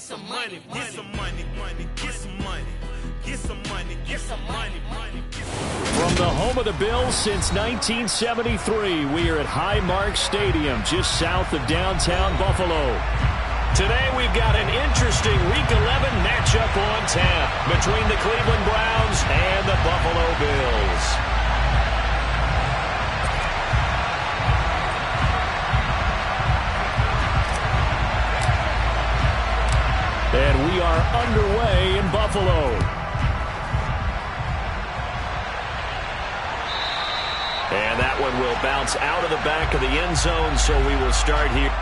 get some money, get some money, get some money, get some money, get some money, From the home of the Bills since 1973, we are at Highmark Stadium, just south of downtown Buffalo. Today we've got an interesting Week 11 matchup on tap between the Cleveland Browns and the Buffalo Bills. And we are underway in Buffalo. And that one will bounce out of the back of the end zone, so we will start here.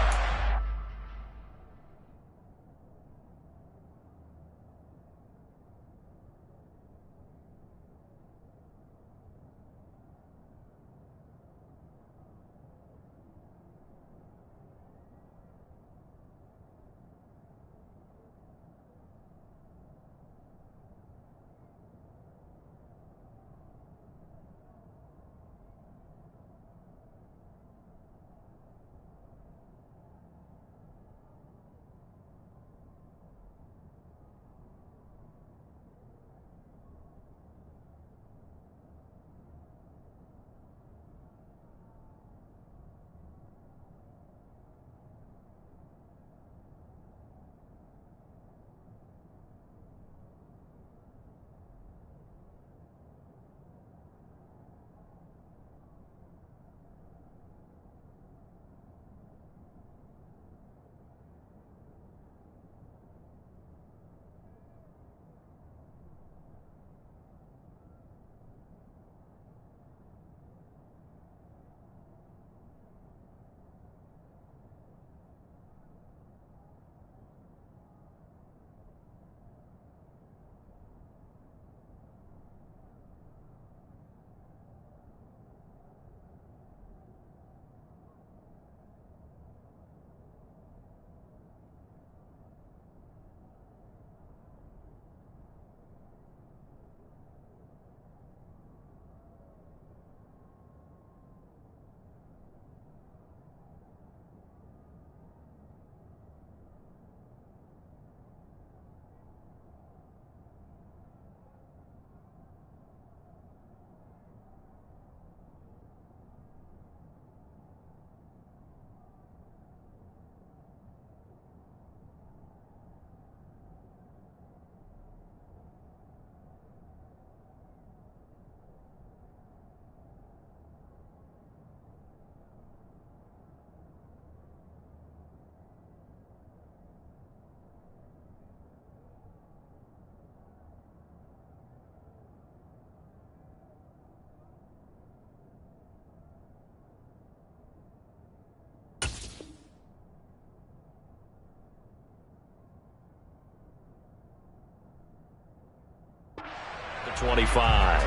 The 25.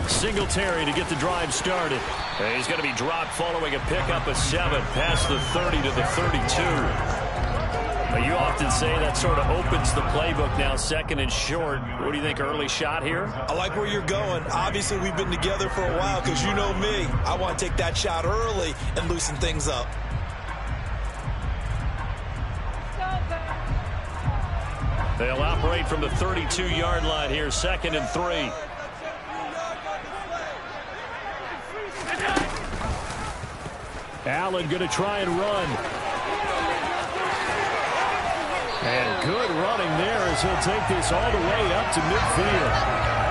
Singletary to get the drive started. And he's going to be dropped following a pickup of 7 past the 30 to the 32. You often say that sort of opens the playbook now, second and short. What do you think, early shot here? I like where you're going. Obviously, we've been together for a while because you know me. I want to take that shot early and loosen things up. They'll operate from the 32-yard line here, second and 3. Allen going to try and run. And good running there as he'll take this all the way up to midfield.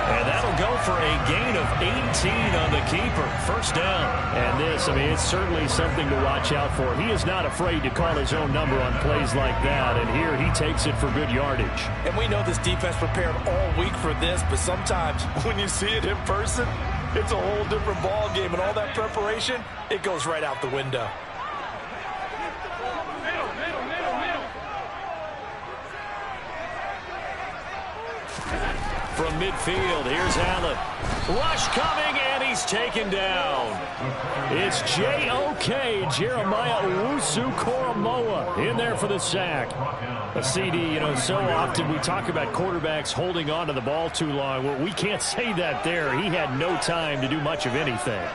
And that'll go for a gain of 18 on the keeper. First down. And this, I mean, it's certainly something to watch out for. He is not afraid to call his own number on plays like that. And here he takes it for good yardage. And we know this defense prepared all week for this, but sometimes when you see it in person, it's a whole different ball game. And all that preparation, it goes right out the window. from midfield. Here's Allen. Rush coming, and he's taken down. It's J.O.K. Jeremiah Owusu-Koramoah in there for the sack. A CD, you know, so often we talk about quarterbacks holding on to the ball too long. Well, we can't say that there. He had no time to do much of anything.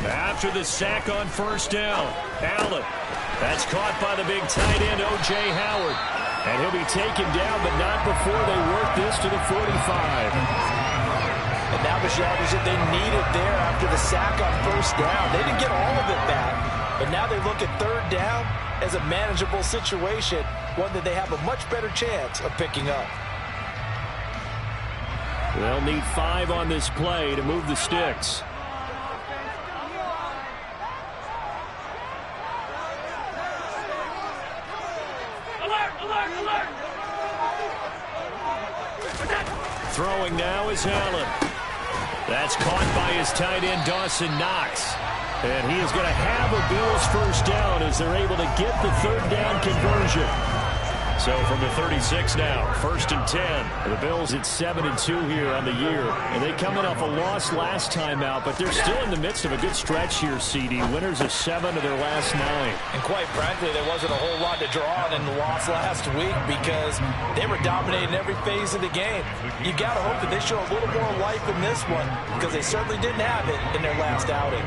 After the sack on first down, Allen. That's caught by the big tight end, O.J. Howard. And he'll be taken down, but not before they work this to the 45. And now the yardage that they needed there after the sack on first down. They didn't get all of it back, but now they look at third down as a manageable situation, one that they have a much better chance of picking up. They'll need 5 on this play to move the sticks. Throwing now is Allen. That's caught by his tight end, Dawson Knox. And he is going to have a Bills first down as they're able to get the third down conversion. So from the 36 now, 1st and 10. The Bills at 7-2 here on the year. And they coming off a loss last time out, but they're still in the midst of a good stretch here, CD. Winners of 7 of their last 9. And quite frankly, there wasn't a whole lot to draw on in the loss last week because they were dominating every phase of the game. You got to hope that they show a little more life in this one because they certainly didn't have it in their last outing.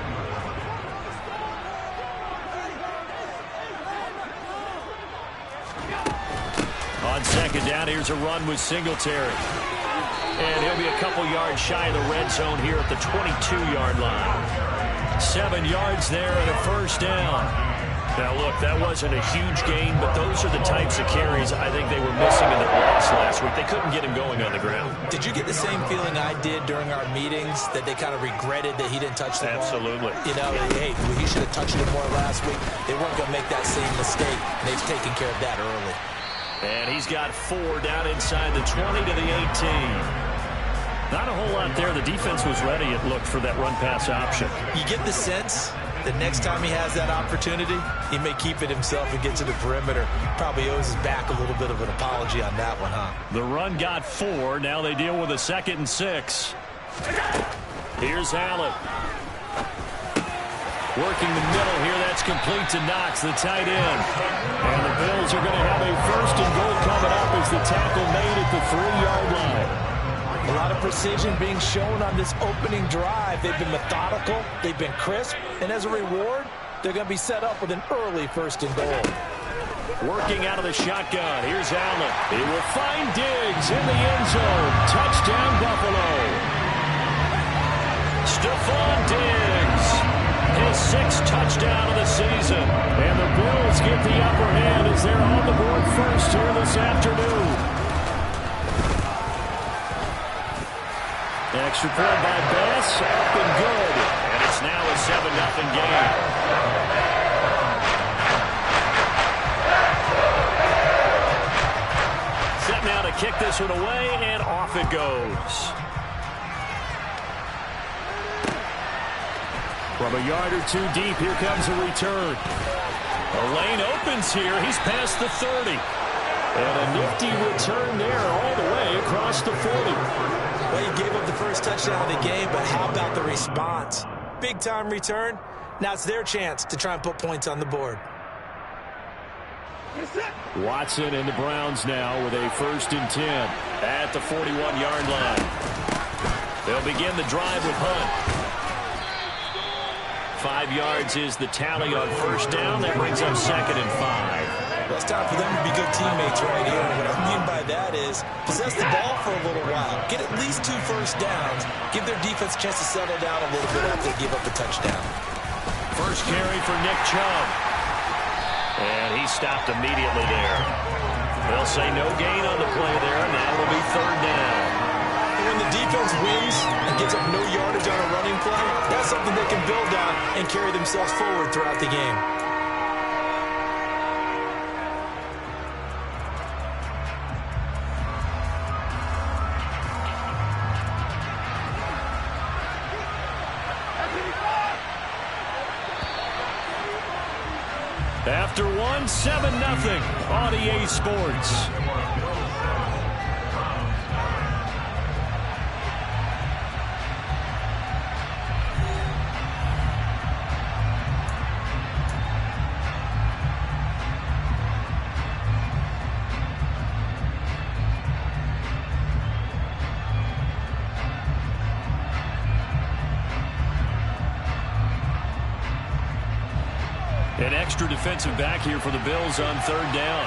On second down, here's a run with Singletary. And he'll be a couple yards shy of the red zone here at the 22-yard line. 7 yards there and a first down. Now, look, that wasn't a huge gain, but those are the types of carries I think they were missing in the loss last week. They couldn't get him going on the ground. Did you get the same feeling I did during our meetings, that they kind of regretted that he didn't touch the ball? Absolutely. You know, hey, he should have touched it more last week. They weren't going to make that same mistake. They've taken care of that early. And he's got 4 down inside the 20 to the 18. Not a whole lot there. The defense was ready, it looked, for that run-pass option. You get the sense that next time he has that opportunity, he may keep it himself and get to the perimeter. Probably owes his back a little bit of an apology on that one, huh? The run got 4. Now they deal with a 2nd and 6. Here's Allen. Working the middle here. That's complete to Knox, the tight end. And the Bills are going to have a 1st and goal coming up as the tackle made at the 3-yard line. A lot of precision being shown on this opening drive. They've been methodical. They've been crisp. And as a reward, they're going to be set up with an early 1st and goal. Working out of the shotgun. Here's Allen. He will find Diggs in the end zone. Touchdown, Buffalo. Stephon Diggs. His 6th touchdown of the season. And the Bills get the upper hand as they're on the board first here this afternoon. Extra point by Bass, up and good. And it's now a 7-0 game. Set now to kick this one away, and off it goes. From a yard or 2 deep, here comes a return. A lane opens here. He's past the 30. And a nifty return there all the way across the 40. Well, he gave up the first touchdown of the game, but how about the response? Big-time return. Now it's their chance to try and put points on the board. Watson and the Browns now with a 1st and 10 at the 41-yard line. They'll begin the drive with Hunt. 5 yards is the tally on first down. That brings up 2nd and 5. Well, it's time for them to be good teammates right here. What I mean by that is possess the ball for a little while. Get at least 2 first downs. Give their defense a chance to settle down a little bit after they give up a touchdown. First carry for Nick Chubb. And he stopped immediately there. They'll say no gain on the play there, and that will be 3rd down. When the defense wins and gets up no yardage on a running play, that's something they can build on and carry themselves forward throughout the game. After 1, 7-0 on EA Sports. An extra defensive back here for the Bills on third down.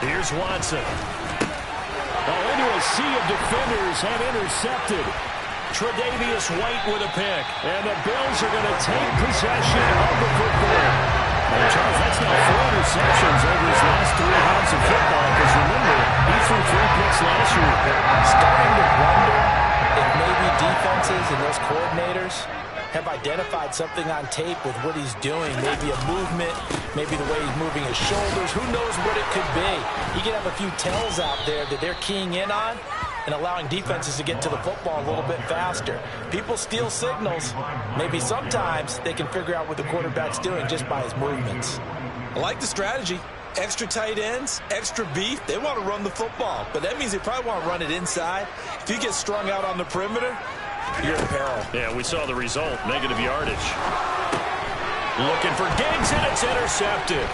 Here's Watson. Into a sea of defenders and intercepted. Tre'Davious White with a pick. And the Bills are going to take possession of the football. And Charles, that's now 4 interceptions over his last 3 rounds of football. Because remember, he threw 3 picks last year. Starting to wonder if maybe defenses and those coordinators have identified something on tape with what he's doing. Maybe a movement, maybe the way he's moving his shoulders. Who knows what it could be? He could have a few tells out there that they're keying in on and allowing defenses to get to the football a little bit faster. People steal signals. Maybe sometimes they can figure out what the quarterback's doing just by his movements. I like the strategy. Extra tight ends, extra beef. They want to run the football, but that means they probably want to run it inside. If you get strung out on the perimeter, you're in peril. Yeah, we saw the result. Negative yardage. Looking for Diggs, and it's intercepted.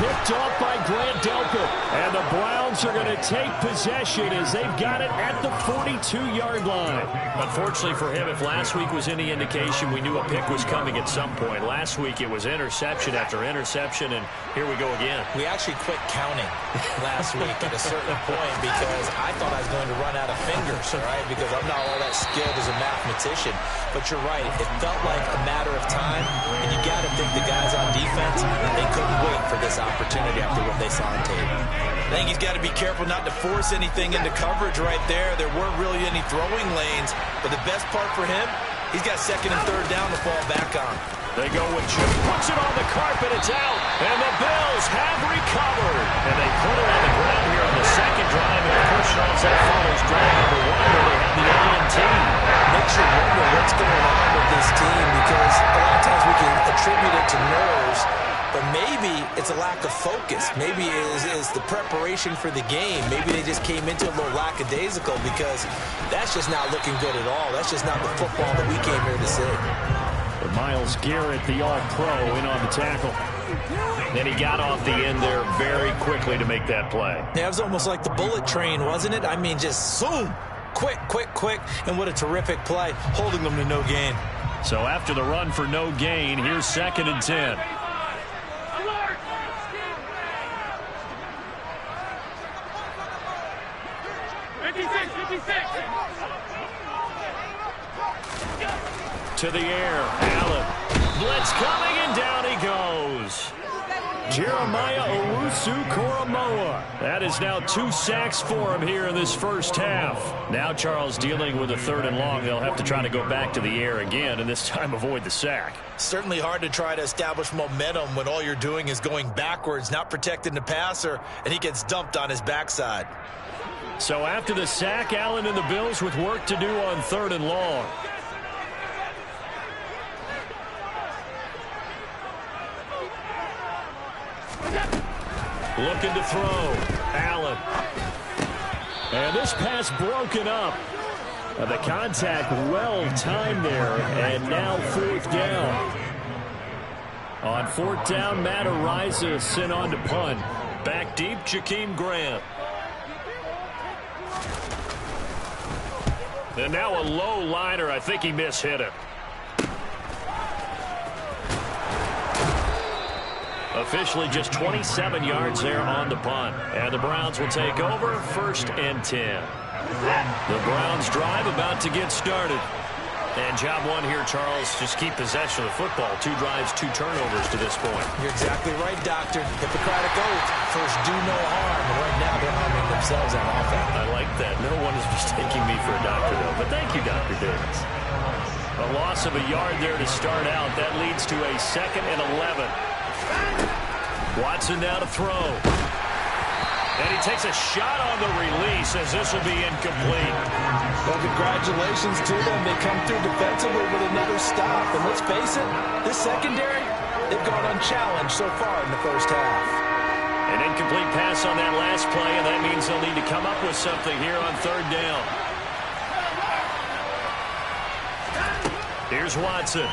Picked off by Grant Delpit. And the Browns are going to take possession as they've got it at the 42-yard line. Unfortunately for him, if last week was any indication, we knew a pick was coming at some point. Last week it was interception after interception, and here we go again. We actually quit counting last week at a certain point because I thought I was going to run out of fingers, right? Because I'm not all that skilled as a mathematician. But you're right. It felt like a matter of time, and you got to think the guys on defense, they couldn't wait for this opportunity after what they saw on tape. I think he's got to be careful not to force anything into coverage right there. There weren't really any throwing lanes, but the best part for him, he's got second and third down to fall back on. They go with Chip, puts it on the carpet, it's out, and the Bills have recovered. And they put it on the ground here on the second drive, and push on that follows drive number 1 where they have the INT. Makes you wonder what's going on with this team because a lot of times we can attribute it to nerves, but maybe it's a lack of focus. Maybe it's the preparation for the game. Maybe they just came into it a little lackadaisical because that's just not looking good at all. That's just not the football that we came here to see. But Myles Garrett, the all-pro, in on the tackle. And he got off the end there very quickly to make that play. Yeah, it was almost like the bullet train, wasn't it? I mean, just zoom. Quick, quick, quick. And what a terrific play, holding them to no gain. So after the run for no gain, here's 2nd and 10. To the air, Allen. Blitz coming, and down he goes. Jeremiah Owusu-Koramoah. That is now 2 sacks for him here in this first half. Now Charles dealing with a 3rd and long. They'll have to try to go back to the air again, and this time avoid the sack. Certainly hard to try to establish momentum when all you're doing is going backwards, not protecting the passer, and he gets dumped on his backside. So after the sack, Allen and the Bills with work to do on 3rd and long. Looking to throw. Allen. And this pass broken up. The contact well timed there. And now 4th down. On 4th down, Matt Araiza sent on to punt. Back deep, Jakeem Grant. And now a low liner. I think he mishit it. Officially just 27 yards there on the punt. And the Browns will take over 1st and 10. The Browns drive about to get started. And job 1 here, Charles, just keep possession of the football. 2 drives, 2 turnovers to this point. You're exactly right, Doctor. Hippocratic oath. First, do no harm. And right now, they're harming themselves on offense. I like that. No one is mistaking me for a doctor, though. But thank you, Dr. Davis. A loss of a yard there to start out. That leads to a 2nd and 11. Watson now to throw. And he takes a shot on the release as this will be incomplete. Well, congratulations to them. They come through defensively with another stop. And let's face it, this secondary, they've gone unchallenged so far in the first half. An incomplete pass on that last play, and that means they'll need to come up with something here on third down. Here's Watson.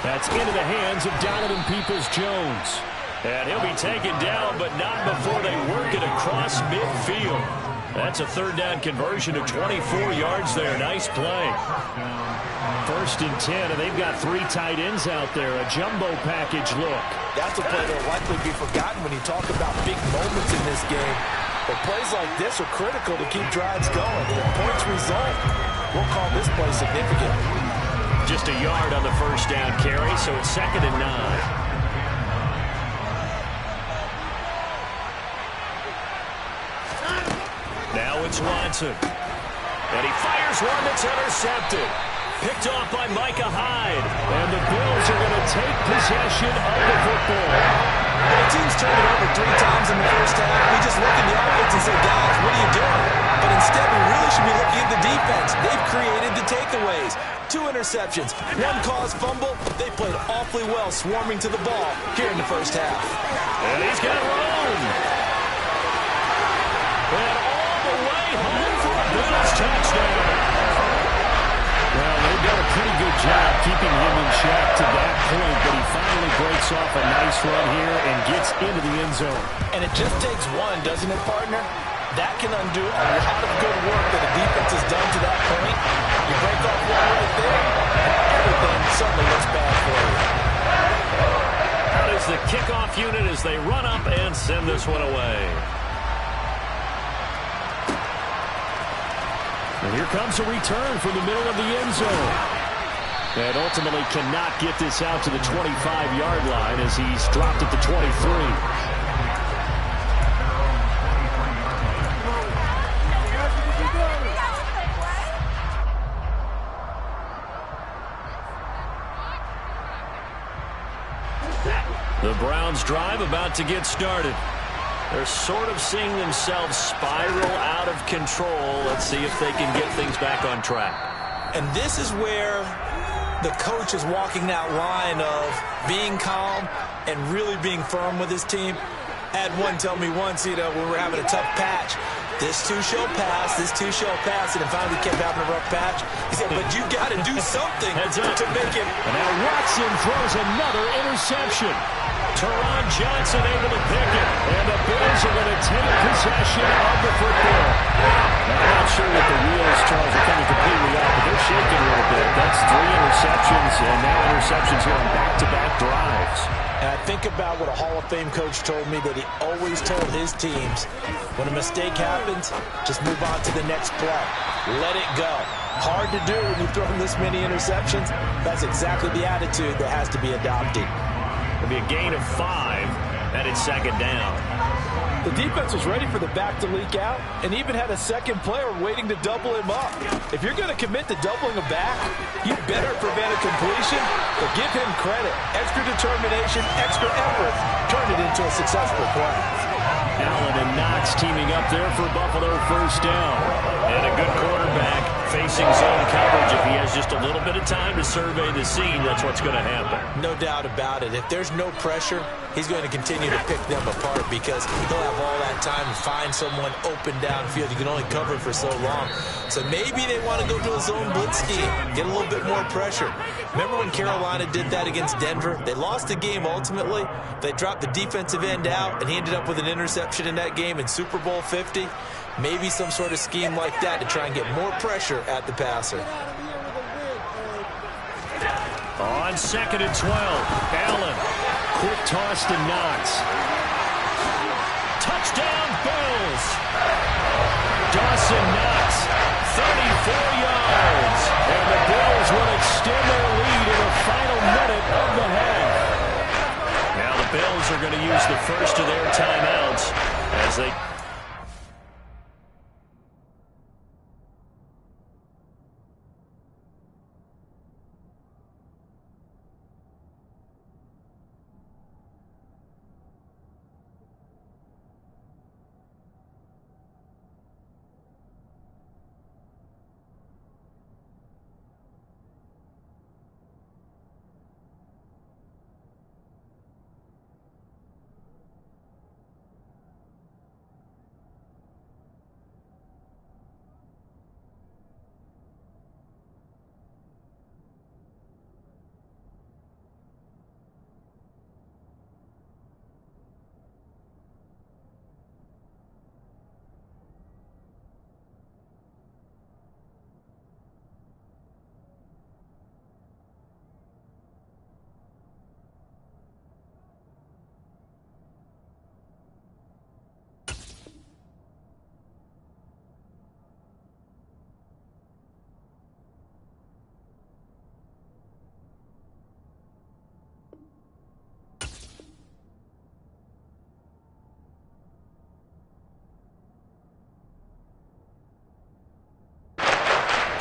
That's into the hands of Donovan Peoples-Jones. And he'll be taken down, but not before they work it across midfield. That's a third down conversion of 24 yards there. Nice play. 1st and 10, and they've got 3 tight ends out there. A jumbo package look. That's a play that will likely be forgotten when you talk about big moments in this game. But plays like this are critical to keep drives going. If points result, we'll call this play significant. Just a yard on the first down carry, so it's 2nd and 9. Now it's Watson. And he fires one that's intercepted. Picked off by Micah Hyde. And the Bills are going to take possession of the football. Well, the team's turned it over 3 times in the first half. We just look at the offense and say, guys, what are you doing? But instead, we really should be looking at the defense. They've created the takeaways. 2 interceptions, 1 caused fumble. They played awfully well swarming to the ball here in the first half. And he's got room. And all the way home for a Bills touchdown. Well, they've done a pretty good job keeping him in check to that point, but he finally breaks off a nice run here and gets into the end zone. And it just takes one, doesn't it, partner? That can undo a lot of good work that the defense has done to that point. You break off one right there, and everything suddenly looks bad for you. Out is the kickoff unit as they run up and send this one away. And here comes a return from the middle of the end zone. And ultimately cannot get this out to the 25-yard line as he's dropped at the 23. The Browns drive about to get started. They're sort of seeing themselves spiral out of control. Let's see if they can get things back on track. And this is where the coach is walking that line of being calm and really being firm with his team. I had one tell me once, when we're having a tough patch, this too shall pass, this too shall pass, and then finally kept having a rough patch. He said, but you got to do something to make it. And now Watson throws another interception. Teron Johnson able to pick it, and the Bills are going to take possession of the football. Now, I'm not sure that the wheels, Charles, are coming completely off, but they're shaking a little bit. That's 3 interceptions, and now interceptions here on back-to-back drives. And I think about what a Hall of Fame coach told me, that he always told his teams, when a mistake happens, just move on to the next play. Let it go. Hard to do when you've thrown this many interceptions. That's exactly the attitude that has to be adopted. It'll be a gain of 5, and it's 2nd down. The defense was ready for the back to leak out and even had a second player waiting to double him up. If you're going to commit to doubling a back, you better prevent a completion, but give him credit. Extra determination, extra effort turned it into a successful play. Allen and Knox teaming up there for Buffalo first down. And a good quarterback facing zone coverage. If he has just a little bit of time to survey the scene, that's what's going to happen. No doubt about it. If there's no pressure, he's going to continue to pick them apart because he'll have all that time to find someone open downfield. You can only cover for so long. So maybe they want to go to a zone blitz scheme, get a little bit more pressure. Remember when Carolina did that against Denver? They lost the game ultimately. They dropped the defensive end out, and he ended up with an interception in that game in Super Bowl 50. Maybe some sort of scheme like that to try and get more pressure at the passer. On 2nd and 12, Allen. Quick toss to Knox. Touchdown, Bills. Dawson Knox, 34 yards. And the Bills will extend their lead in the final minute of the half. Now the Bills are going to use the first of their timeouts as they...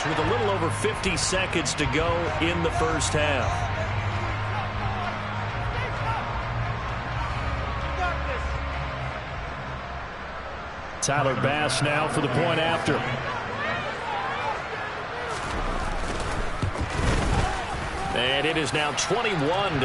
match with a little over 50 seconds to go in the first half. Tyler Bass now for the point after. And it is now 21-0.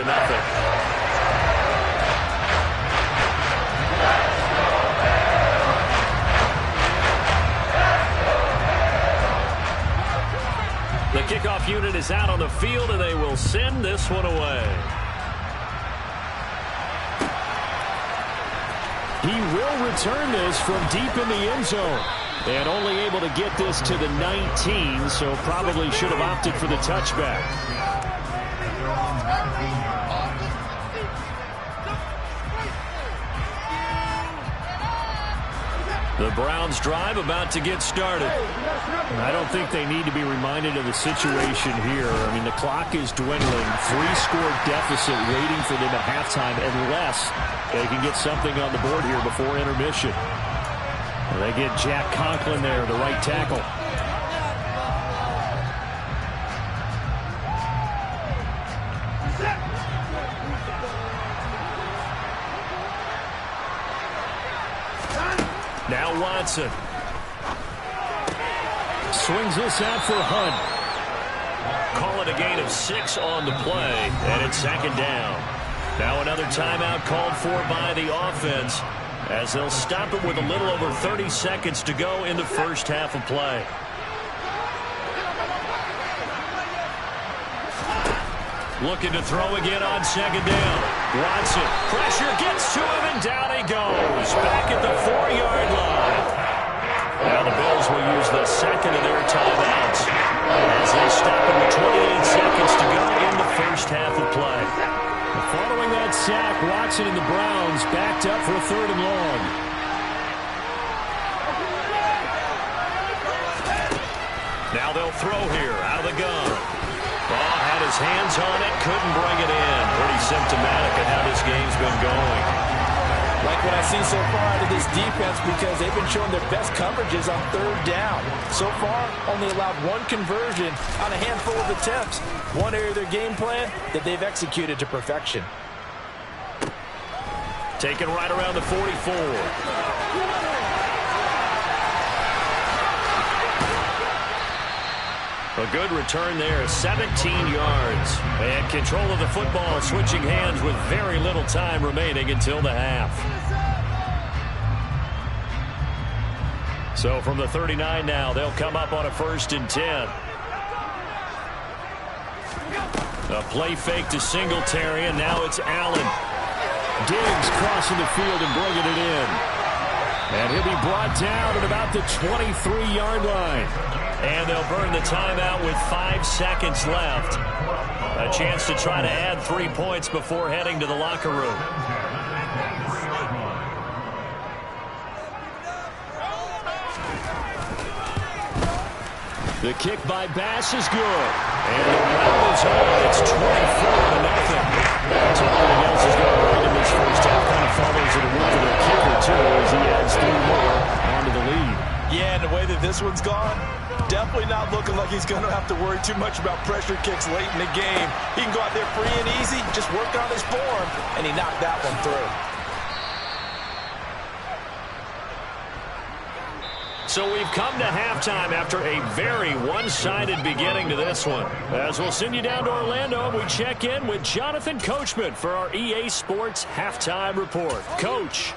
The kickoff unit is out on the field, and they will send this one away. He will return this from deep in the end zone. And only able to get this to the 19, so probably should have opted for the touchback. The Browns drive about to get started. I don't think they need to be reminded of the situation here. I mean, the clock is dwindling. 3-score deficit waiting for them at halftime unless they can get something on the board here before intermission. And they get Jack Conklin there, the right tackle. Now Watson. Swings this out for Hunt. Call it a gain of 6 on the play, and it's second down. Now another timeout called for by the offense as they'll stop it with a little over 30 seconds to go in the first half of play. Looking to throw again on second down. Watson, pressure gets to him, and down he goes. Back at the 4-yard line. Now the Bills will use the second of their timeouts as they stop it with 28 seconds to go in the first half of play. Following that sack, Watson and the Browns backed up for a 3rd and long. Now they'll throw here out of the gun. Ball had his hands on it, couldn't bring it in. Pretty symptomatic of how this game's been going. Like what I've seen so far out of this defense because they've been showing their best coverages on 3rd down. So far, only allowed 1 conversion on a handful of attempts. One area of their game plan that they've executed to perfection. Taken right around the 44. A good return there, 17 yards. And control of the football, switching hands with very little time remaining until the half. So from the 39 now, they'll come up on a 1st and 10. A play fake to Singletary, and now it's Allen. Diggs crossing the field and bringing it in. And he'll be brought down at about the 23-yard line. And they'll burn the timeout with 5 seconds left. A chance to try to add 3 points before heading to the locker room. The kick by Bass is good. And the round is on. It's 24-0. So everything else is going right in this first half. Kind of follows it a week for their kicker, too, as he adds 3 more onto the lead. Yeah, and the way that this one's gone, definitely not looking like he's going to have to worry too much about pressure kicks late in the game. He can go out there free and easy, just work on his form, and he knocked that one through. So we've come to halftime after a very one-sided beginning to this one. As we'll send you down to Orlando, and we check in with Jonathan Coachman for our EA Sports Halftime Report. Coach.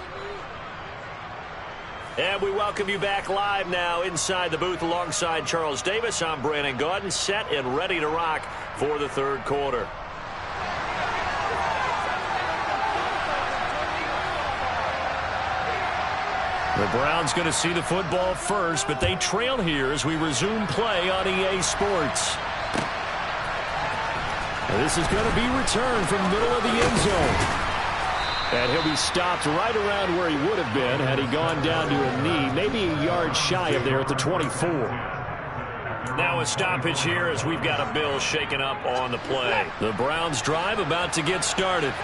And we welcome you back live now inside the booth alongside Charles Davis. I'm Brandon Gaudin, set and ready to rock for the 3rd quarter. The Browns going to see the football first, but they trail here as we resume play on EA Sports. This is going to be returned from the middle of the end zone. And he'll be stopped right around where he would have been had he gone down to a knee, maybe a yard shy of there at the 24. Now a stoppage here as we've got a Bills shaken up on the play. The Browns drive about to get started.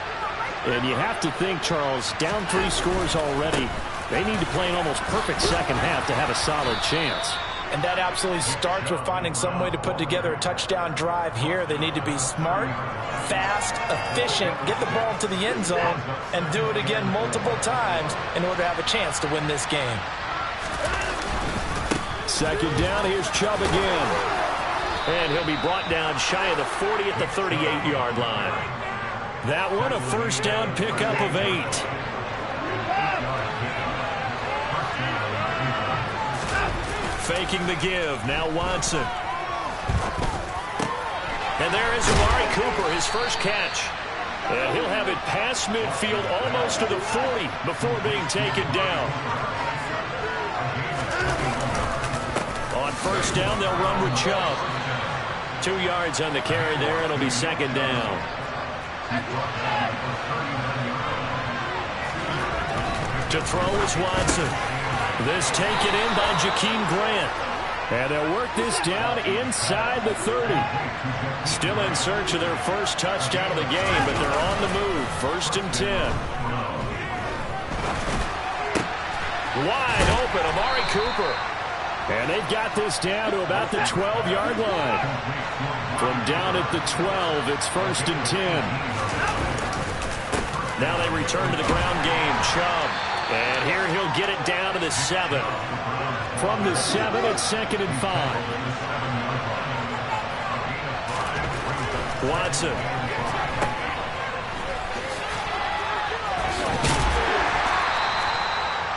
And you have to think, Charles, down 3 scores already. They need to play an almost perfect second half to have a solid chance. And that absolutely starts with finding some way to put together a touchdown drive here. They need to be smart, fast, efficient, get the ball to the end zone, and do it again multiple times in order to have a chance to win this game. Second down, here's Chubb again. And he'll be brought down shy of the 40 at the 38-yard line. That one a first down pickup of 8. Faking the give. Now Watson. And there is Amari Cooper, his first catch. And he'll have it past midfield almost to the 40 before being taken down. On first down, they'll run with Chubb. 2 yards on the carry there. It'll be second down. To throw is Watson. This taken in by Jakeem Grant. And they'll work this down inside the 30. Still in search of their first touchdown of the game, but they're on the move. First and 10. Wide open, Amari Cooper. And they've got this down to about the 12-yard line. From down at the 12, it's first and 10. Now they return to the ground game. Chubb. And here he'll get it down to the 7. From the 7, it's second and 5. Watson.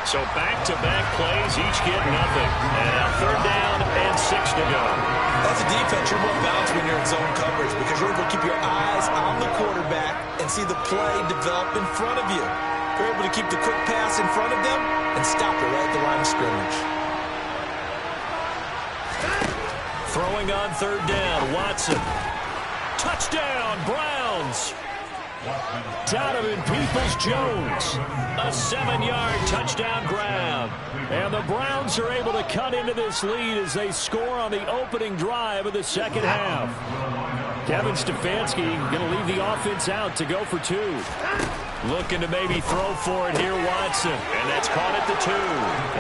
So back-to-back plays, each get nothing. And now third down and 6 to go. As a defense, you're more balanced when you're in zone coverage because you're able to keep your eyes on the quarterback and see the play develop in front of you. You're able to keep the quick pass in front of them and stop it right at the line of scrimmage. Throwing on third down, Watson. Touchdown, Browns. Donovan Peoples-Jones. A 7-yard touchdown grab. And the Browns are able to cut into this lead as they score on the opening drive of the second half. Kevin Stefanski going to leave the offense out to go for 2. Looking to maybe throw for it here, Watson. And that's caught at the 2.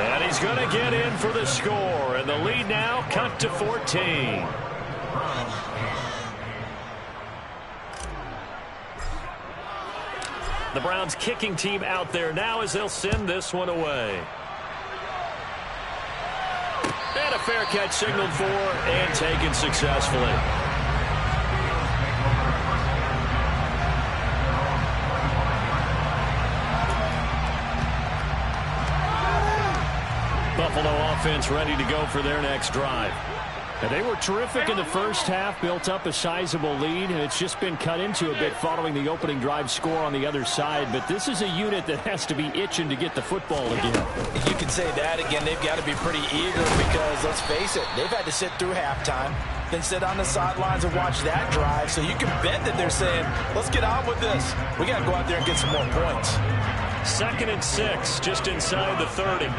And he's going to get in for the score. And the lead now cut to 14. The Browns kicking team out there now as they'll send this one away. And a fair catch signaled for and taken successfully. Buffalo offense ready to go for their next drive. And they were terrific in the first half, built up a sizable lead, and it's just been cut into a bit following the opening drive score on the other side. But this is a unit that has to be itching to get the football again. You can say that again. They've got to be pretty eager because, let's face it, they've had to sit through halftime, then sit on the sidelines and watch that drive. So you can bet that they're saying, let's get on with this. We got to go out there and get some more points. Second and 6, just inside the 30.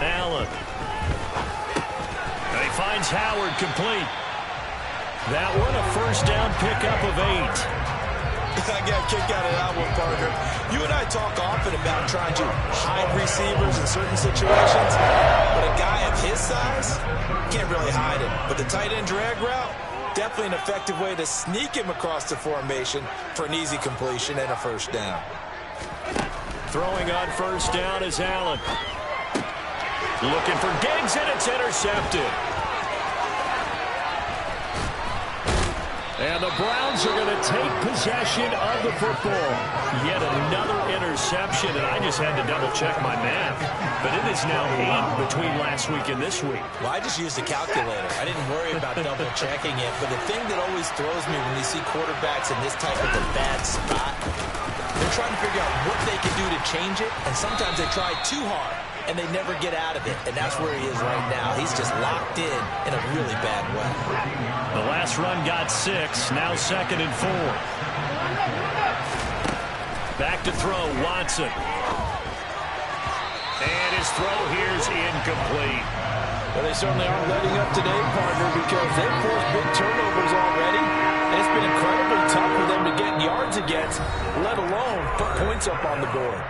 Allen. And he finds Howard complete. That one a first down pickup of 8. I got a kick out of that one, partner. You and I talk often about trying to hide receivers in certain situations, but a guy of his size can't really hide him. But the tight end drag route, definitely an effective way to sneak him across the formation for an easy completion and a first down. Throwing on first down is Allen. Looking for Diggs, and it's intercepted. And the Browns are going to take possession of the football. Yet another interception, and I just had to double-check my math. But it is now 8 between last week and this week. Well, I just used a calculator. I didn't worry about double-checking it. But the thing that always throws me when you see quarterbacks in this type of a bad spot, they're trying to figure out what they can do to change it, and sometimes they try too hard, and they never get out of it. And that's where he is right now. He's just locked in a really bad way. The last run got 6. Now second and 4. Back to throw, Watson. And his throw here's incomplete. Well, they certainly aren't letting up today, partner, because they've forced big turnovers already. And it's been incredibly tough for them to get yards against, let alone put points up on the board.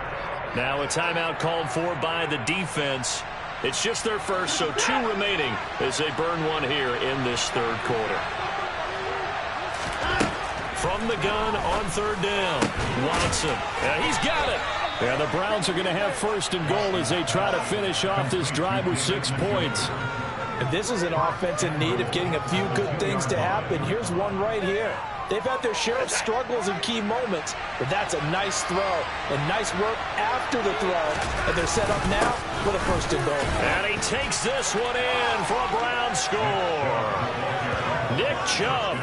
Now a timeout called for by the defense. It's just their first, so 2 remaining as they burn one here in this third quarter. From the gun on third down, Watson. And he's got it. And the Browns are going to have first and goal as they try to finish off this drive with 6 points. And this is an offense in need of getting a few good things to happen. Here's one right here. They've had their share of struggles in key moments, but that's a nice throw and nice work after the throw. And they're set up now with a first and goal. And he takes this one in for a Browns score. Nick Chubb,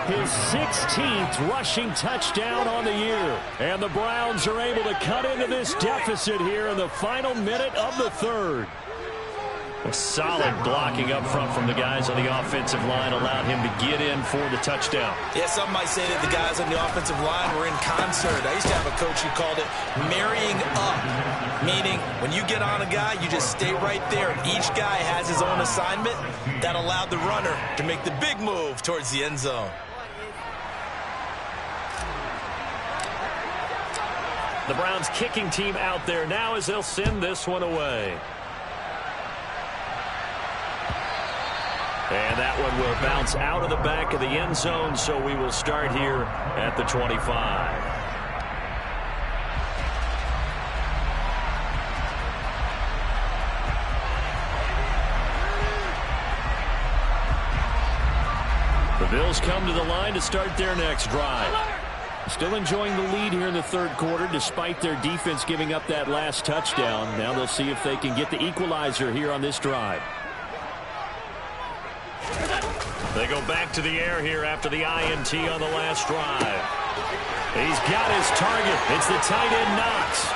his 16th rushing touchdown on the year. And the Browns are able to cut into this deficit here in the final minute of the third. A solid blocking up front from the guys on the offensive line allowed him to get in for the touchdown. Yeah, some might say that the guys on the offensive line were in concert. I used to have a coach who called it marrying up, meaning when you get on a guy, you just stay right there, and each guy has his own assignment. That allowed the runner to make the big move towards the end zone. The Browns kicking team out there now as they'll send this one away. And that one will bounce out of the back of the end zone, so we will start here at the 25. The Bills come to the line to start their next drive. Still enjoying the lead here in the third quarter despite their defense giving up that last touchdown. Now they'll see if they can get the equalizer here on this drive. They go back to the air here after the INT on the last drive. He's got his target. It's the tight end Knox.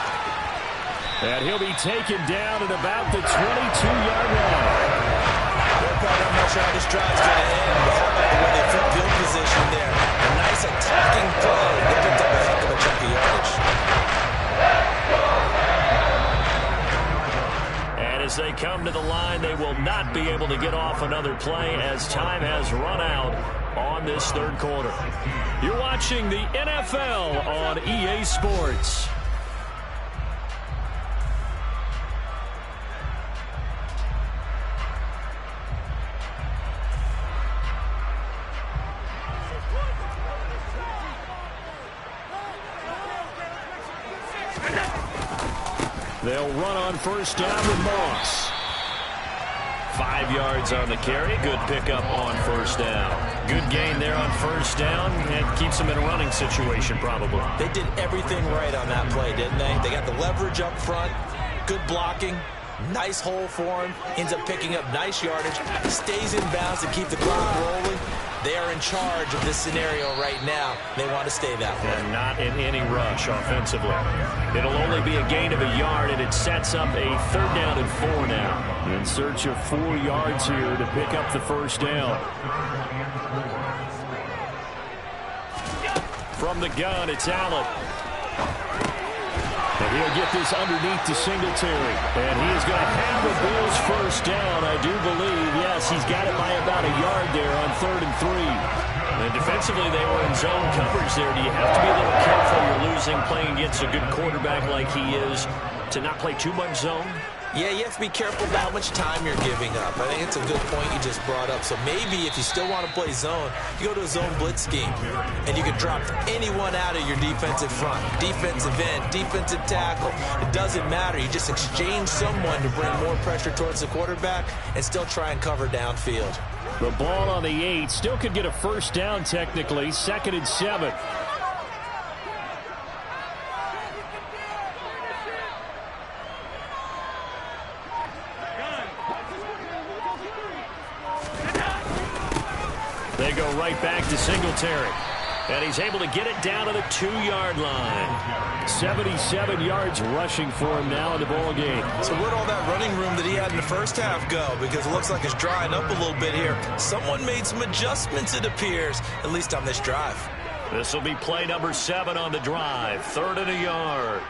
And he'll be taken down at about the 22-yard line. I'm not sure how this drive's going to end, but how about the way they flip field position there? A nice attacking play. They picked up a heck of a chunk of yardage. As they come to the line, they will not be able to get off another play as time has run out on this third quarter. You're watching the NFL on EA Sports. They'll run on first down with Moss. 5 yards on the carry. Good pickup on first down. Good gain there on first down and keeps them in a running situation probably. They did everything right on that play, didn't they? They got the leverage up front, good blocking, nice hole for him, ends up picking up nice yardage, stays in bounds to keep the clock rolling. They are in charge of this scenario right now. They want to stay that way. And not in any rush offensively. It'll only be a gain of a yard, and it sets up a third down and 4 now. In search of 4 yards here to pick up the first down. From the gun, it's Allen. And he'll get this underneath to Singletary. And he is going to have the Bills first down, I do believe. Yes, he's got it by about a yard there on 3rd and 3. And defensively, they were in zone coverage there. Do you have to be a little careful? You're losing, playing against a good quarterback like he is, to not play too much zone? Yeah, you have to be careful about how much time you're giving up. I think it's a good point you just brought up. So maybe if you still want to play zone, you go to a zone blitz scheme, and you can drop anyone out of your defensive front. Defensive end, defensive tackle. It doesn't matter. You just exchange someone to bring more pressure towards the quarterback and still try and cover downfield. The ball on the 8. Still could get a first down technically. 2nd and 7. They go right back to Singletary. And he's able to get it down to the 2-yard line. 77 yards rushing for him now in the ball game. So where'd all that running room that he had in the first half go? Because it looks like it's drying up a little bit here. Someone made some adjustments, it appears, at least on this drive. This will be play number 7 on the drive. 3rd and a yard.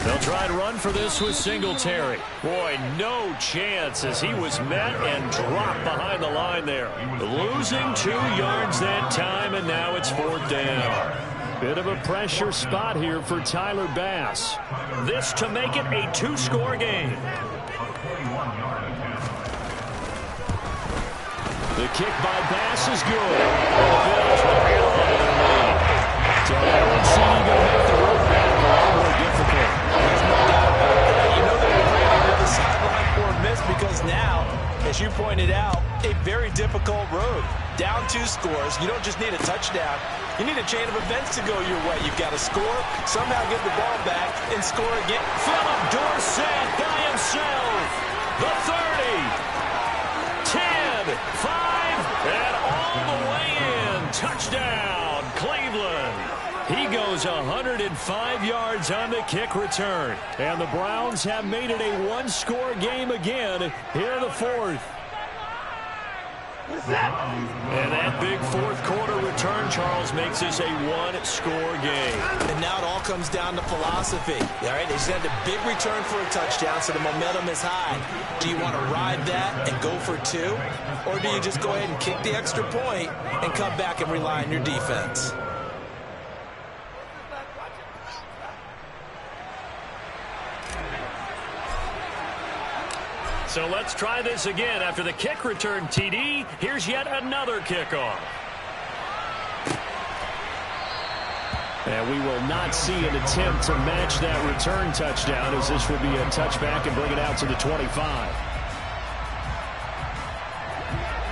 They'll try and run for this with Singletary. Boy, no chance as he was met and dropped behind the line there. Losing 2 yards that time, and now it's 4th down. Bit of a pressure spot here for Tyler Bass. This to make it a 2-score game. The kick by Bass is good. The Bills will get on to their lead. So I would see you going to make the road back a lot more difficult. There's no doubt about that. You know they're playing on the other sideline for a miss because now, as you pointed out, a very difficult road. Down 2 scores. You don't just need a touchdown. You need a chain of events to go your way. You've got to score, somehow get the ball back, and score again. Philip Dorsett by himself. The 30. 10, 5, and all the way in. Touchdown, Cleveland. He goes 105 yards on the kick return. And the Browns have made it a 1-score game again here in the 4th. And that big 4th quarter return, Charles, makes this a 1-score game. And now it all comes down to philosophy. All right, they just had a big return for a touchdown, so the momentum is high. Do you want to ride that and go for 2? Or do you just go ahead and kick the extra point and come back and rely on your defense? So let's try this again. After the kick return TD, here's yet another kickoff. And we will not see an attempt to match that return touchdown, as this will be a touchback and bring it out to the 25.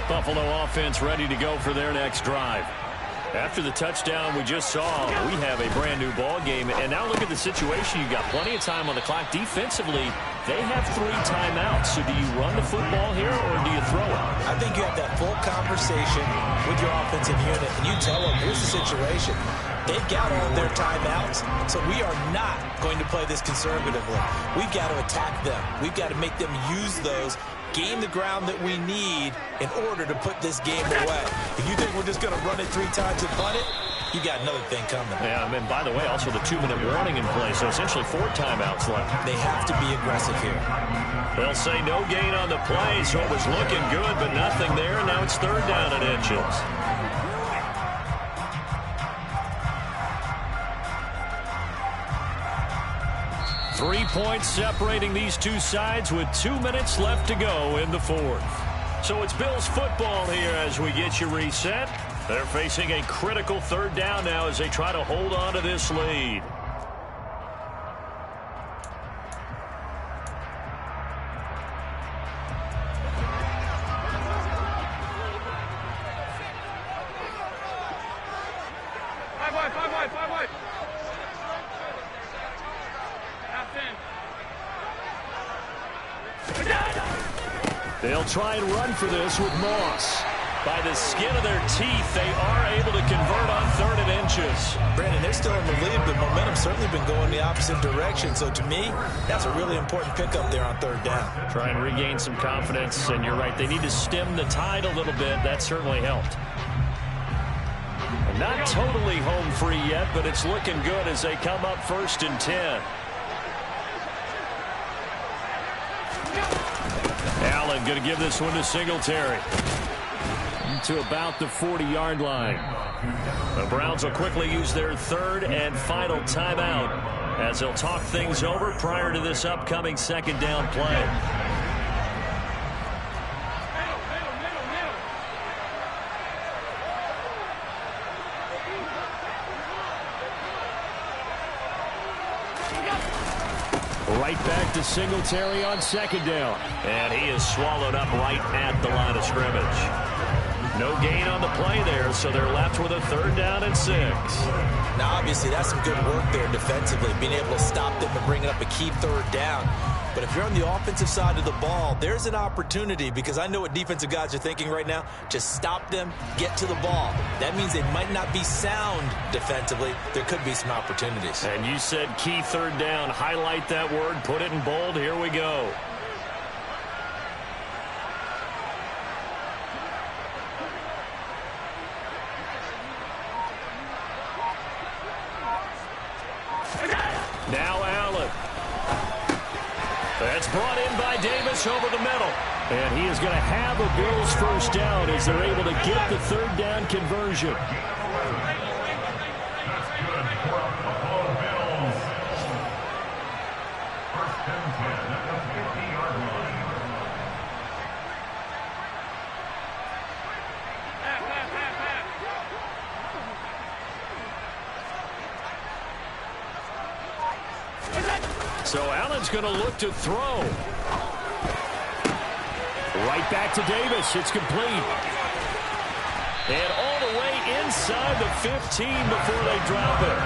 Buffalo offense ready to go for their next drive. After the touchdown we just saw, we have a brand new ball game. And now look at the situation. You've got plenty of time on the clock. Defensively, they have 3 timeouts. So do you run the football here or do you throw it? I think you have that full conversation with your offensive unit, and you tell them, here's the situation. They've got all their timeouts, so we are not going to play this conservatively. We've got to attack them. We've got to make them use those, gain the ground that we need in order to put this game away. If you think we're just going to run it 3 times and punt it, you got another thing coming. Yeah, and by the way, also the 2-minute warning in play, so essentially 4 timeouts left. They have to be aggressive here. They'll say no gain on the play, so it was looking good, but nothing there. Now it's 3rd down and inches. Three points separating these two sides with 2 minutes left to go in the 4th. So it's Bills football here as we get you reset. They're facing a critical 3rd down now as they try to hold on to this lead. Five wide. They'll try and run for this with Moss. By the skin of their teeth, they are able to convert on 3rd and inches. Brandon, they're still in the lead, but momentum's certainly been going the opposite direction. So to me, that's a really important pickup there on 3rd down. Try and regain some confidence, and you're right. They need to stem the tide a little bit. That certainly helped. And not totally home free yet, but it's looking good as they come up 1st and 10. Allen going to give this one to Singletary. To about the 40-yard line. The Browns will quickly use their 3rd and final timeout as they'll talk things over prior to this upcoming 2nd down play. Right back to Singletary on 2nd down. And he is swallowed up right at the line of scrimmage. No gain on the play there, so they're left with a 3rd down and 6. Now, obviously, that's some good work there defensively, being able to stop them and bring up a key 3rd down. But if you're on the offensive side of the ball, there's an opportunity, because I know what defensive guys are thinking right now. Just stop them, get to the ball. That means they might not be sound defensively. There could be some opportunities. And you said key 3rd down. Highlight that word. Put it in bold. Here we go. Now Allen. brought in by Davis over the middle. And he is going to have a Bills first down as they're able to get the third down conversion. So Allen's going to look to throw. Right back to Davis. It's complete. And all the way inside the 15 before they drop it.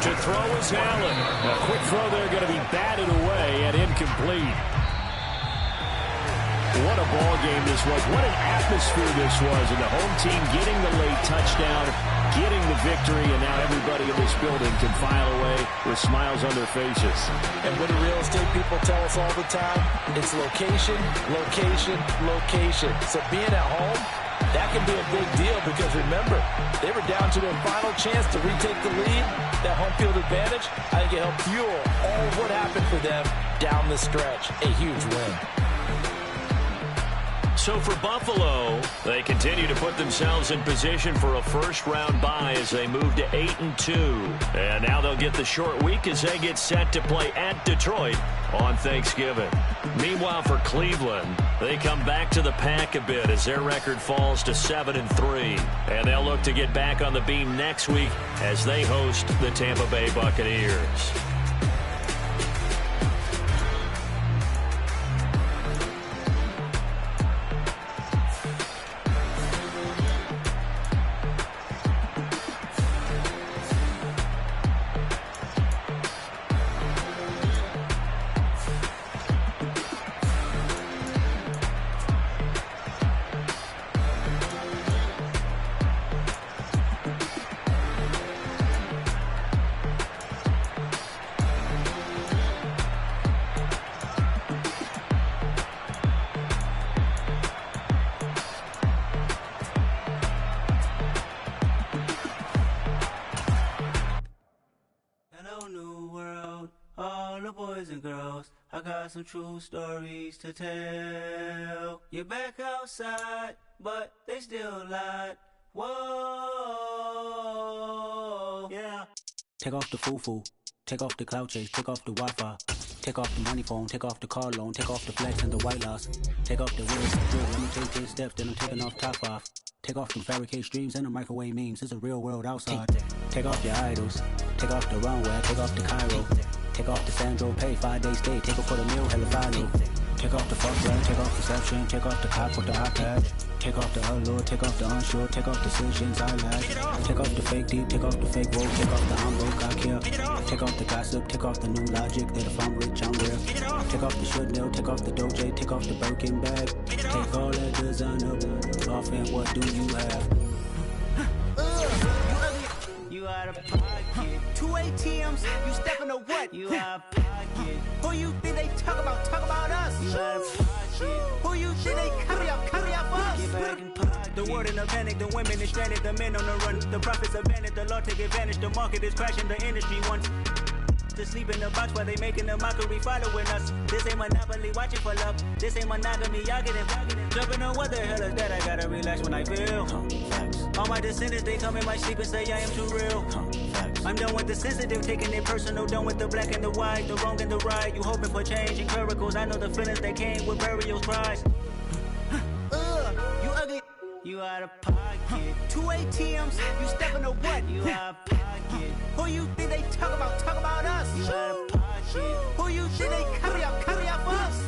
To throw is Allen. A quick throw there going to be batted away and incomplete. What a ball game this was. What an atmosphere this was. And the home team getting the late touchdown, getting the victory, and now everybody in this building can file away with smiles on their faces. And what do real estate people tell us all the time? It's location, location, location. So being at home, that can be a big deal because remember, they were down to their final chance to retake the lead. That home field advantage, I think it helped fuel all of what happened for them down the stretch. A huge win. So for Buffalo, they continue to put themselves in position for a first-round bye as they move to 8-2. And now they'll get the short week as they get set to play at Detroit on Thanksgiving. Meanwhile, for Cleveland, they come back to the pack a bit as their record falls to 7-3. And they'll look to get back on the beam next week as they host the Tampa Bay Buccaneers. Some true stories to tell. You're back outside, but they still lied. Whoa, yeah. Take off the foo-foo, take off the cloud chase, take off the Wi-Fi, take off the money phone, take off the car loan, take off the flex and the white loss, take off the wheels, let me take 10 steps, then I'm taking off top off. Take off the fabricate streams and the microwave memes, it's a real world outside. Take off your idols, take off the runway, take off the Cairo. Take off the Sandro Pay, 5-day stay, take off for the meal, hella follow. Take off the fuck rap, take off deception, take off the cop with the iPad. Take off the allure, take off the unsure, take off decisions I lack. Take off the fake deep, take off the fake woke, take off the I'm broke, I care. Take off the gossip, take off the new logic, that if I'm rich, I'm real. Take off the should know, take off the Doja, take off the Birkin bag. Take all that designer off and what do you have? You out of pocket. 2 ATMs, you stepping to what? You out of pocket. Who you think they talk about us? You out of pocket. Who you think they carry up us? Get back in pocket. The world in a panic, the women is stranded, the men on the run. The profits abandoned, the law take advantage, the market is crashing, the industry wants to sleep in the box while they making a mockery following us. This ain't Monopoly, watching for love. This ain't monogamy, y'all get it. Jumping on what the hell is that? I gotta relax when I feel. All my descendants, they come in my sleep and say I am too real. I'm done with the sensitive, taking it personal. Done with the black and the white, the wrong and the right. You hoping for change and miracles. I know the feelings that came with burial cries. You ugly. You out of pocket. 2 ATMs, you stepping to what? You out of pocket. Who you think they talk about us? You out of pocket. Who you think they carry up us?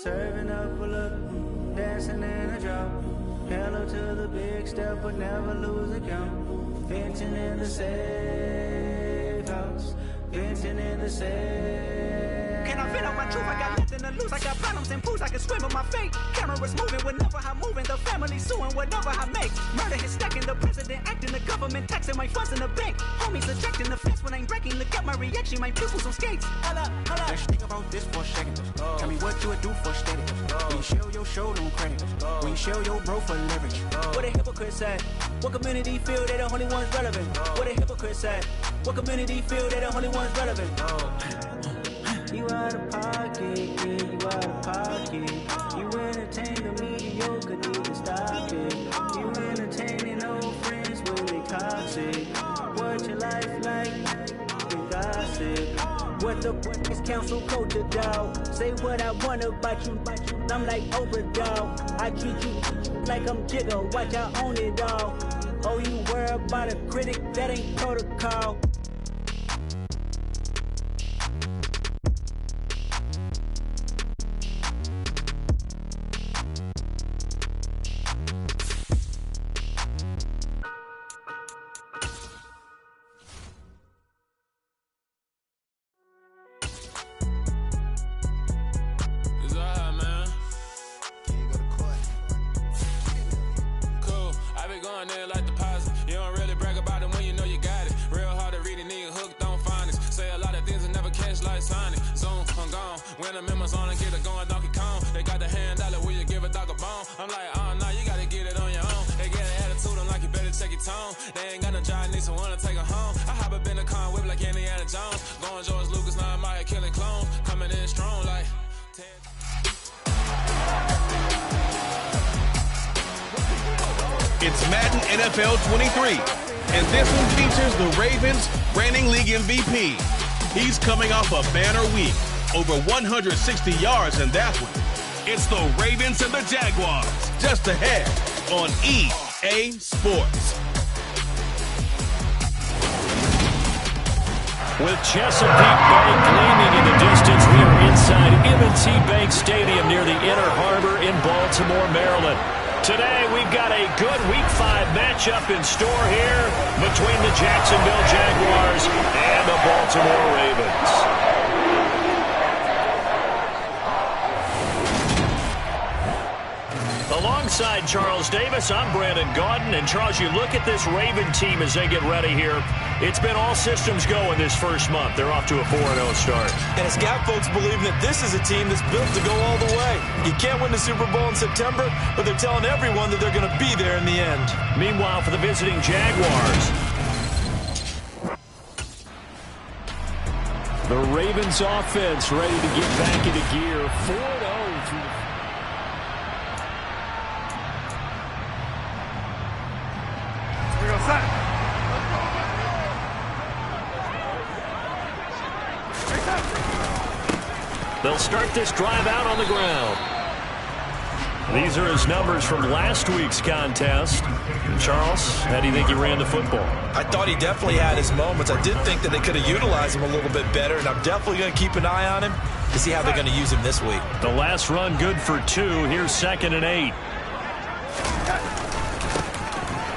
Serving up a look, dancing in a drop. Hello to the big step, but never lose a count. Venting in the safe house. Venting in the safe. Can I vent out my truth? I got nothing to lose. I got problems and pools. I can swim with my fate. Cameras moving whenever I'm moving. The family suing whatever I make. Murder is stacking. The president acting. The government taxing my funds in the bank. Homies ejecting the fence when I'm breaking. Look at my reaction. My pupils on skates. Hold up. Let's think about this for a second. Tell me what you would do for steady. When you show your show, no credit. When you show your bro for leverage. What a hypocrite said. What community feel they the only ones relevant? What a hypocrite said. What community feel they the only ones relevant? You out of pocket, yeah, you out of pocket. You entertain the mediocre, need to stop it. You entertaining old friends when they toxic. What your life like? You gossip. What the fuck is council culture, dog? Say what I want about you, I'm like Oprah, dog. I treat you like I'm Jigga, watch I own it all. Oh, you worry about a critic, that ain't protocol. They ain't got no job, need someone to take her home. I hop up in the car, whip like Indiana Jones. Going George Lucas, now I'm out here killing clones. Coming in strong like It's Madden NFL 23, and this one features the Ravens' reigning league MVP. He's coming off a banner week, over 160 yards in that one. It's the Ravens and the Jaguars, just ahead on EA Sports. With Chesapeake Bay gleaming in the distance, we are inside M&T Bank Stadium near the Inner Harbor in Baltimore, Maryland. Today, we've got a good Week 5 matchup in store here between the Jacksonville Jaguars and the Baltimore Ravens. Alongside Charles Davis, I'm Brandon Gaudin. And Charles, you look at this Raven team as they get ready here. It's been all systems go in this first month. They're off to a 4-0 start. And it's got folks believing that this is a team that's built to go all the way. You can't win the Super Bowl in September, but they're telling everyone that they're going to be there in the end. Meanwhile, for the visiting Jaguars, the Ravens offense ready to get back into gear. 4-0 through the... They'll start this drive out on the ground. These are his numbers from last week's contest. Charles, how do you think he ran the football? I thought he definitely had his moments. I did think that they could have utilized him a little bit better, and I'm definitely going to keep an eye on him to see how they're going to use him this week. The last run good for 2. Here's 2nd and 8.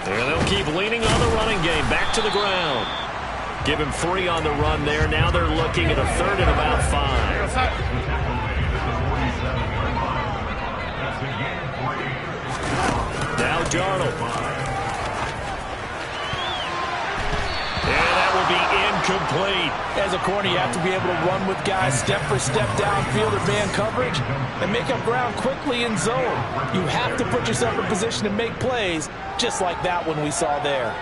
And they'll keep leaning on the running game. Back to the ground. Give him 3 on the run there. Now they're looking at a 3rd and about 5. Now Darnold. And that will be incomplete. As a corner, you have to be able to run with guys step for step downfield or man coverage and make up ground quickly in zone. You have to put yourself in position to make plays, just like that one we saw there.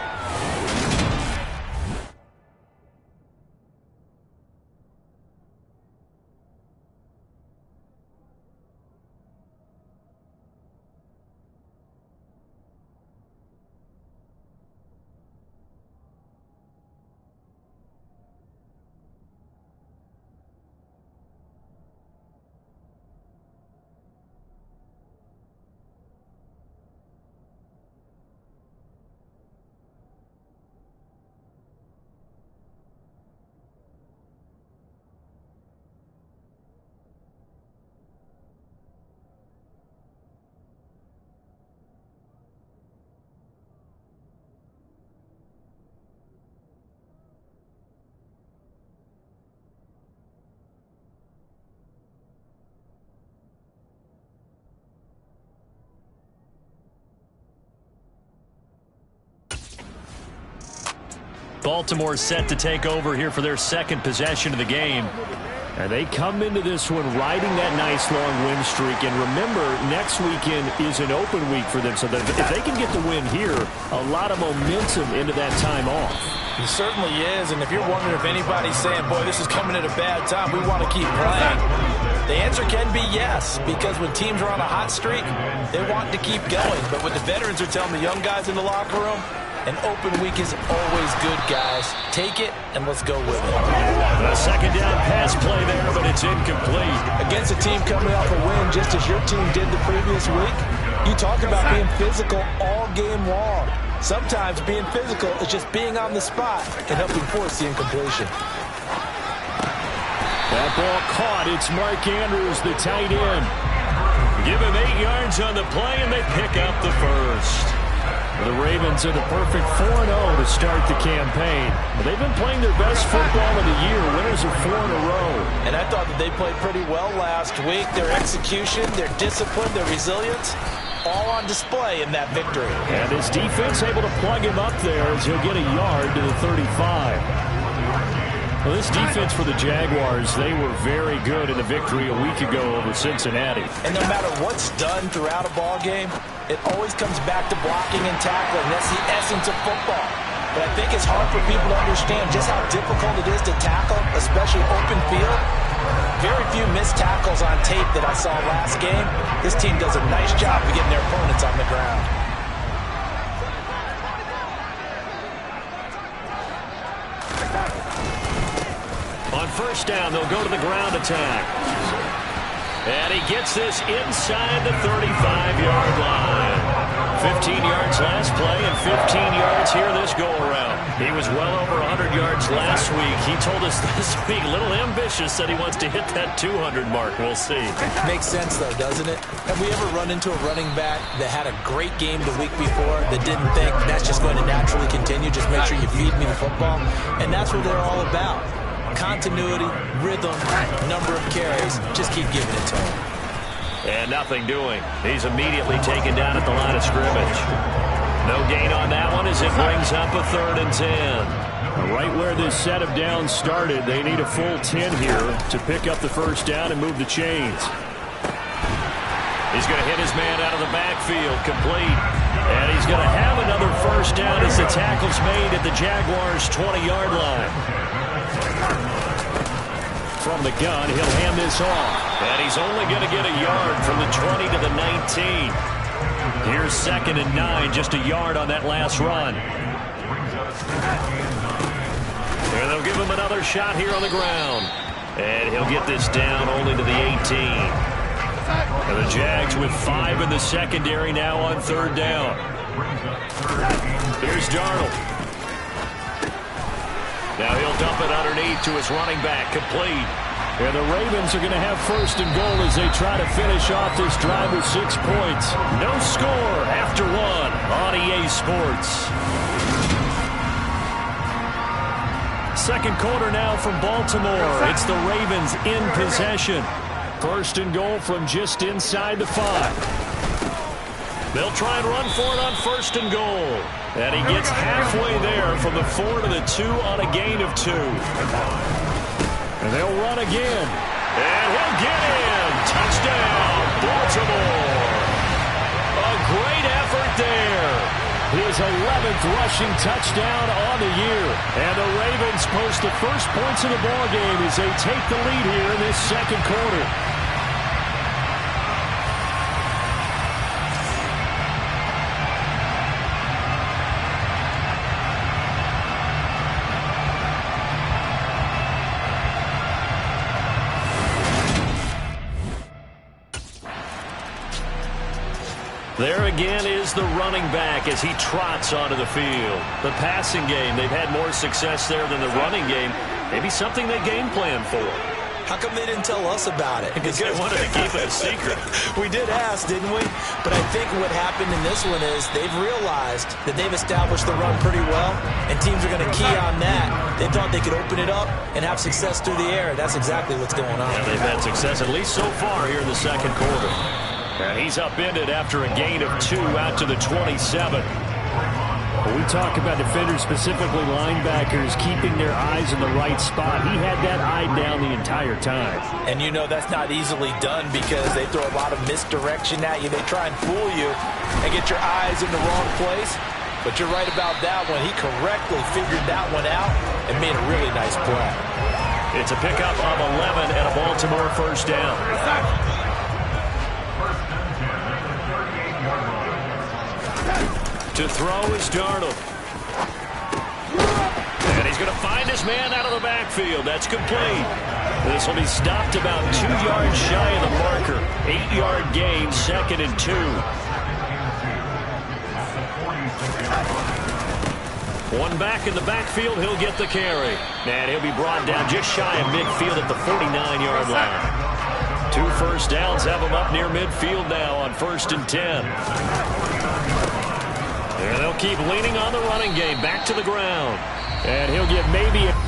Baltimore set to take over here for their 2nd possession of the game. And they come into this one riding that nice long win streak. And remember, next weekend is an open week for them. So that if they can get the win here, a lot of momentum into that time off. It certainly is. And if you're wondering if anybody's saying, boy, this is coming at a bad time, we want to keep playing, the answer can be yes. Because when teams are on a hot streak, they want to keep going. But what the veterans are telling the young guys in the locker room, an open week is always good, guys. Take it, and let's go with it. A second down pass play there, but it's incomplete. Against a team coming off a win, just as your team did the previous week, you talk about being physical all game long. Sometimes being physical is just being on the spot and helping force the incompletion. That ball caught. It's Mark Andrews, the tight end. Give him 8 yards on the play, and they pick up the first. The Ravens are the perfect 4-0 to start the campaign. They've been playing their best football of the year. Winners of 4 in a row. And I thought that they played pretty well last week. Their execution, their discipline, their resilience, all on display in that victory. And his defense able to plug him up there as he'll get a yard to the 35. Well, this defense for the Jaguars, they were very good in the victory a week ago over Cincinnati. And no matter what's done throughout a ball game, it always comes back to blocking and tackling. That's the essence of football. But I think it's hard for people to understand just how difficult it is to tackle, especially open field. Very few missed tackles on tape that I saw last game. This team does a nice job of getting their opponents on the ground. On first down, they'll go to the ground attack. And he gets this inside the 35-yard line. 15 yards last play and 15 yards here this go-around. He was well over 100 yards last week. He told us this week, a little ambitious, that he wants to hit that 200 mark. We'll see. Makes sense, though, doesn't it? Have we ever run into a running back that had a great game the week before that didn't think that's just going to naturally continue? Just make sure you feed me the football. And that's what they're all about. Continuity, rhythm, number of carries. Just keep giving it to him. And nothing doing. He's immediately taken down at the line of scrimmage. No gain on that one as it brings up a 3rd and 10. Right where this set of downs started, they need a full 10 here to pick up the first down and move the chains. He's going to hit his man out of the backfield, complete. And he's going to have another first down as the tackle's made at the Jaguars' 20-yard line. From the gun, he'll hand this off. And he's only going to get a yard from the 20 to the 19. Here's 2nd and 9, just a yard on that last run. And they'll give him another shot here on the ground. And he'll get this down only to the 18. And the Jags with 5 in the secondary now on 3rd down. Here's Darnold. Now he'll dump it underneath to his running back, complete. And the Ravens are going to have 1st and goal as they try to finish off this drive with 6 points. No score after 1 on EA Sports. Second quarter now from Baltimore. It's the Ravens in possession. 1st and goal from just inside the 5. They'll try and run for it on 1st and goal. And he gets halfway there from the 4 to the 2 on a gain of 2. And they'll run again. And he'll get in. Touchdown, Baltimore. A great effort there. His 11th rushing touchdown on the year. And the Ravens post the first points of the ballgame as they take the lead here in this second quarter. There again is the running back as he trots onto the field. The passing game, they've had more success there than the running game. Maybe something they game plan for. How come they didn't tell us about it? Because they wanted to keep it a secret. We did ask, didn't we? But I think what happened in this one is they've realized that they've established the run pretty well, and teams are going to key on that. They thought they could open it up and have success through the air. That's exactly what's going on. Yeah, they've had success, at least so far here in the second quarter. And he's upended after a gain of 2 out to the 27. When we talk about defenders, specifically linebackers, keeping their eyes in the right spot, he had that eye down the entire time. And you know that's not easily done because they throw a lot of misdirection at you. They try and fool you and get your eyes in the wrong place. But you're right about that one. He correctly figured that one out and made a really nice play. It's a pickup of 11 and a Baltimore first down. To throw is Darnold. And he's going to find his man out of the backfield. That's complete. This will be stopped about 2 yards shy of the marker. 8-yard gain, 2nd and 2. One back in the backfield, he'll get the carry. And he'll be brought down just shy of midfield at the 49-yard line. 2 first downs have him up near midfield now on 1st and 10. And they'll keep leaning on the running game. Back to the ground. And he'll get maybe a...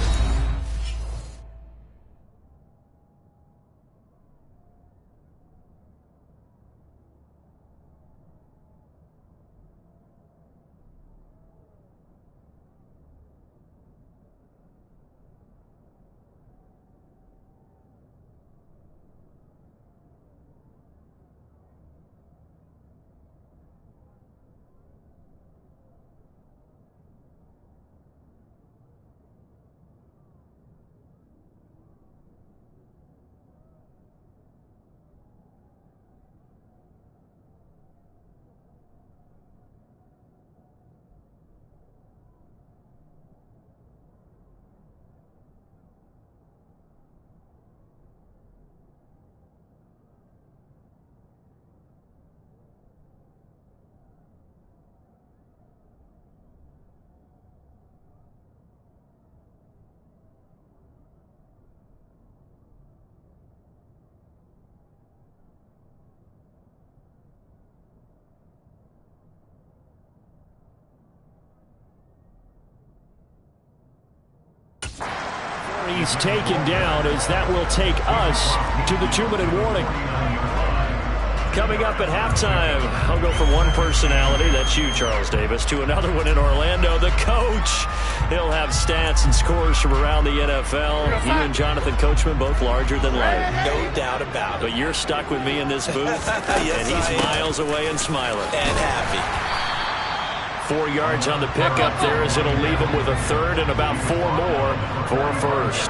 He's taken down as that will take us to the 2-minute warning. Coming up at halftime, I'll go from one personality, that's you, Charles Davis, to another one in Orlando, the coach. He'll have stats and scores from around the NFL. You and Jonathan Coachman, both larger than life. No doubt about it. But you're stuck with me in this booth, yes, and he's miles away and smiling. And happy. 4 yards on the pickup there as it'll leave him with a 3rd and about 4 more for a first.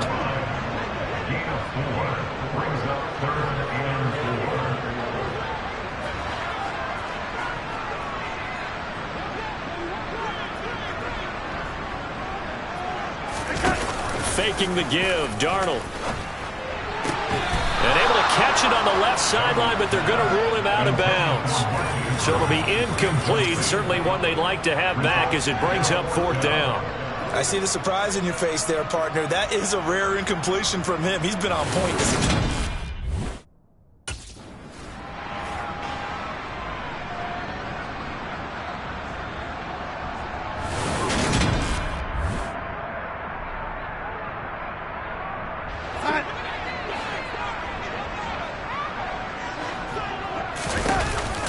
Faking the give, Darnold. And able to catch it on the left sideline, but they're going to rule him out of bounds. So it'll be incomplete. Certainly one they'd like to have back as it brings up 4th down. I see the surprise in your face there, partner. That is a rare incompletion from him. He's been on point this time.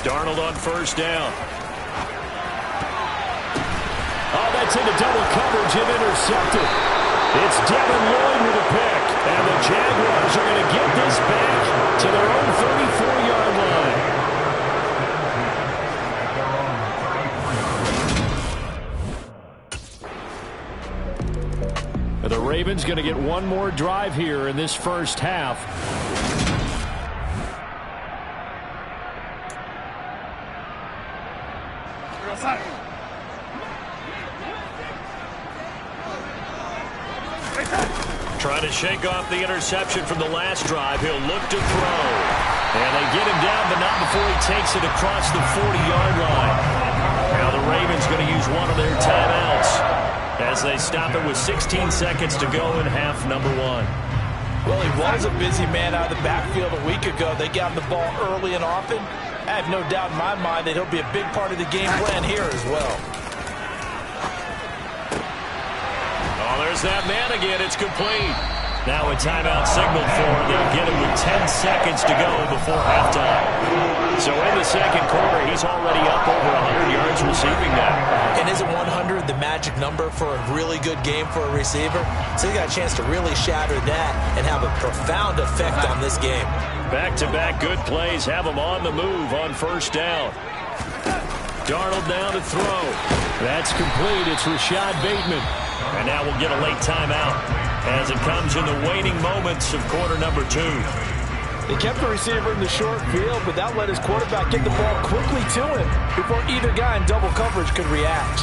Darnold on 1st down. Oh, that's into double coverage and intercepted. It's Devin Lloyd with a pick. And the Jaguars are going to get this back to their own 34-yard line. The Ravens going to get one more drive here in this first half. Trying to shake off the interception from the last drive. He'll look to throw. And they get him down, but not before he takes it across the 40-yard line. Now the Ravens going to use one of their timeouts as they stop it with 16 seconds to go in half number 1. Well, he was a busy man out of the backfield a week ago. They got him the ball early and often. I have no doubt in my mind that he'll be a big part of the game plan here as well. Oh, there's that man again. It's complete. Now a timeout signaled for. They'll get him with 10 seconds to go before halftime. So in the second quarter, he's already up over 100 yards receiving now. And isn't 100 the magic number for a really good game for a receiver? So he got a chance to really shatter that and have a profound effect on this game. Back-to-back good plays have him on the move on first down. Darnold now to throw. That's complete. It's Rashad Bateman. And now we'll get a late timeout as it comes in the waning moments of quarter number 2. They kept the receiver in the short field, but that let his quarterback get the ball quickly to him before either guy in double coverage could react.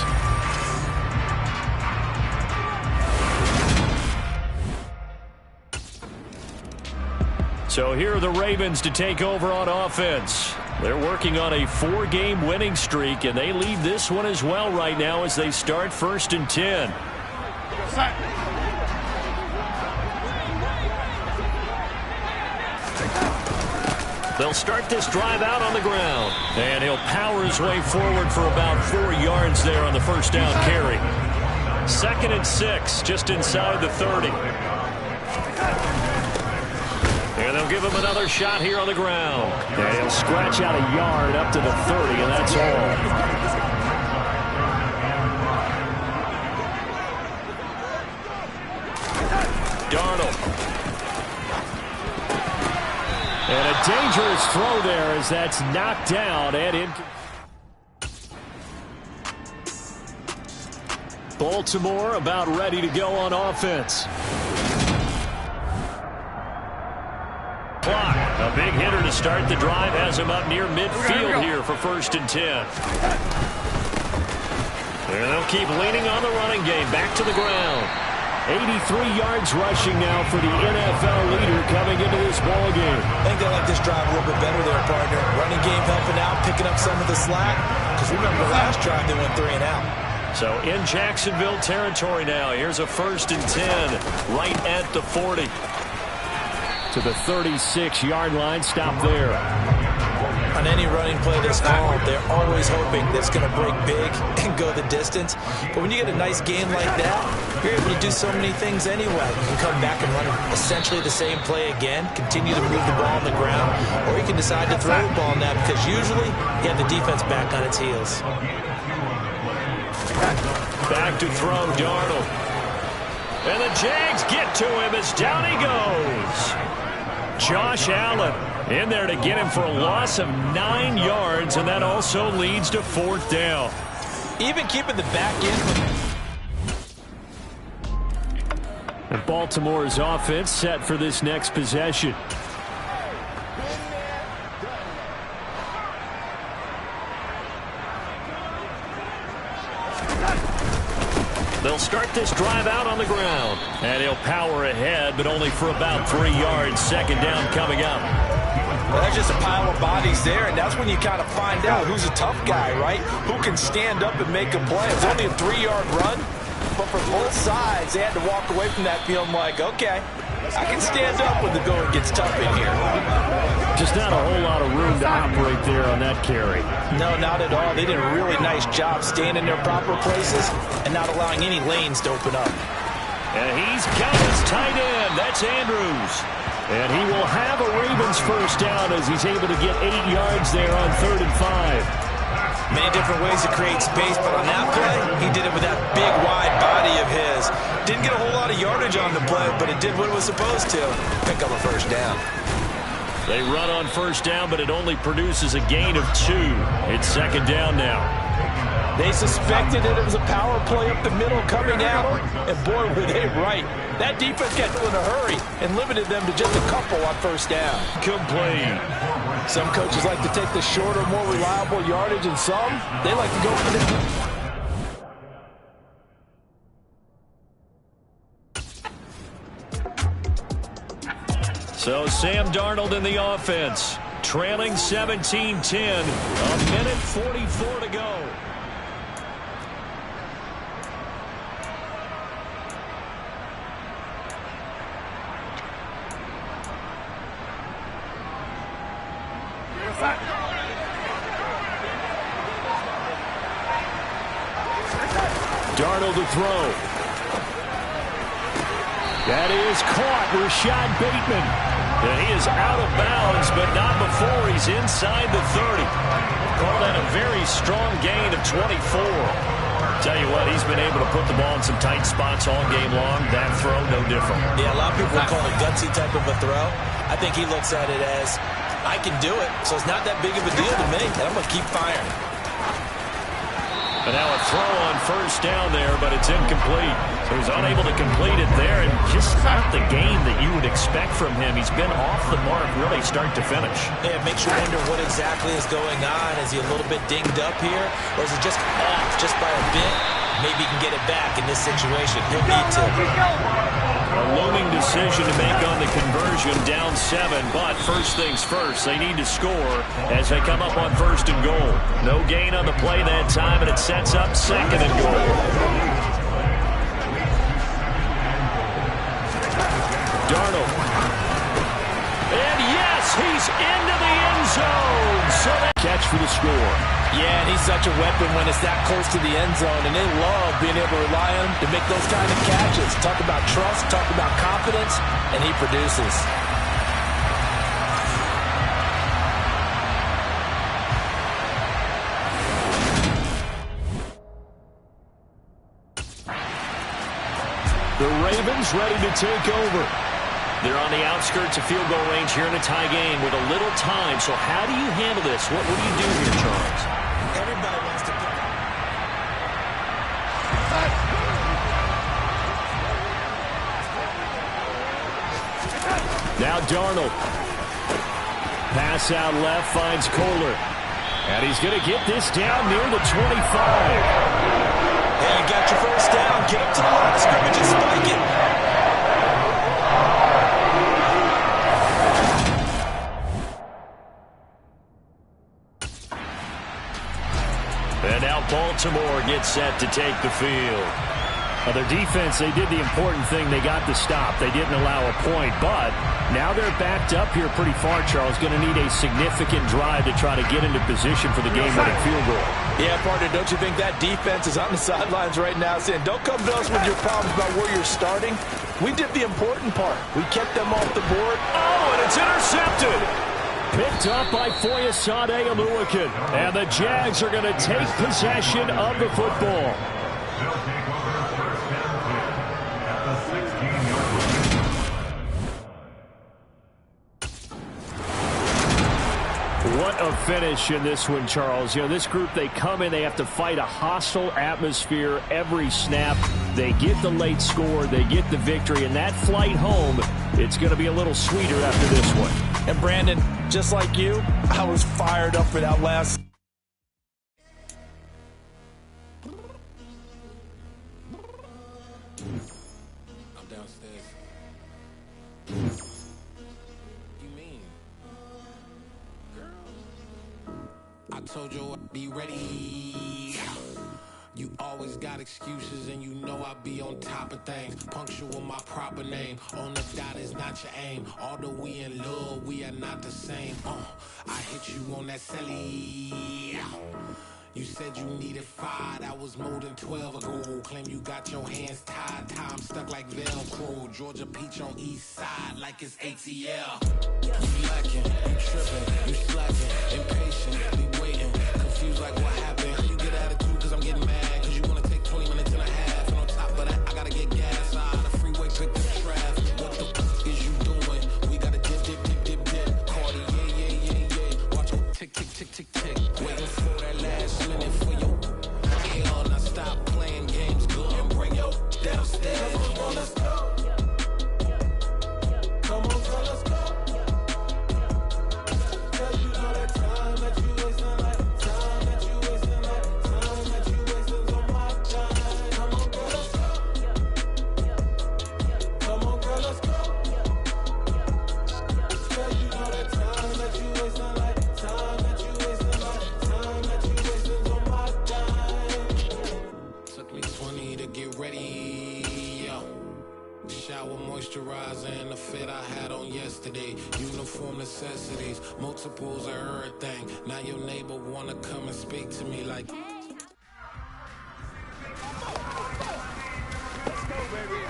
So here are the Ravens to take over on offense. They're working on a 4-game winning streak, and they lead this one as well right now as they start 1st and 10. They'll start this drive out on the ground. And he'll power his way forward for about 4 yards there on the first down carry. 2nd and 6, just inside the 30. And they'll give him another shot here on the ground. And he'll scratch out a yard up to the 30, and that's all. Darnold. And a dangerous throw there as that's knocked down and in. Baltimore about ready to go on offense. Clock. A big hitter to start the drive has him up near midfield here for 1st and 10. And they'll keep leaning on the running game. Back to the ground. 83 yards rushing now for the NFL leader coming into this ball game. I think they like this drive a little bit better there, partner. Running game helping out, picking up some of the slack. Because remember the last drive they went 3 and out. So in Jacksonville territory now. Here's a 1st and 10 right at the 40. To the 36-yard line. Stop there. On any running play that's called, they're always hoping that it's going to break big and go the distance. But when you get a nice game like that, you're able to do so many things anyway. You can come back and run essentially the same play again, continue to move the ball on the ground, or you can decide to throw the ball on that because usually you have the defense back on its heels. Back to throw, Darnold. And the Jags get to him as down he goes. Josh Allen in there to get him for a loss of 9 yards, and that also leads to 4th down. Even keeping the back end. And Baltimore's offense set for this next possession. They'll start this drive out on the ground. And he'll power ahead, but only for about 3 yards. 2nd down coming up. Well, that's just a pile of bodies there, and that's when you kind of find out who's a tough guy, right? Who can stand up and make a play. It's only a 3-yard run, but for both sides, they had to walk away from that feeling like, okay, I can stand up when the going gets tough in here. Just not a whole lot of room to operate there on that carry. No, not at all. They did a really nice job staying in their proper places and not allowing any lanes to open up. And he's got his tight end. That's Andrews. And he will have a Ravens 1st down as he's able to get 8 yards there on 3rd and 5. Many different ways to create space, but on that play, he did it with that big, wide body of his. Didn't get a whole lot of yardage on the play, but it did what it was supposed to. Pick up a 1st down. They run on 1st down, but it only produces a gain of 2. It's 2nd down now. They suspected that it was a power play up the middle coming out, and boy, were they right. That defense got in a hurry and limited them to just a couple on 1st down. Complete. Some coaches like to take the shorter, more reliable yardage, and some, they like to go for the... So Sam Darnold in the offense, trailing 17-10, a minute 44 to go. Darnold to throw. That is caught, Rashad Bateman. And he is out of bounds, but not before he's inside the 30. Call that a very strong gain of 24. Tell you what, he's been able to put the ball in some tight spots all game long. That throw, no different. Yeah, a lot of people call it gutsy type of a throw. I think he looks at it as, I can do it, so it's not that big of a deal to me, and I'm going to keep firing. And now a throw on first down there, but it's incomplete. So he's unable to complete it there, and just not the game that you would expect from him. He's been off the mark really start to finish. Yeah, it makes you wonder what exactly is going on. Is he a little bit dinged up here, or is it just off just by a bit? Maybe he can get it back in this situation. He'll need to. A looming decision to make on the conversion, down 7, but first things first, they need to score as they come up on first and goal. No gain on the play that time, and it sets up second and goal. Darnold. And yes, he's into the end zone. So that catch for the score. Yeah, and he's such a weapon when it's that close to the end zone, and they love being able to rely on him to make those kind of catches. Talk about trust, talk about confidence, and he produces. The Ravens ready to take over. They're on the outskirts of field goal range here in a tie game with a little time. So how do you handle this? What do you do here, Charles? Everybody wants to pick. Now Darnold. Pass out left, finds Kohler. And he's going to get this down near the 25. Hey, you got your first down. Get up to the line of scrimmage and spike it. And now Baltimore gets set to take the field. Their defense, they did the important thing. They got the stop. They didn't allow a point, but now they're backed up here pretty far, Charles. Going to need a significant drive to try to get into position for the game-winning field goal. Yeah, partner, don't you think that defense is on the sidelines right now saying, don't come to us with your problems about where you're starting? We did the important part. We kept them off the board. Oh, and it's intercepted. Picked up by Foyesade Oluokun. And the Jags are going to take possession of the football. What a finish in this one, Charles. You know, this group, they come in, they have to fight a hostile atmosphere every snap. They get the late score, they get the victory, and that flight home, it's going to be a little sweeter after this one. And Brandon, just like you, I was fired up for that last. I'm downstairs. I told you I'd be ready. You always got excuses and you know I be on top of things. Punctual with my proper name. On the dot is not your aim. Although we in love, we are not the same. I hit you on that celly. You said you needed 5, that was more than 12 ago. Claim you got your hands tied, time stuck like Velcro. Georgia Peach on east side like it's ATL. You lacking, you tripping, you slacking, impatient, be waiting, confused like what happened. You get attitude cause I'm getting mad, cause you wanna take 20 minutes and a half. And on top of that, I gotta get gas out of the freeway, pick the traffic. What the fuck is you doing? We gotta dip, dip, dip, dip, dip. Cardi, yeah. Watch your tick, tick, tick, tick, tick. Waiting for that last minute for you. Hell, now stop playing games, good and bring your downstairs. Come on, let's go. Come on, so let's go. Cause you know that time that you wasting, like time that you wasting, like time that you wasting on my time. Come on, girl, let's go. Come on, girl, let's go. Cause you know that time that you wasting, like time that you wasting, like time that you wasting on my time. Took me 20 to get ready, yo. Shower moisturizer and the fit I had on yesterday. Uniform necessities, multiples of everything. Now your neighbor wanna come and speak to me like. Let's go, baby.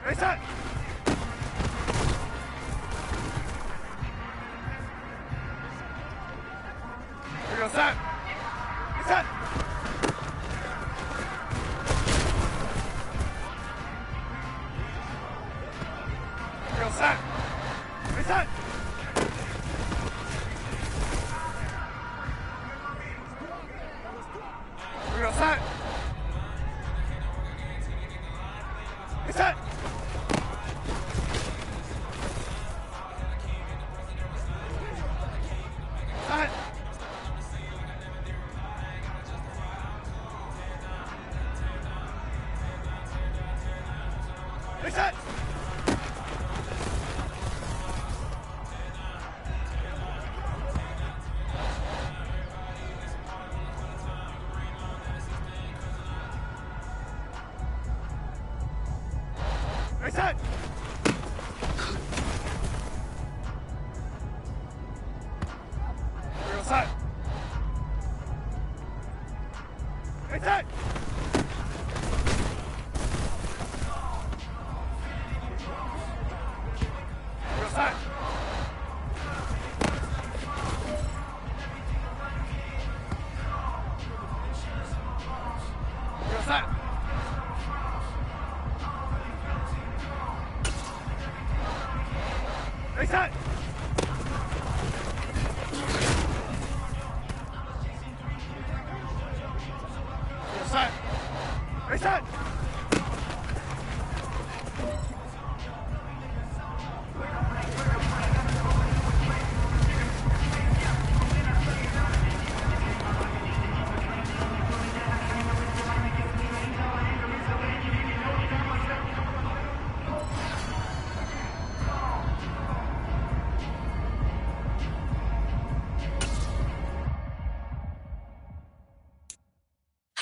Reset! Here we go, set! Reset! Here we go, set! Reset! Here we go, set! Reset! Set! Reset! Reset! Real set! Reset! Real set! Real set! Reset! Reset! Reset!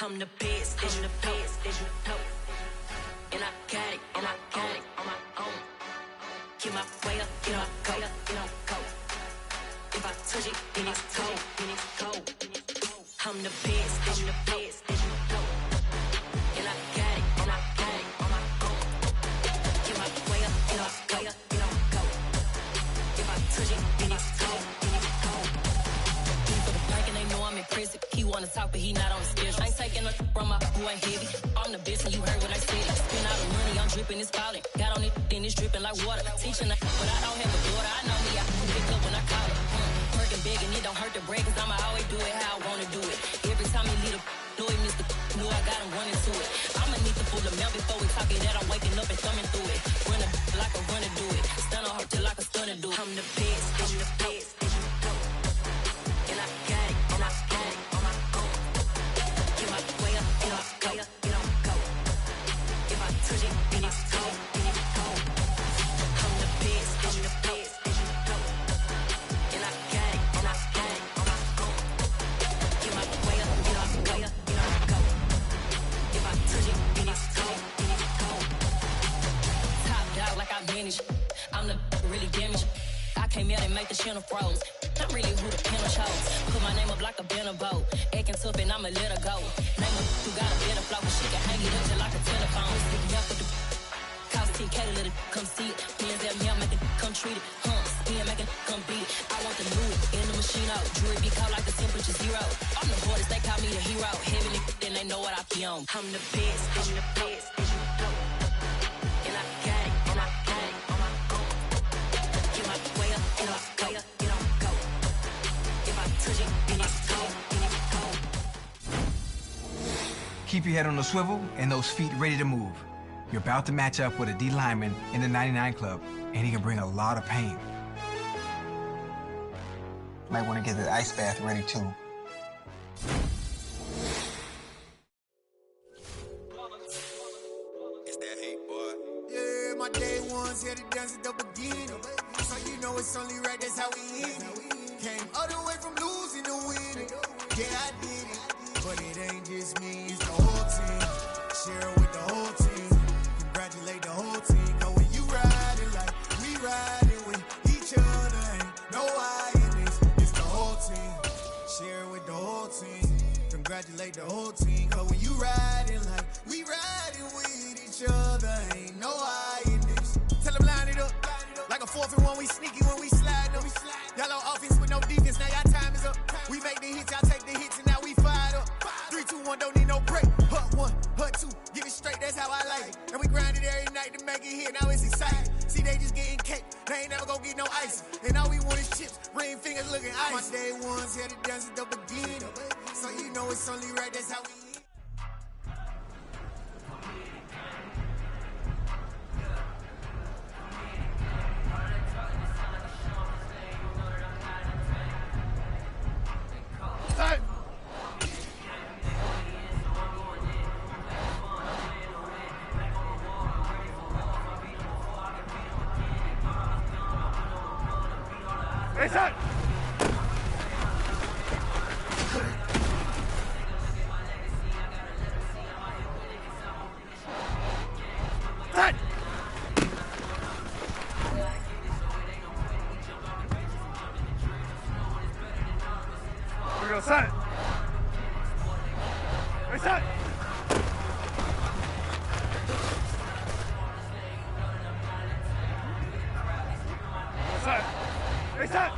I'm the best, and the best, and you know. And I got it, and I got it on my own. Get my way up, get my go, get on go. If I touch it, then it's cold, then it's cold. I'm the best, and the best, and you know. And I got it, and I got it on my own. Get my way up, get my go, get on go. If I touch it, then it's cold, then it's cold. He for the blank and they know I'm impressive. He wanna talk, but he not on the schedule. I ain't taking nothing from my boy ain't heavy. I'm the best and you heard what I said. Spend all the money, I'm dripping, it's falling. Got on it, then it's dripping like water. Teaching but I don't have a daughter. I know me, I can pick up when I call it. Working big and it don't hurt to break, cause I'ma always do it how I wanna do it. Every time he lead a know he missed the knew I got him running to it. I'ma need to pull the mail before we talk it that I'm waking up and thumbing through it. Run a like a runner do it. Stun on her till like a stunner do it. I'm the best, and the best, and you know. And I got it, and I got it on my own. Get my way up, get my go, get on go. If I touch it, then it's cold, then it's cold. I'm the best, and the best, and you know. And I got it, and I got it on my own. Get my way up, get my go, get on go. If I touch it, then it's cold, then it's cold. Top dog like I manage. I'm the really damaged. I came out and make the channel froze. I'm really who the piano shows. Put my name up like a banner boat. Acting tough and I'ma let her go. Name her who got a better flow, but she can hang it up just like a telephone. Sticking up with the cost 10K to let it come see it. Hands at me, I'm making come treat it. Spin making come beat it. I want the new in the machine out. Jewelry be caught like the temperature zero. I'm the hardest, they call me the hero. Heaven then they know what I be on. I'm the best, and the best, and you know. And I got it, and I got it on my own. Get my way up, get my go, get on go. If I touch it, then it's cold, then it's cold. Keep your head on the swivel and those feet ready to move. You're about to match up with a D lineman in the 99 Club, and he can bring a lot of pain. Might want to get the ice bath ready too. It's that hate, boy. Yeah, my day ones here to dance at the beginning. So you know it's only right, that's how we end it. Came all the way from losing to winning. Yeah, I did it. But it ain't just me, it's the whole team. Share it with the whole team. Congratulate the whole team. Cause when you riding like we riding with each other, ain't no I in this. It's the whole team. Share it with the whole team. Congratulate the whole team. Cause when you riding like we riding with each other, ain't no I in we sneaky when we slide them. Y'all on offense with no defense, now y'all time is up. We make the hits, y'all take the hits, and now we fired up. 3, 2, 1, don't need no break. Hut 1, hut 2, get it straight, that's how I like it. And we grind it every night to make it hit, now it's exciting. See, they just getting cake, they ain't never gonna get no ice. And all we want is chips, ring fingers looking ice. My day ones headed down to the beginning. So you know it's only right, that's how we live. Reset! Set! We're gonna set! Reset! Reset! Reset!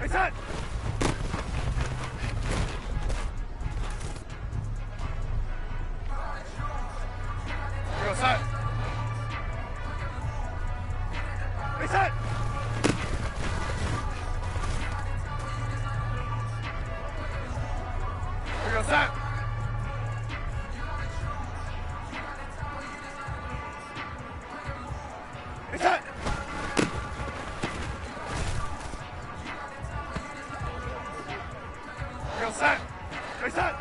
Reset! Reset! Reset! Reset! Reset! Reset! Reset!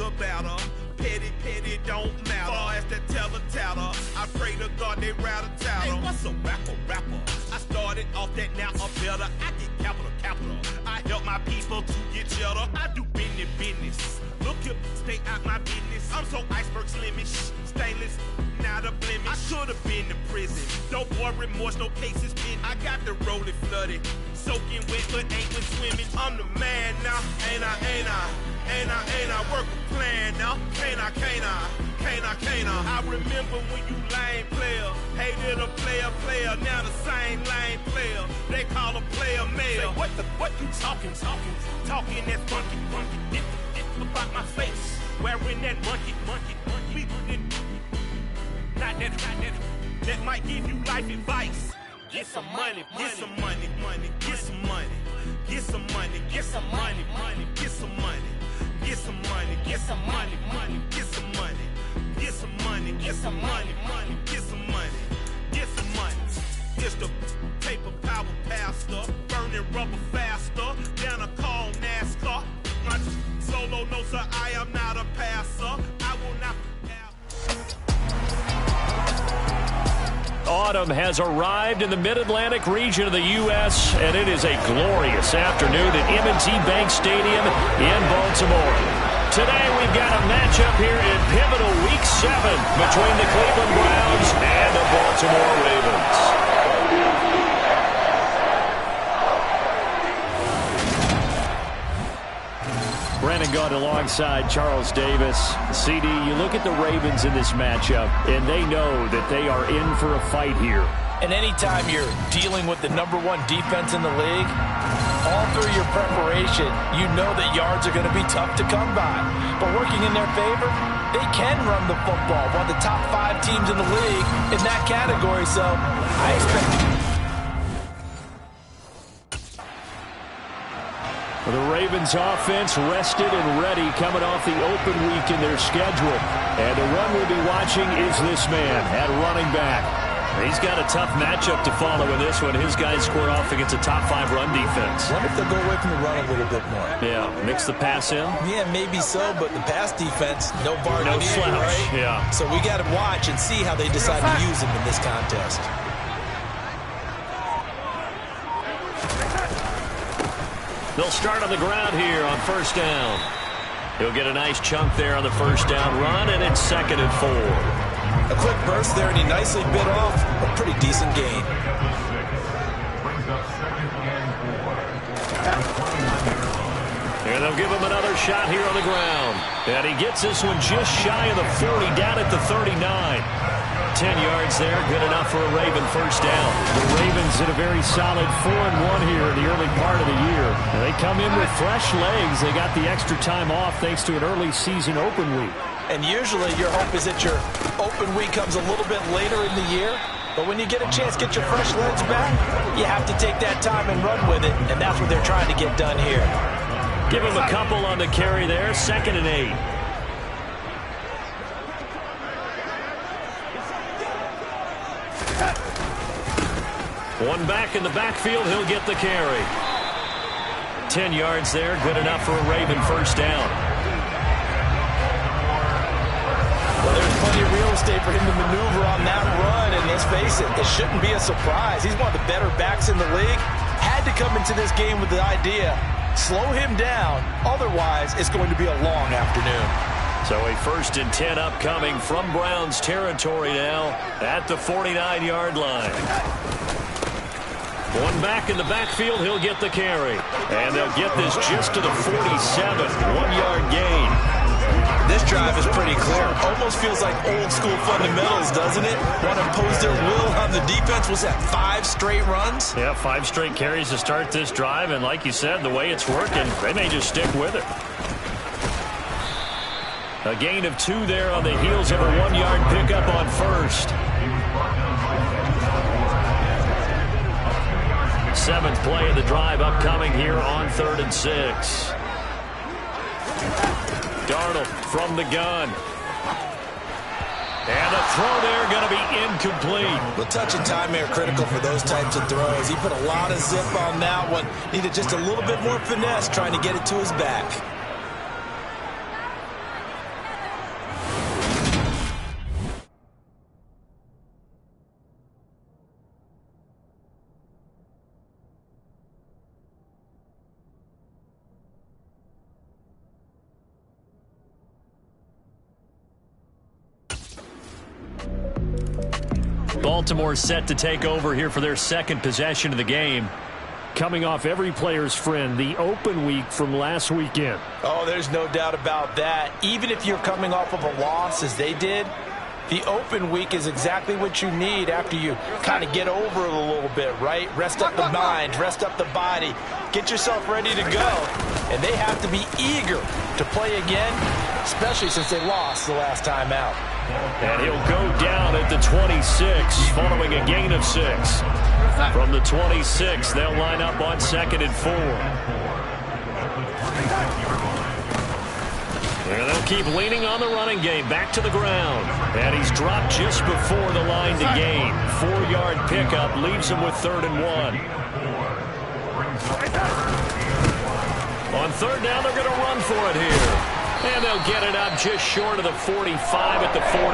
About her. Petty, don't matter. Far as that tattle, I pray to God they rattle tattle. Hey, what's a rapper? I started off that, now I'm better. I get capital. I help my people to get cheddar. I do business. Look here, stay out my business. I'm so iceberg slimish, stainless, not a blemish. I should have been to prison. No boy remorse, no cases pinned. I got the rolling flooded, soaking wet, but ain't been swimming. I'm the man now, ain't I work a plan now. Can't I? I remember when you lame player, hated a player, now the same lame player. They call a player male. What you talking? Talking that funky. Dip about my face, wearing that monkey. We didn't. Not that might give you life advice. Get some money. Get some money. Get some money. Get some money. Get some money. Get some money. Get some money. Get some money. Get some money. Get some money. Get some money. Get some money. Get some money. It's the paper power pastor, burning rubber faster than a call NASCAR. My solo notes, sir, I am not a passer. I will not. Autumn has arrived in the Mid-Atlantic region of the U.S., and it is a glorious afternoon at M&T Bank Stadium in Baltimore. Today we've got a matchup here in pivotal Week 7 between the Cleveland Browns and the Baltimore Ravens. Brandon Gaudin alongside Charles Davis. CD, you look at the Ravens in this matchup, and they know that they are in for a fight here. And anytime you're dealing with the #1 defense in the league, all through your preparation, you know that yards are going to be tough to come by. But working in their favor, they can run the football, one of the top 5 teams in the league in that category. So I expect... The Ravens offense rested and ready coming off the open week in their schedule. And the run we'll be watching is this man at running back. He's got a tough matchup to follow in this one. His guys square off against a top-5 run defense. I wonder if they'll go away from the run a little bit more. Yeah, mix the pass in. Yeah, maybe so, but the pass defense, no bargain, no slouch, right? Yeah. So we got to watch and see how they decide to use him in this contest. They'll start on the ground here on first down. He'll get a nice chunk there on the first down run, and it's 2nd and 4. A quick burst there, and he nicely bit off a pretty decent gain. And they'll give him another shot here on the ground. And he gets this one just shy of the 40, down at the 39. 10 yards there, good enough for a Raven first down. The Ravens did a very solid 4-1 here in the early part of the year. And they come in with fresh legs. They got the extra time off thanks to an early season open week. And usually your hope is that your open week comes a little bit later in the year. But when you get a chance to get your fresh legs back, you have to take that time and run with it. And that's what they're trying to get done here. Give him a couple on the carry there, 2nd and 8. One back in the backfield, he'll get the carry. 10 yards there, good enough for a Raven first down. Well, there's plenty of real estate for him to maneuver on that run, and let's face it, it shouldn't be a surprise. He's one of the better backs in the league. Had to come into this game with the idea, slow him down, otherwise it's going to be a long afternoon. So a 1st and 10 upcoming from Browns territory now at the 49-yard line. One back in the backfield, he'll get the carry. And they'll get this just to the 47, 1-yard gain. This drive is pretty clear. Almost feels like old school fundamentals, doesn't it? Want to impose their will on the defense. Was that 5 straight runs? Yeah, 5 straight carries to start this drive. And like you said, the way it's working, they may just stick with it. A gain of 2 there on the heels of a 1-yard pickup on first. 7th play of the drive upcoming here on 3rd and 6. Darnold from the gun. And a throw there going to be incomplete. Well, touch and time are critical for those types of throws. He put a lot of zip on that one. Needed just a little bit more finesse trying to get it to his back. Baltimore set to take over here for their 2nd possession of the game. Coming off every player's friend, the open week from last weekend. Oh, there's no doubt about that. Even if you're coming off of a loss as they did, the open week is exactly what you need after you kind of get over it a little bit, right? Rest up the mind, rest up the body, get yourself ready to go. And they have to be eager to play again, especially since they lost the last time out. And he'll go down at the 26 following a gain of 6. From the 26, they'll line up on 2nd and 4. And they'll keep leaning on the running game. Back to the ground. And he's dropped just before the line to gain. 4-yard pickup leaves him with 3rd and 1. On 3rd down, they're going to run for it here. And they'll get it up just short of the 45 at the 44.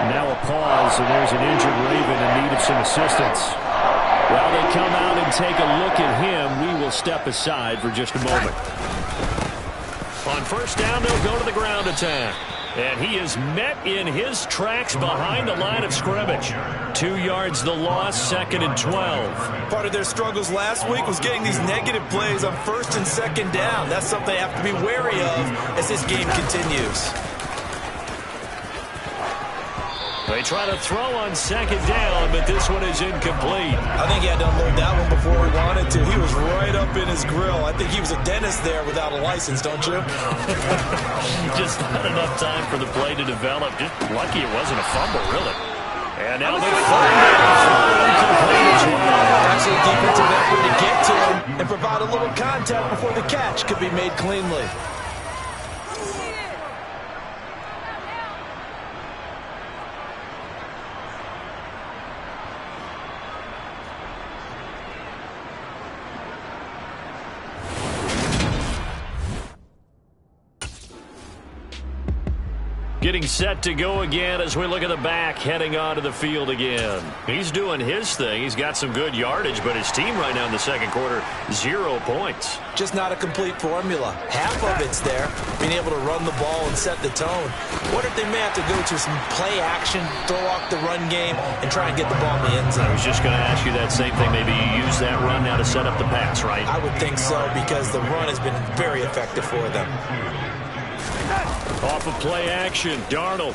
Now a pause, and there's an injured Raven in need of some assistance. While they come out and take a look at him, we will step aside for just a moment. On 1st down, they'll go to the ground attack. And he is met in his tracks behind the line of scrimmage. 2 yards the loss, 2nd and 12. Part of their struggles last week was getting these negative plays on 1st and 2nd down. That's something they have to be wary of as this game continues. They try to throw on 2nd down, but this one is incomplete. I think he had to unload that one before he wanted to. He was right up in his grill. I think he was a dentist there without a license, don't you? Just not enough time for the play to develop. Just lucky it wasn't a fumble, really. And now they find it. Actually, defensive effort to get to him and provide a little contact before the catch could be made cleanly. Getting set to go again as we look at the back heading onto the field again. He's doing his thing. He's got some good yardage, but his team right now in the second quarter, 0 points. Just not a complete formula. Half of it's there, being able to run the ball and set the tone. What if they may have to go to some play action, throw off the run game, and try and get the ball in the end zone? I was just going to ask you that same thing. Maybe you use that run now to set up the pass, right? I would think so, because the run has been very effective for them. Off of play action, Darnold.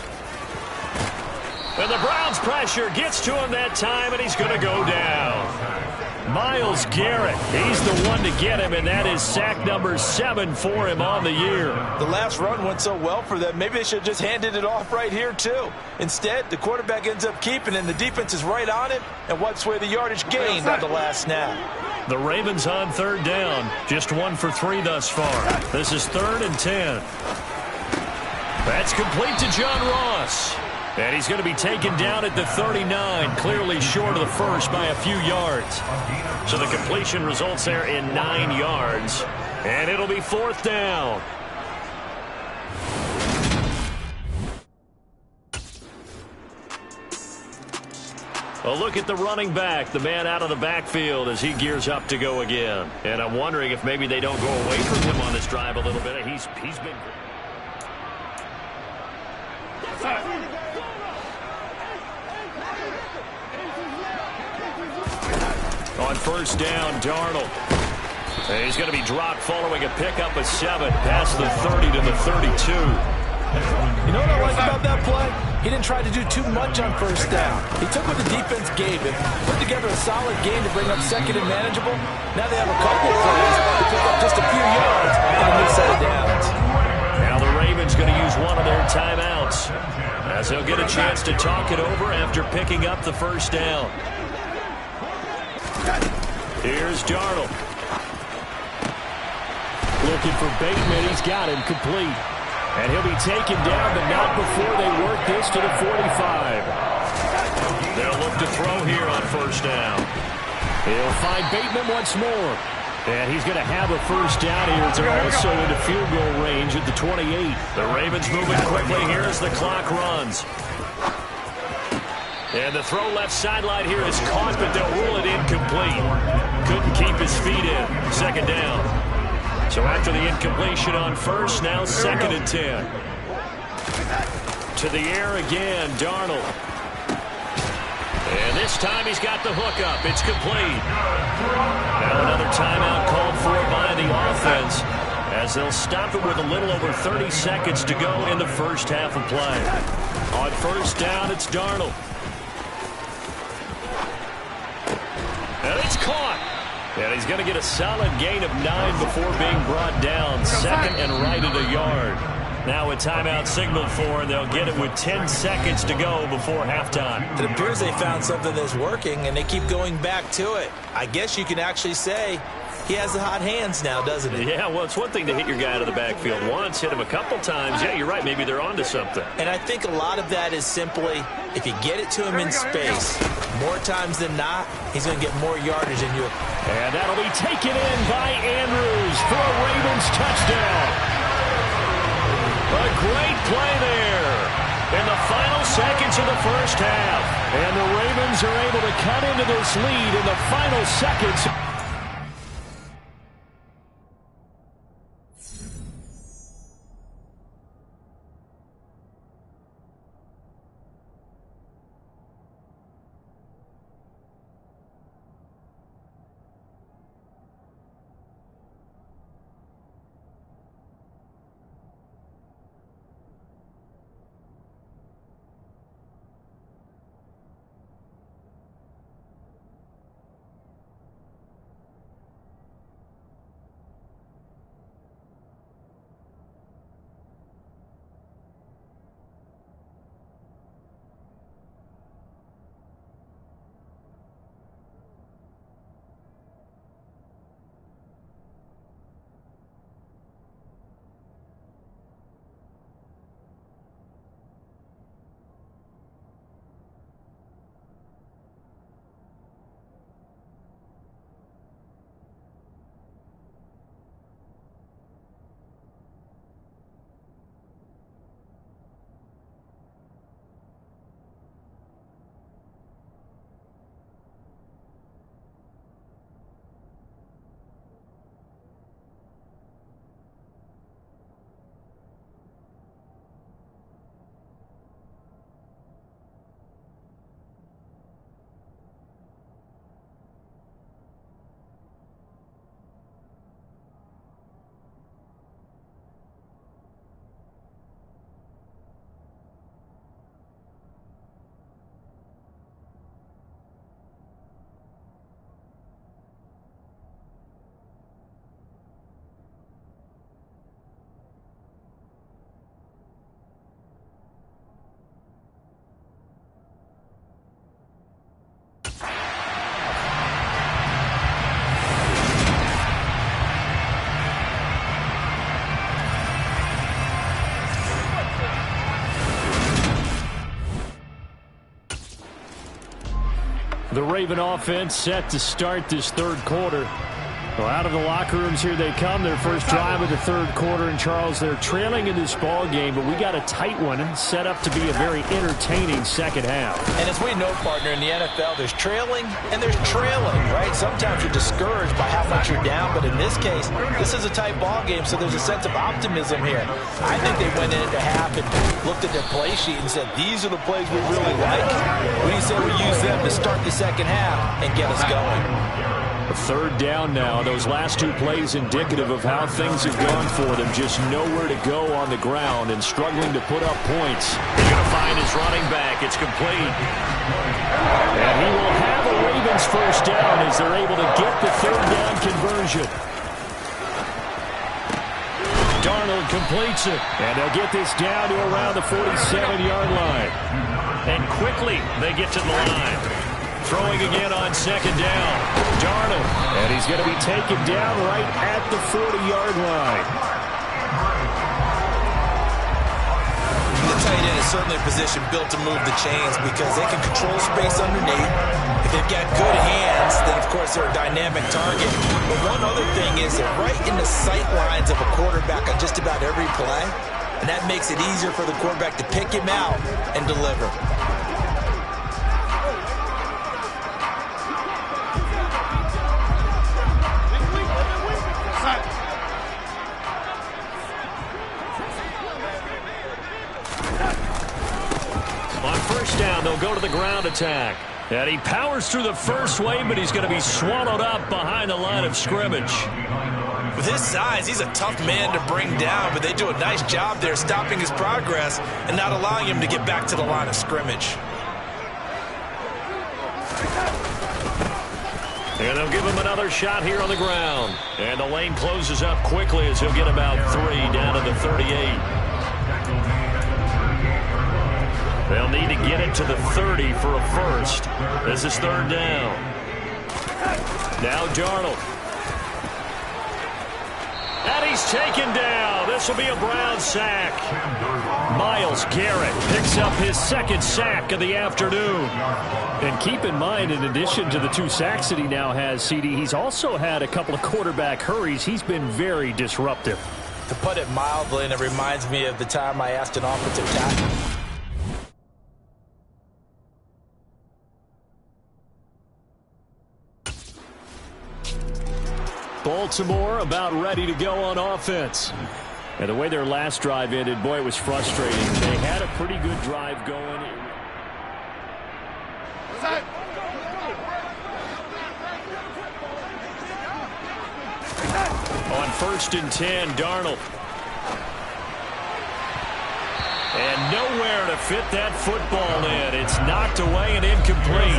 And the Browns pressure gets to him that time, and he's going to go down. Myles Garrett, he's the one to get him, and that is sack number 7 for him on the year. The last run went so well for them, maybe they should have just handed it off right here, too. Instead, the quarterback ends up keeping it, and the defense is right on it, and wipes away the yardage gained on the last snap. The Ravens on third down, just 1 for 3 thus far. This is 3rd and 10. That's complete to John Ross. And he's going to be taken down at the 39, clearly short of the first by a few yards. So the completion results there in 9 yards. And it'll be 4th down. A look at the running back, the man out of the backfield as he gears up to go again. And I'm wondering if maybe they don't go away from him on this drive a little bit. He's been... On first down, Darnold. And he's going to be dropped following a pickup of 7 past the 30 to the 32. You know what I like about that play? He didn't try to do too much on first down. He took what the defense gave him, put together a solid game to bring up second and manageable. Now they have a couple of plays to pick up just a few yards and a new set of downs. Now the Ravens going to use one of their timeouts as they'll get a chance to talk it over after picking up the first down. Here's Darnold. Looking for Bateman. He's got him complete. And he'll be taken down, but not before they work this to the 45. They'll look to throw here on first down. He'll find Bateman once more. And he's going to have a first down here. It's also into field goal range at the 28. The Ravens moving quickly here as the clock runs. And the throw left sideline here is caught, but they'll rule it incomplete. Couldn't keep his feet in. Second down. So after the incompletion on first, now 2nd and 10. To the air again, Darnold. And this time he's got the hook up. It's complete. Now another timeout called for by the offense as they'll stop it with a little over 30 seconds to go in the first half of play. On first down, it's Darnold. And it's caught. And he's going to get a solid gain of 9 before being brought down. 2nd and right at a yard. Now a timeout signaled for, and they'll get it with 10 seconds to go before halftime. It appears they found something that's working, and they keep going back to it. I guess you can actually say he has the hot hands now, doesn't he? Yeah, well, it's one thing to hit your guy out of the backfield once, hit him a couple times. Yeah, you're right. Maybe they're onto something. And I think a lot of that is simply if you get it to him in space, more times than not, he's going to get more yardage than you. And that'll be taken in by Andrews for a Ravens touchdown. A great play there in the final seconds of the first half. And the Ravens are able to cut into this lead in the final seconds. The Raven offense set to start this third quarter. Well, out of the locker rooms here they come. Their first drive of the third quarter. And, Charles, they're trailing in this ball game, but we got a tight one set up to be a very entertaining second half. And as we know, partner, in the NFL, there's trailing and there's trailing, right? Sometimes you're discouraged by how much you're down, but in this case, this is a tight ball game, so there's a sense of optimism here. I think they went into half and looked at their play sheet and said, these are the plays we really like. We say we use them to start the second half and get us going. A third down now. Those last two plays indicative of how things have gone for them. Just nowhere to go on the ground and struggling to put up points. He's going to find his running back. It's complete. And he will have a Ravens first down as they're able to get the third down conversion. Darnold completes it. And they'll get this down to around the 47-yard line. And quickly they get to the line. Throwing again on second down. Darnold. And he's going to be taken down right at the 40-yard line. The tight end is certainly a position built to move the chains because they can control space underneath. If they've got good hands, then, of course, they're a dynamic target. But one other thing is they're right in the sight lines of a quarterback on just about every play. And that makes it easier for the quarterback to pick him out and deliver. Down, they'll go to the ground attack. And he powers through the first wave, but he's going to be swallowed up behind the line of scrimmage. With his size, he's a tough man to bring down, but they do a nice job there stopping his progress and not allowing him to get back to the line of scrimmage. And they'll give him another shot here on the ground. And the lane closes up quickly as he'll get about 3 down to the 38. They'll need to get it to the 30 for a first. This is third down. Now Darnold. And he's taken down. This will be a Brown sack. Myles Garrett picks up his second sack of the afternoon. And keep in mind, in addition to the 2 sacks that he now has, CD, he's also had a couple of quarterback hurries. He's been very disruptive. To put it mildly, and it reminds me of the time I asked an offensive tackle. Baltimore about ready to go on offense. And the way their last drive ended, boy, it was frustrating. They had a pretty good drive going. On 1st and 10, Darnold. And nowhere to fit that football in. It's knocked away and incomplete.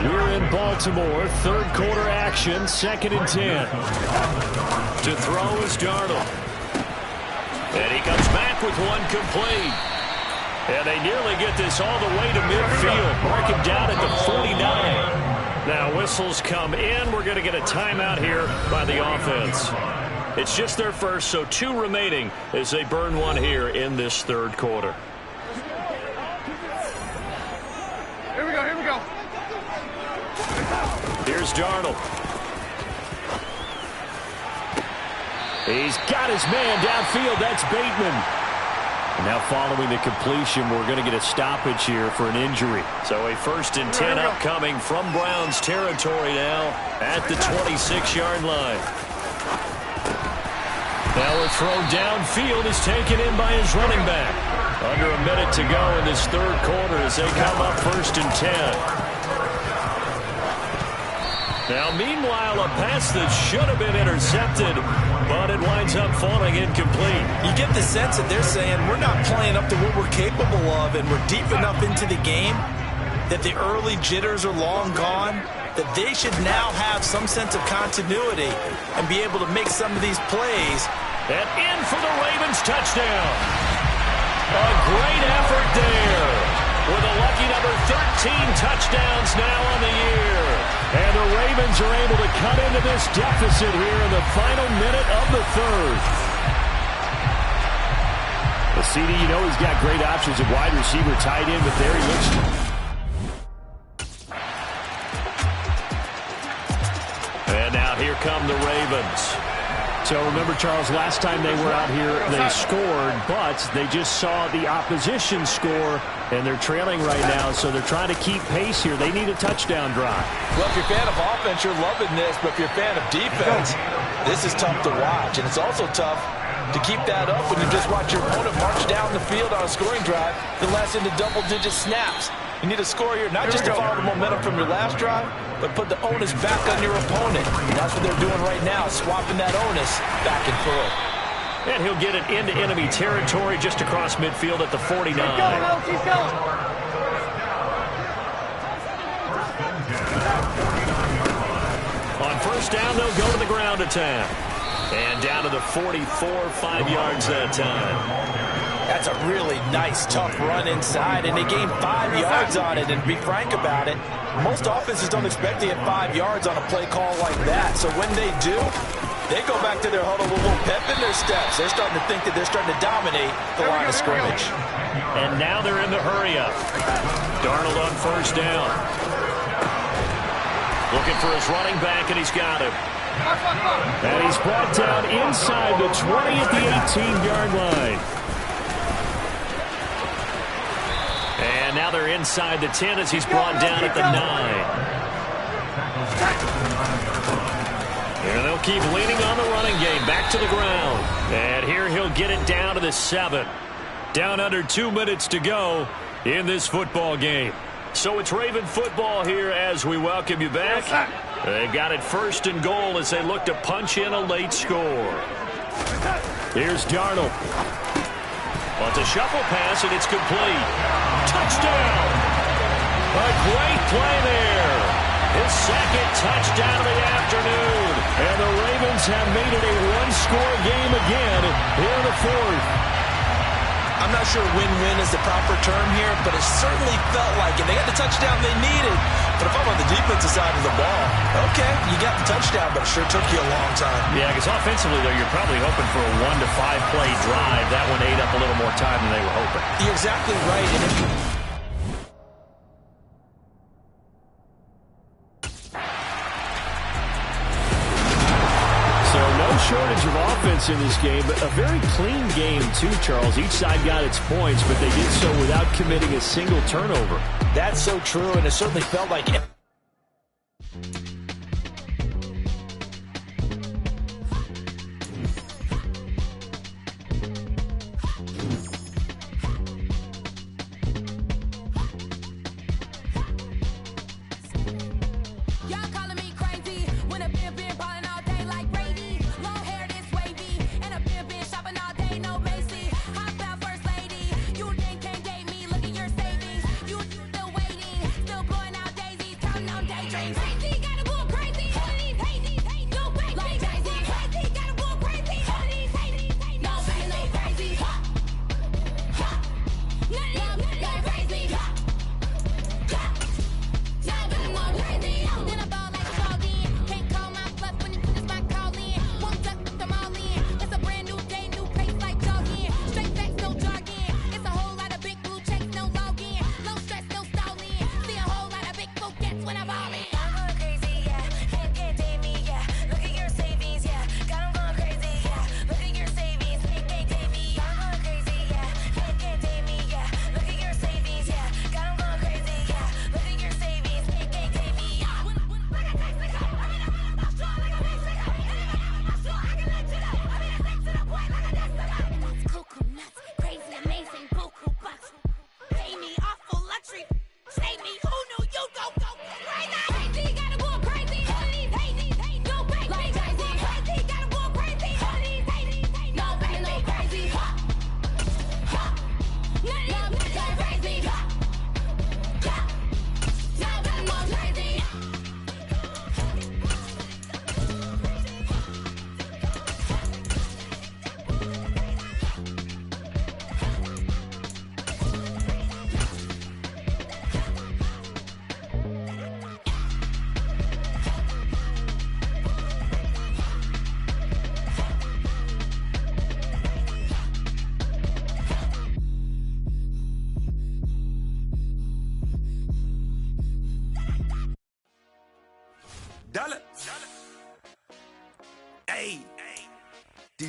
We're in Baltimore. Third quarter action. 2nd and 10. To throw is Darnold. And he comes back with one complete. And they nearly get this all the way to midfield. Mark him down at the 49. Now whistles come in. We're going to get a timeout here by the offense. It's just their first, so 2 remaining as they burn one here in this third quarter. Here we go, here we go. Here's Darnold. He's got his man downfield. That's Bateman. And now following the completion, we're going to get a stoppage here for an injury. So a 1st and 10 upcoming from Browns territory now at the 26-yard line. Now a throw downfield is taken in by his running back. Under a minute to go in this third quarter as they come up 1st and 10. Now, meanwhile, a pass that should have been intercepted, but it winds up falling incomplete. You get the sense that they're saying we're not playing up to what we're capable of, and we're deep enough into the game that the early jitters are long gone, that they should now have some sense of continuity and be able to make some of these plays. And in for the Ravens touchdown. A great effort there with a lucky number 13 touchdowns now on the year. And the Ravens are able to cut into this deficit here in the final minute of the third. The CD, you know he's got great options at wide receiver, tight end, but there he looks. come the Ravens. So remember, Charles, last time they were out here, they scored, but they just saw the opposition score, and they're trailing right now, so they're trying to keep pace here. They need a touchdown drive. Well, if you're a fan of offense, you're loving this, but if you're a fan of defense, this is tough to watch, and it's also tough to keep that up when you just watch your opponent march down the field on a scoring drive that lasts into double-digit snaps. You need a score here, not just to follow the momentum from your last drive, but put the onus back on your opponent. And that's what they're doing right now, swapping that onus back and forth. And he'll get it into enemy territory just across midfield at the 49. Keep going, keep going. On first down, they'll go to the ground attack. And down to the 44, 5 yards that time. That's a really nice, tough run inside, and they gained 5 yards on it. And to be frank about it, most offenses don't expect to get 5 yards on a play call like that. So when they do, they go back to their huddle with a little pep in their steps. They're starting to think that they're starting to dominate the line of scrimmage. And now they're in the hurry-up. Darnold on first down. Looking for his running back, and he's got him. And he's brought down inside the 20 at the 18-yard line. And now they're inside the 10 as he's brought down at the 9. And they'll keep leaning on the running game. Back to the ground. And here he'll get it down to the 7. Down under 2 minutes to go in this football game. So it's Raven football here as we welcome you back. They've got it first and goal as they look to punch in a late score. Here's Darnold. Well, it's a shuffle pass, and it's complete. Touchdown! A great play there. His second touchdown of the afternoon. And the Ravens have made it a one-score game again here in the fourth. I'm not sure win-win is the proper term here, but it certainly felt like it. They got the touchdown they needed. But if I'm on the defensive side of the ball, okay, you got the touchdown, but it sure took you a long time. Yeah, because offensively, though, you're probably hoping for a 1 to 5 play drive. That one ate up a little more time than they were hoping. You're exactly right. And if shortage of offense in this game, but a very clean game too, Charles. Each side got its points, but they did so without committing a single turnover. That's so true, and it certainly felt like it.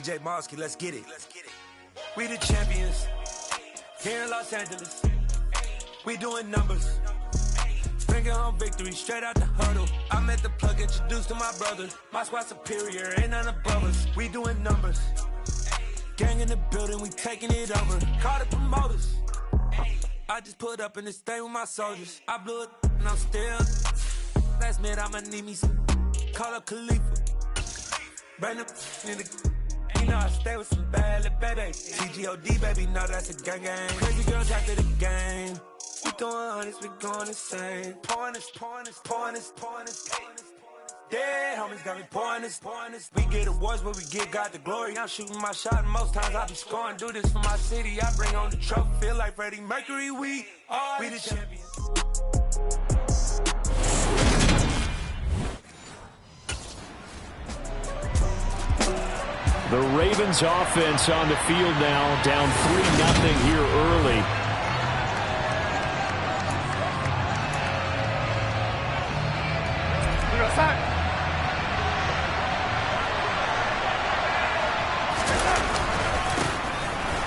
DJ Mosky, let's get it. We the champions here in Los Angeles. We doing numbers. Sprinkle on victory, straight out the huddle. I'm at the plug, introduced to my brother. My squad superior, ain't none above us. We doing numbers. Gang in the building, we taking it over. Call the promoters. I just put up in this thing with my soldiers. I blew it and I'm still. Last minute I'ma need me some. Call up Khalifa. Bring up in the. You know I stay with some bad little baby. TGOD baby, know that's a gang gang. Crazy girls after the game. We going honest, we going insane. Pouring this. Dead homies got me pouring this. We get awards, but we give God the glory. I'm shooting my shot, and most times I be scoring. Do this for my city, I bring on the trophy. Feel like Freddie Mercury, we the champions. The Ravens offense on the field now, down 3-0 here early.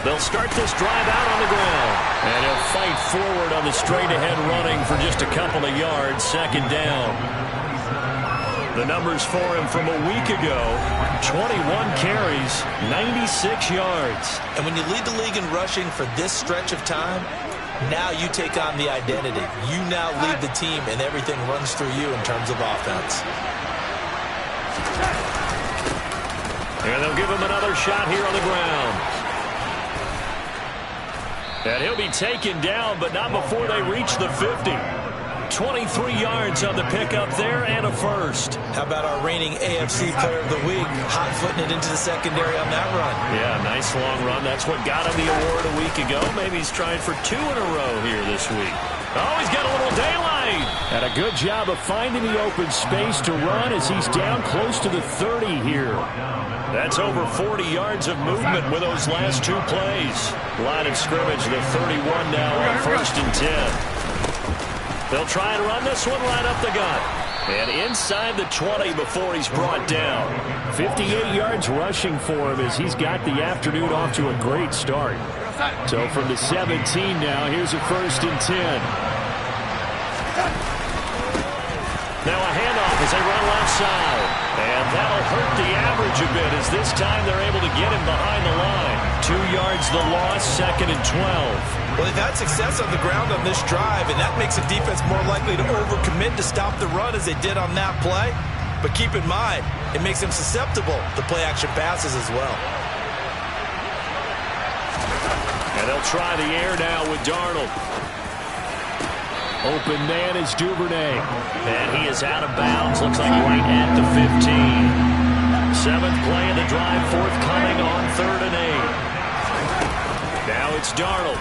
They'll start this drive out on the ground. And he'll fight forward on the straight-ahead running for just a couple of yards. Second down. The numbers for him from a week ago, 21 carries, 96 yards. And when you lead the league in rushing for this stretch of time, now you take on the identity. You now lead the team, and everything runs through you in terms of offense. And they'll give him another shot here on the ground. And he'll be taken down, but not before they reach the 50. 23 yards on the pickup there and a first. How about our reigning AFC Player of the Week, hot-footing it into the secondary on that run? Yeah, nice long run. That's what got him the award a week ago. Maybe he's trying for 2 in a row here this week. Oh, he's got a little daylight. And a good job of finding the open space to run as he's down close to the 30 here. That's over 40 yards of movement with those last 2 plays. Line of scrimmage, the 31 now on 1st and 10. They'll try and run this one right up the gut. And inside the 20 before he's brought down. 58 yards rushing for him as he's got the afternoon off to a great start. So from the 17 now, here's a 1st and 10. Now a handoff as they run left side. And that'll hurt the average a bit as this time they're able to get him behind the line. 2 yards the loss, 2nd and 12. Well, they've had success on the ground on this drive, and that makes a defense more likely to overcommit to stop the run as they did on that play. But keep in mind, it makes them susceptible to play-action passes as well. And they'll try the air now with Darnold. Open man is Duvernay. And he is out of bounds. Looks like right at the 15. 7th play of the drive, forthcoming on 3rd and 8. Now it's Darnold.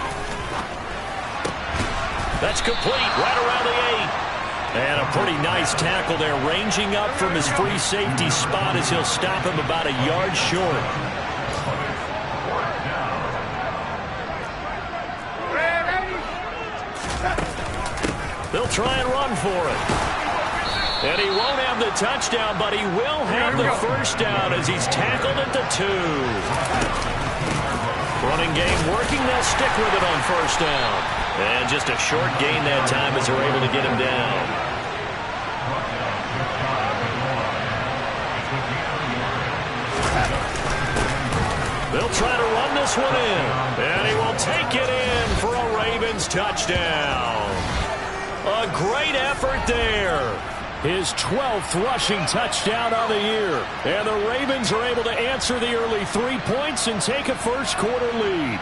That's complete right around the 8. And a pretty nice tackle there, ranging up from his free safety spot as he'll stop him about a yard short. They'll try and run for it. And he won't have the touchdown, but he will have the first down as he's tackled at the 2. Running game working. They'll stick with it on 1st down. And just a short gain that time as they're able to get him down. They'll try to run this one in. And he will take it in for a Ravens touchdown. A great effort there. His 12th rushing touchdown of the year. And the Ravens are able to answer the early 3 points and take a first-quarter lead.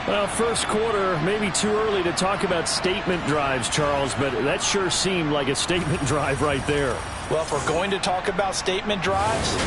Well, first quarter, maybe too early to talk about statement drives, Charles, but that sure seemed like a statement drive right there. Well, if we're going to talk about statement drives...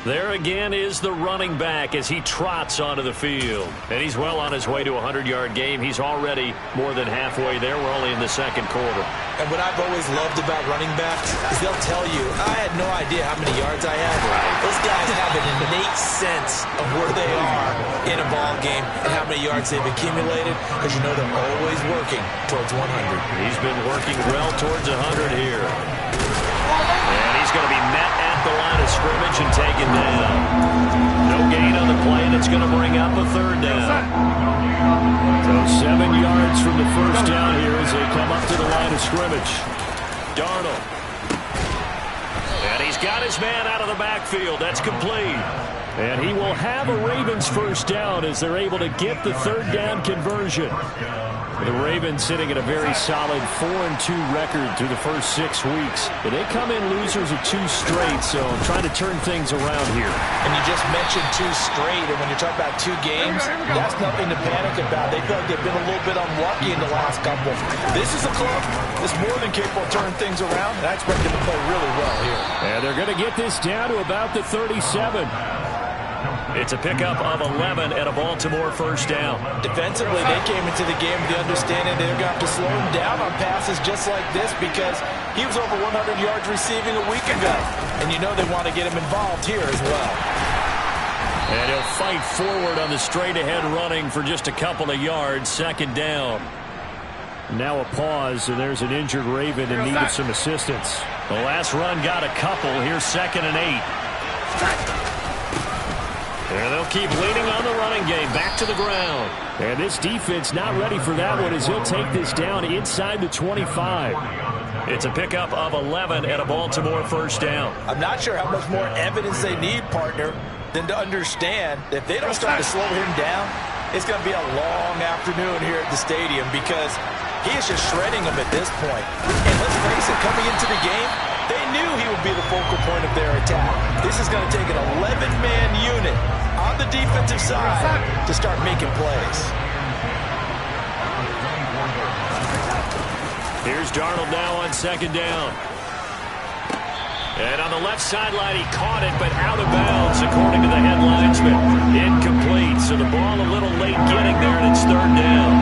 There again is the running back as he trots onto the field. And he's well on his way to a 100-yard game. He's already more than halfway there. We're only in the 2nd quarter. And what I've always loved about running backs is they'll tell you, I had no idea how many yards I had. Those guys have an innate sense of where they are in a ball game and how many yards they've accumulated, because you know they're always working towards 100. He's been working well towards 100 here. And he's going to be met at the line of scrimmage and taken down. No gain on the play, and it's going to bring up a third down. So 7 yards from the first down here as they come up to the line of scrimmage. Darnold. And he's got his man out of the backfield. That's complete. And he will have a Ravens first down as they're able to get the third down conversion. The Ravens sitting at a very solid 4-2 record through the first 6 weeks. But they come in losers of 2 straight, so trying to turn things around here. And you just mentioned 2 straight, and when you're talking about 2 games, that's nothing to panic about. They feel like they've been a little bit unlucky in the last couple. This is a club that's more than capable of turning things around, and I expect them to play really well here. And they're going to get this down to about the 37. It's a pickup of 11 and a Baltimore first down. Defensively, they came into the game with the understanding they're going to have to slow him down on passes just like this because he was over 100 yards receiving a week ago. And you know they want to get him involved here as well. And he'll fight forward on the straight-ahead running for just a couple of yards. Second down. Now a pause, and there's an injured Raven and needed some assistance. The last run got a couple. Here's 2nd and 8. And they'll keep leaning on the running game. Back to the ground. And this defense not ready for that one as he'll take this down inside the 25. It's a pickup of 11 and a Baltimore first down. I'm not sure how much more evidence they need, partner, than to understand that if they don't start to slow him down, it's going to be a long afternoon here at the stadium because he is just shredding them at this point. And let's face it, coming into the game, they knew he would be the focal point of their attack. This is going to take an 11-man unit on the defensive side to start making plays. Here's Darnold now on 2nd down. And on the left sideline, he caught it, but out of bounds, according to the head linesman. Incomplete, so the ball a little late getting there, and it's 3rd down.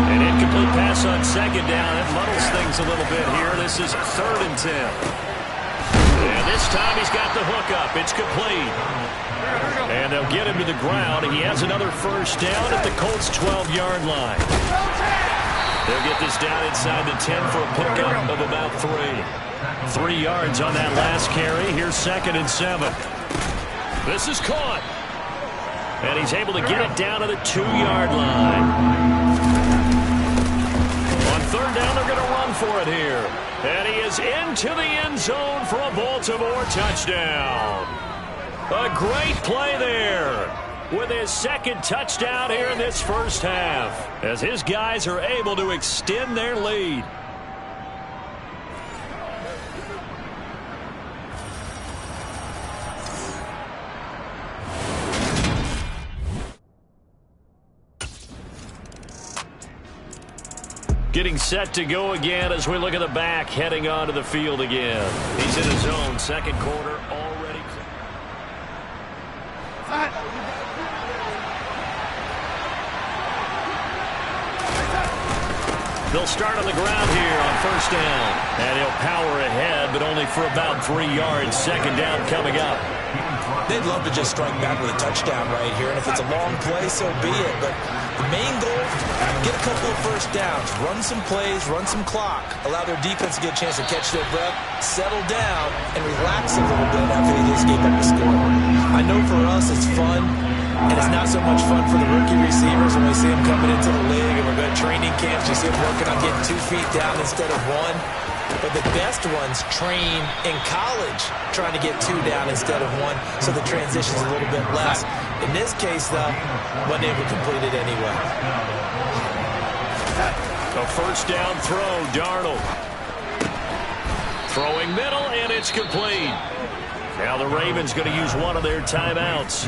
An incomplete pass on 2nd down. That muddles things a little bit here. This is 3rd and 10. And this time he's got the hook up. It's complete. And they'll get him to the ground. He has another first down at the Colts' 12-yard line. They'll get this down inside the 10 for a pickup of about 3. 3 yards on that last carry. Here's 2nd and 7. This is caught. And he's able to get it down to the 2-yard line. On 3rd down, they're going to run for it here. And he is into the end zone for a Baltimore touchdown. A great play there with his 2nd touchdown here in this first half as his guys are able to extend their lead. Getting set to go again as we look at the back, heading onto the field again. He's in his own 2nd quarter already. They'll start on the ground here on 1st down. And he'll power ahead, but only for about 3 yards. 2nd down coming up. They'd love to just strike back with a touchdown right here. And if it's a long play, so be it. But the main goal, get a couple of first downs, run some plays, run some clock, allow their defense to get a chance to catch their breath, settle down, and relax a little bit after they just gave up a score. I know for us it's fun, and it's not so much fun for the rookie receivers when we see them coming into the league and we're going to training camps. You see them working on getting 2 feet down instead of 1. But the best ones train in college trying to get 2 down instead of 1, so the transition's a little bit less. In this case, though, wasn't able to complete it anyway. A first down throw, Darnold. Throwing middle, and it's complete. Now the Ravens going to use one of their timeouts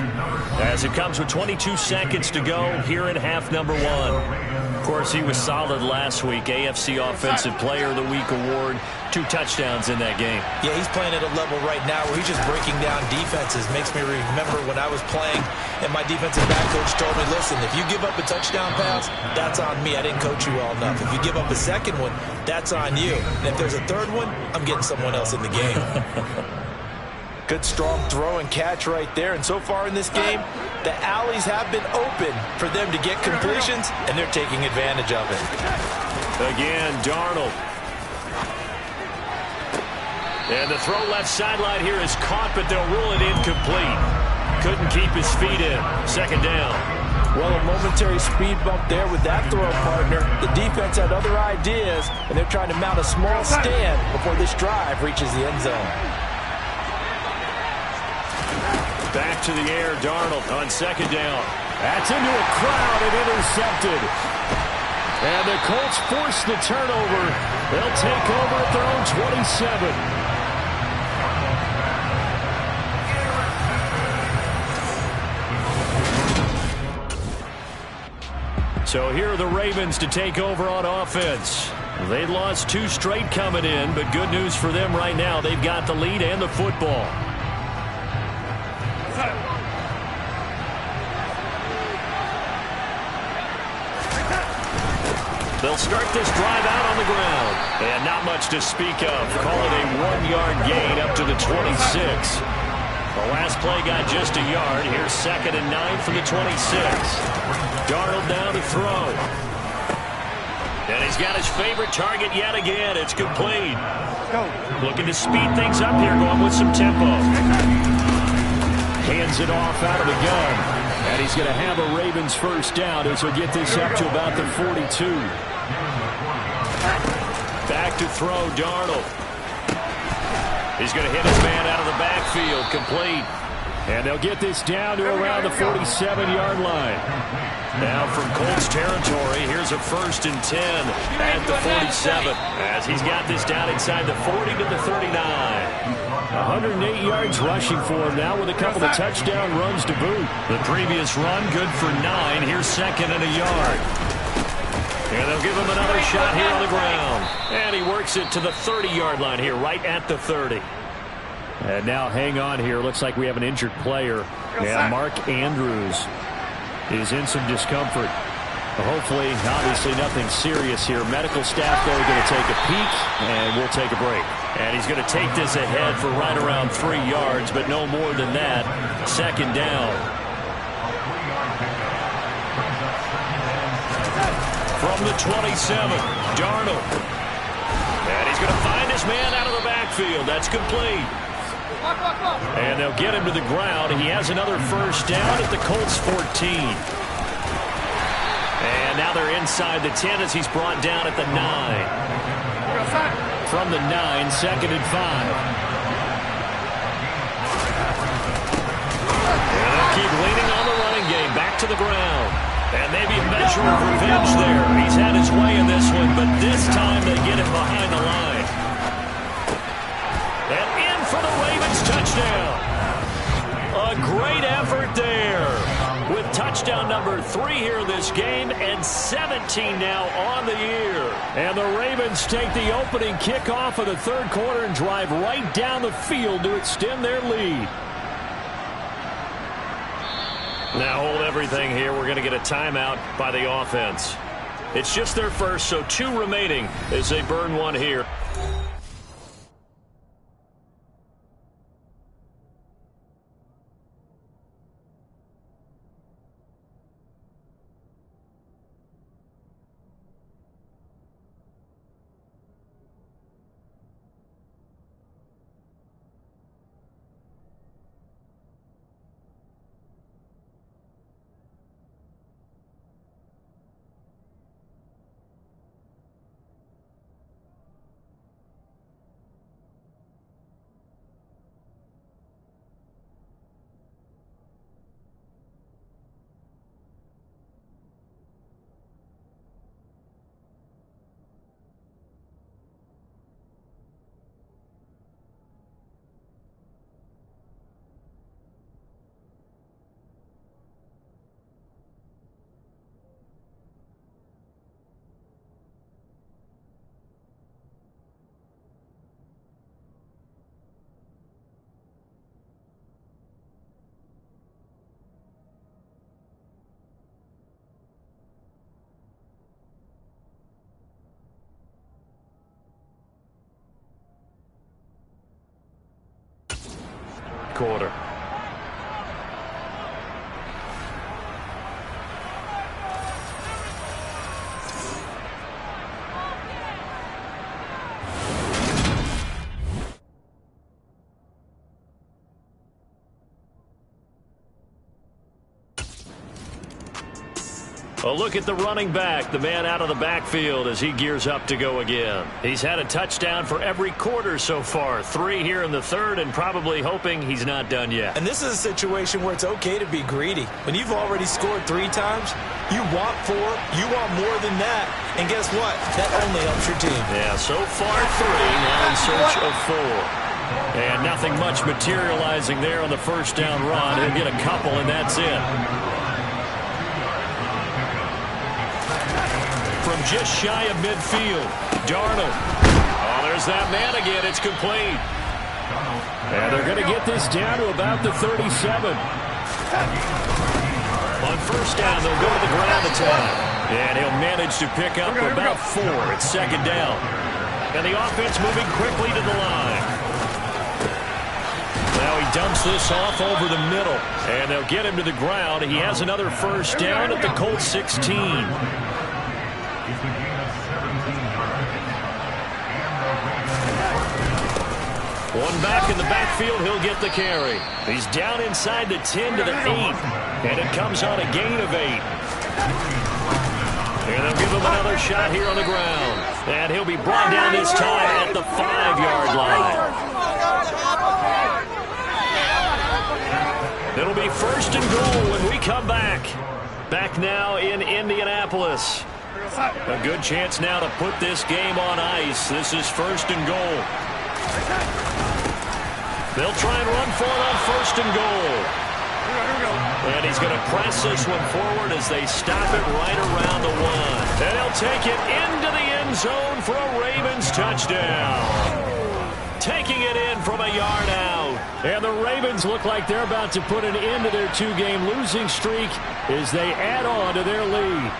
as it comes with 22 seconds to go here in half number 1. Of course, he was solid last week. AFC Offensive Player of the Week award. 2 touchdowns in that game. Yeah, he's playing at a level right now where he's just breaking down defenses. Makes me remember when I was playing and my defensive back coach told me, listen, if you give up a touchdown pass, that's on me. I didn't coach you well enough. If you give up a second one, that's on you. And if there's a third one, I'm getting someone else in the game. Good strong throw and catch right there. And so far in this game, the alleys have been open for them to get completions, and they're taking advantage of it. Again, Darnold. And the throw left sideline here is caught, but they'll rule it incomplete. Couldn't keep his feet in. Second down. Well, a momentary speed bump there with that throw, partner. The defense had other ideas, and they're trying to mount a small stand before this drive reaches the end zone. Back to the air, Darnold on second down. That's into a crowd and intercepted. And the Colts force the turnover. They'll take over at their own 27. So here are the Ravens to take over on offense. They lost 2 straight coming in, but good news for them right now. They've got the lead and the football. They'll start this drive out on the ground. And not much to speak of. Call it a 1-yard gain up to the 26. The last play got just a yard. Here's 2nd and 9 from the 26. Darnold down to throw. And he's got his favorite target yet again. It's complete. Looking to speed things up here, going with some tempo. Hands it off out of the gun. And he's going to have a Ravens first down as he'll get this up to about the 42. Back to throw, Darnold. He's going to hit his man out of the backfield, complete. And they'll get this down to around the 47-yard line. Now from Colts territory, here's a 1st and 10 at the 47. As he's got this down inside the 40 to the 39. 108 yards rushing for him now with a couple of touchdown runs to boot. The previous run good for 9. Here's 2nd and a yard. And they'll give him another shot here on the ground. And he works it to the 30-yard line here, right at the 30. And now hang on here. Looks like we have an injured player. Yeah, Mark Andrews is in some discomfort. Hopefully, obviously nothing serious here. Medical staff, though, are going to take a peek, and we'll take a break. And he's going to take this ahead for right around 3 yards, but no more than that. 2nd down. From the 27, Darnold. And he's going to find his man out of the backfield. That's complete. And they'll get him to the ground. He has another first down at the Colts 14. And now they're inside the 10 as he's brought down at the 9. From the 9, 2nd and 5. And they'll keep leaning on the running game. Back to the ground. And maybe a measure of revenge there. He's had his way in this one, but this time they get him behind the line. And in for the Ravens touchdown. A great effort there. With touchdown number 3 here in this game and 17 now on the year. And the Ravens take the opening kickoff of the 3rd quarter and drive right down the field to extend their lead. Now hold everything here. We're going to get a timeout by the offense. It's just their first, so 2 remaining as they burn one here. Quarter. A look at the running back, the man out of the backfield as he gears up to go again. He's had a touchdown for every quarter so far. 3 here in the third, and probably hoping he's not done yet. And this is a situation where it's okay to be greedy. When you've already scored 3 times, you want 4, you want more than that. And guess what? That only helps your team. Yeah, so far 3, now in search of 4. And nothing much materializing there on the first down run. He'll get a couple, and that's it. From just shy of midfield, Darnold. Oh, there's that man again. It's complete. And they're going to get this down to about the 37. On first down, they'll go to the ground attack. And he'll manage to pick up about 4. It's second down. And the offense moving quickly to the line. Now he dumps this off over the middle. And they'll get him to the ground. He has another first down at the Colts 16. One back in the backfield, he'll get the carry. He's down inside the 10 to the 8. And it comes on a gain of 8. And they'll give him another shot here on the ground. And he'll be brought down this time at the 5-yard line. It'll be first and goal when we come back. Back now in Indianapolis. A good chance now to put this game on ice. This is first and goal. They'll try and run for it on first and goal. And he's going to press this one forward as they stop it right around the 1. And he'll take it into the end zone for a Ravens touchdown. Taking it in from a yard out. And the Ravens look like they're about to put an end to their 2-game losing streak as they add on to their lead.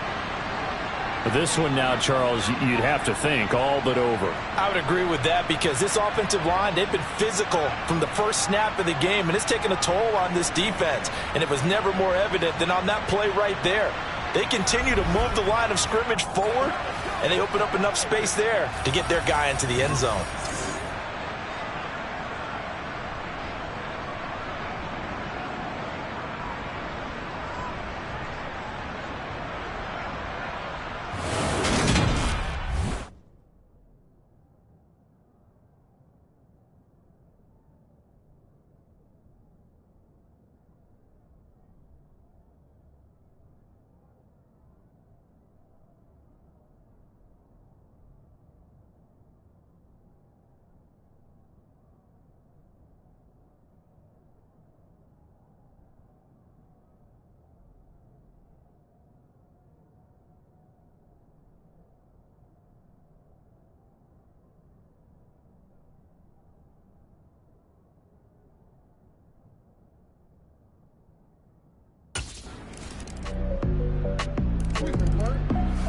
This one now, Charles, you'd have to think all but over. I would agree with that because this offensive line, they've been physical from the first snap of the game, and it's taken a toll on this defense. And it was never more evident than on that play right there. They continue to move the line of scrimmage forward, and they open up enough space there to get their guy into the end zone.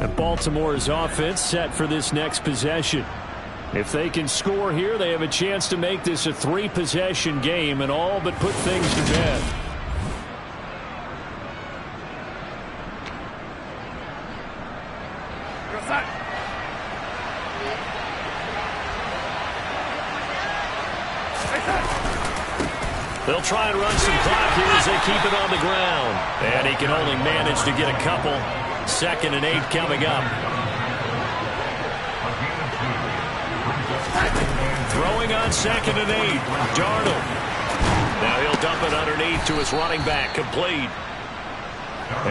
And Baltimore's offense set for this next possession. If they can score here, they have a chance to make this a 3-possession game and all but put things to bed. They'll try and run some clock here as they keep it on the ground. And he can only manage to get a couple. 2nd and 8 coming up. Throwing on 2nd and 8. Darnold. Now he'll dump it underneath to his running back. Complete.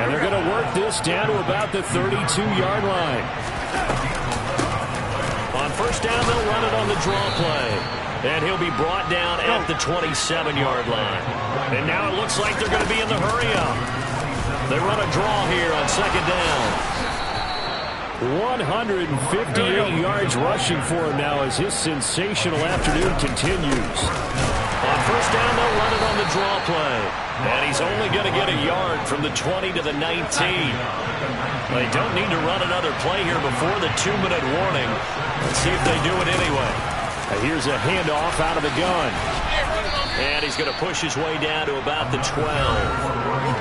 And they're going to work this down to about the 32-yard line. On first down, they'll run it on the draw play. And he'll be brought down at the 27-yard line. And now it looks like they're going to be in the hurry-up. They run a draw here on 2nd down. 158 yards rushing for him now as his sensational afternoon continues. On first down, they'll run it on the draw play. And he's only going to get a yard from the 20 to the 19. They don't need to run another play here before the 2-minute warning. Let's see if they do it anyway. Here's a handoff out of the gun. And he's going to push his way down to about the 12.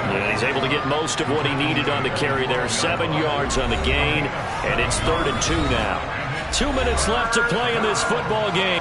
And he's able to get most of what he needed on the carry there. 7 yards on the gain. And it's 3rd and 2 now. 2 minutes left to play in this football game.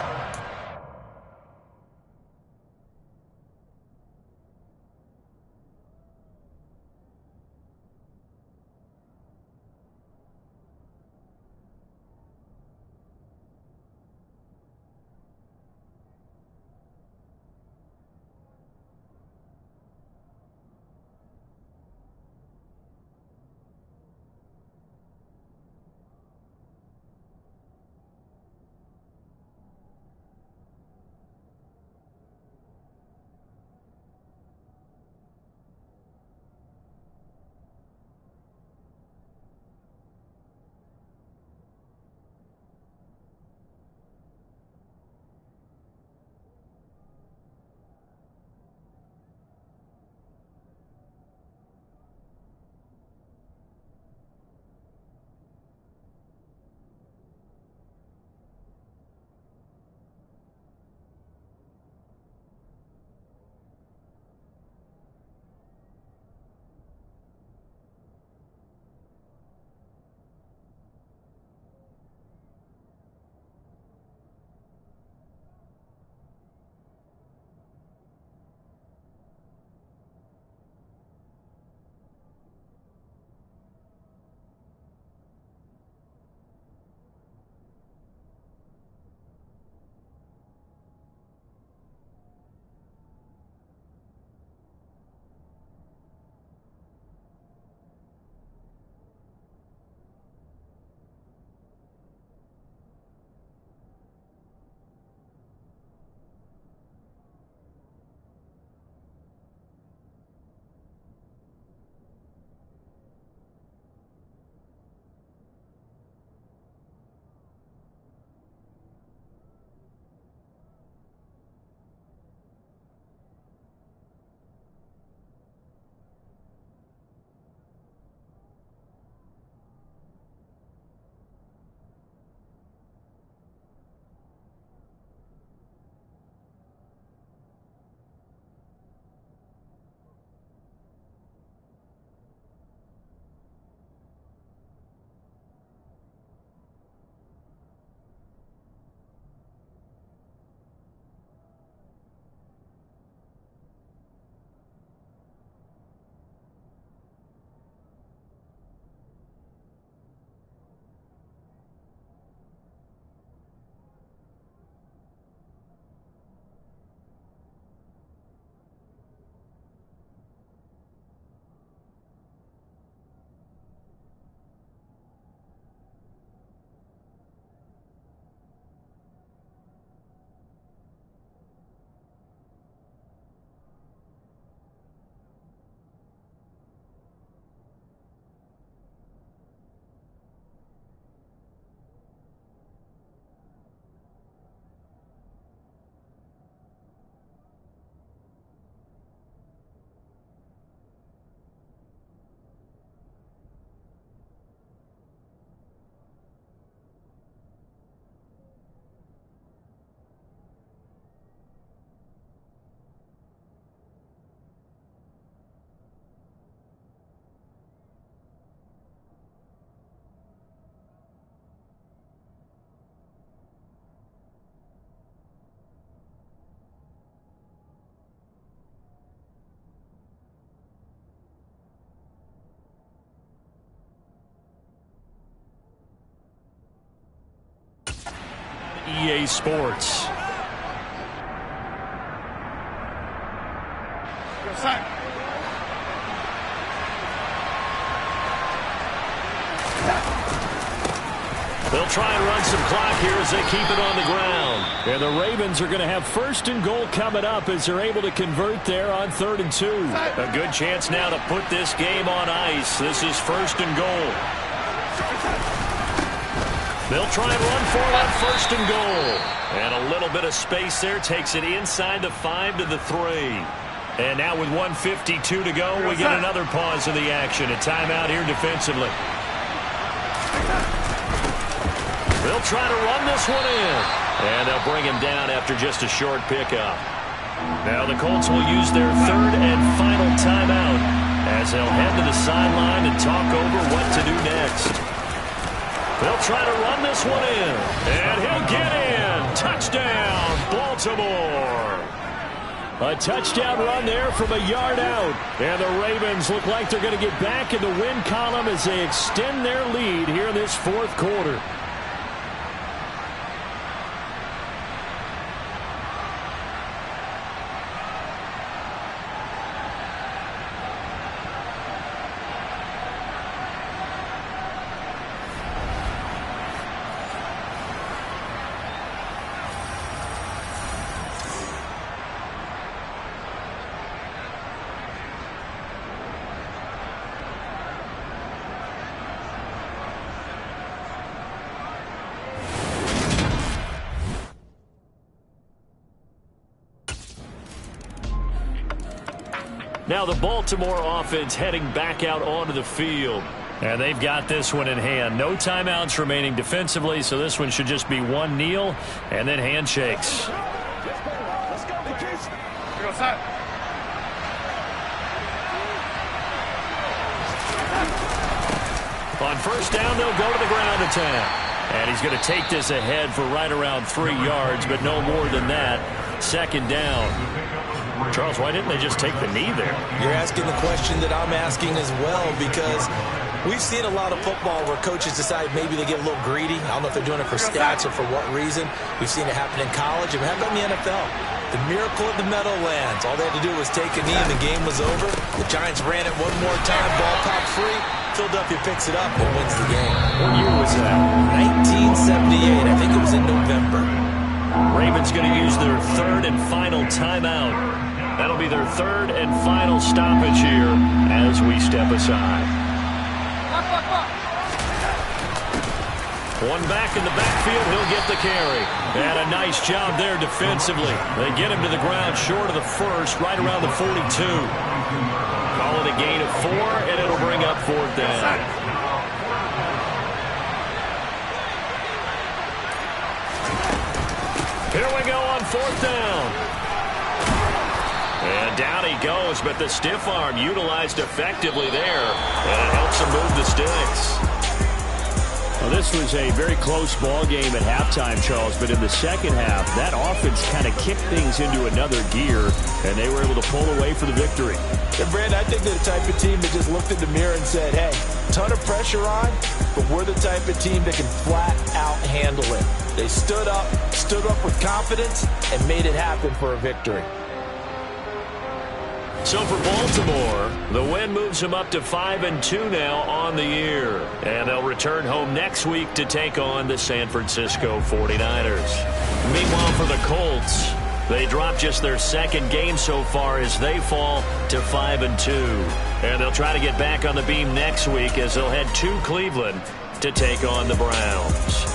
EA Sports. They'll try and run some clock here as they keep it on the ground. And the Ravens are going to have 1st and goal coming up as they're able to convert there on 3rd and 2. A good chance now to put this game on ice. This is 1st and goal. They'll try and run for it on 1st and goal. And a little bit of space there takes it inside the 5 to the 3. And now with 1:52 to go, we get another pause of the action. A timeout here defensively. They'll try to run this one in. And they'll bring him down after just a short pickup. Now the Colts will use their 3rd and final timeout as they'll head to the sideline and talk over what to do next. They'll try to run this one in. And he'll get in. Touchdown, Baltimore. A touchdown run there from a yard out. And the Ravens look like they're going to get back in the win column as they extend their lead here in this 4th quarter. Now the Baltimore offense heading back out onto the field. And they've got this one in hand. No timeouts remaining defensively, so this one should just be one kneel and then handshakes. On 1st down, they'll go to the ground attack. And he's going to take this ahead for right around 3 yards, but no more than that. 2nd down. Charles, why didn't they just take the knee there? You're asking the question that I'm asking as well, because we've seen a lot of football where coaches decide maybe they get a little greedy. I don't know if they're doing it for stats or for what reason. We've seen it happen in college, and it happened in the NFL. The miracle of the Meadowlands. All they had to do was take a knee, and the game was over. The Giants ran it one more time, ball popped free. Philadelphia picks it up and wins the game. What year was that? 1978. I think it was in November. Ravens going to use their 3rd and final timeout. That'll be their 3rd and final stoppage here as we step aside. One back in the backfield, he'll get the carry. And a nice job there defensively. They get him to the ground short of the 1st, right around the 42. Call it a gain of 4, and it'll bring up 4th down. Here we go on 4th down. And down he goes, but the stiff arm utilized effectively there. And it helps him move the sticks. Well, this was a very close ball game at halftime, Charles, but in the 2nd half, that offense kind of kicked things into another gear, and they were able to pull away for the victory. And Brandon, I think they're the type of team that just looked in the mirror and said, hey, ton of pressure on, but we're the type of team that can flat out handle it. They stood up with confidence, and made it happen for a victory. So for Baltimore, the win moves them up to 5-2 now on the year. And they'll return home next week to take on the San Francisco 49ers. Meanwhile, for the Colts, they drop just their 2nd game so far as they fall to 5-2. And they'll try to get back on the beam next week as they'll head to Cleveland to take on the Browns.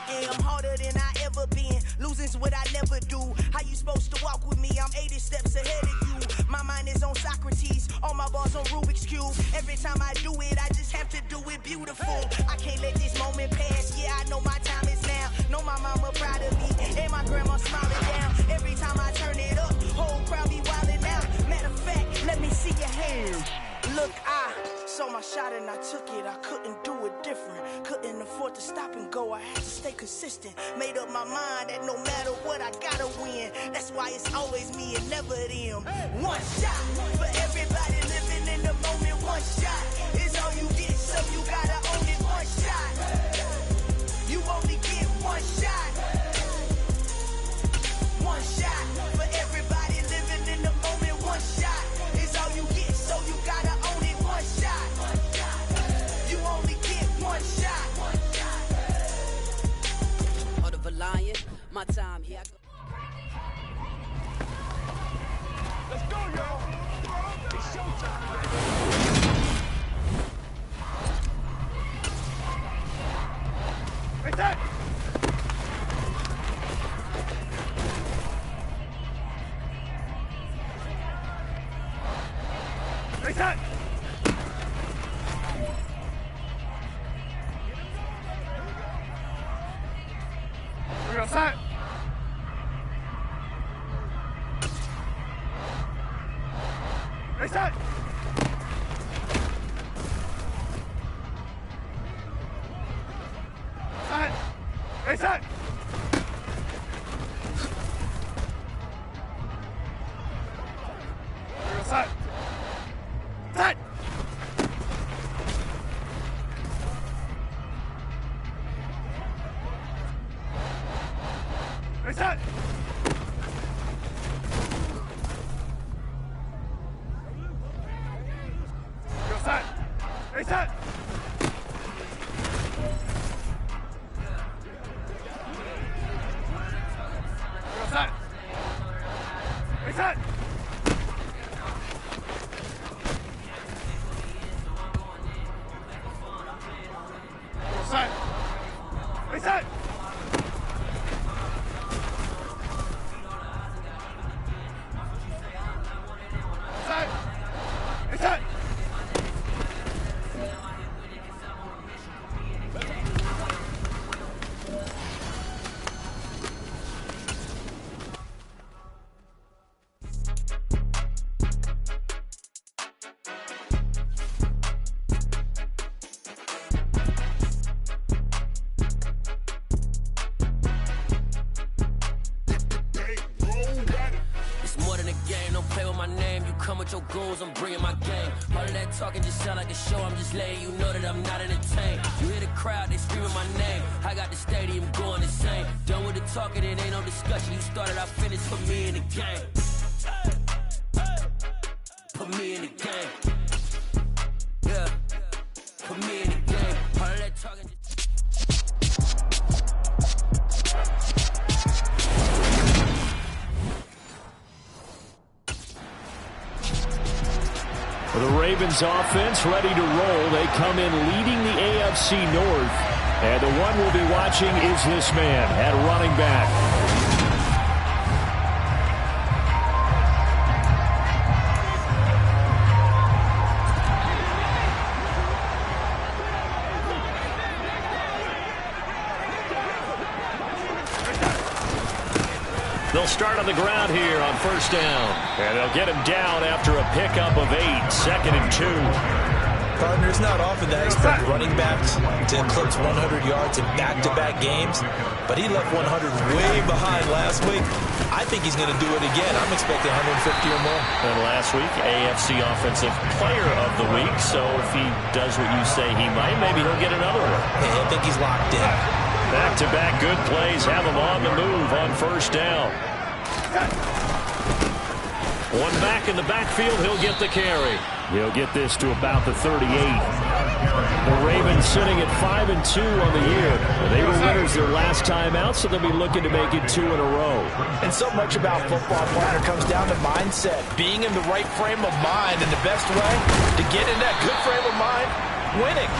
I'm harder than I ever been. Losing's what I never do. How you supposed to walk with me? I'm 80 steps ahead of you. My mind is on Socrates. All my bars on Rubik's Cube. Every time I do it, I just have to do it beautiful. I can't let this moment pass. Yeah, I know my time is now. Know my mama proud of me. And my grandma smiling down. Every time I turn it up, whole crowd be wildin' out. Matter of fact, let me see your hands. Look, I saw my shot and I took it. I couldn't do it different. Couldn't afford to stop and go. I had to stay consistent. Made up my mind that no matter what, I gotta win. That's why it's always me and never them. One shot for everybody living in the moment. One shot is all you get, so you gotta own it. One shot. You only get one shot. One shot for everybody living in the moment. One shot is all you get, so you gotta own it. One shot. You only get one shot. Heart of a lion, my time here. Let's go, y'all. It's showtime. Right there. Right there. We're outside. Right side. Side. Right side. We're outside. Side. Right side. Go side. Right side. Go side. Right side. Go side. Right side. Side. Right side. It's more than a game, don't play with my name. You come with your goals, I'm bringing my game. All of that talking just sound like a show, I'm just letting you know that I'm not entertained. You hear the crowd, they screaming my name. I got the stadium going insane. Done with the talking, it ain't no discussion. You started, I finished, put me in the game. Put me in the game. Yeah, put me in the game. All of that talking just... The Ravens offense ready to roll. They come in leading the AFC North. And the one we'll be watching is this man at running back. They'll start on the ground here on first down. And they'll get him down after a pickup of 8, 2nd and 2. Partner, it's not often that I expect running backs to eclipse 100 yards in back-to-back games, but he left 100 way behind last week. I think he's going to do it again. I'm expecting 150 or more. And last week, AFC Offensive Player of the Week. So if he does what you say he might, maybe he'll get another one. Yeah, I think he's locked in. Back-to-back good plays have him on the move on first down. One back in the backfield, he'll get the carry. He'll get this to about the 38. The Ravens sitting at 5-2 on the year. They were winners their last time out, so they'll be looking to make it 2 in a row. And so much about football, partner, comes down to mindset. Being in the right frame of mind, and the best way to get in that good frame of mind, winning.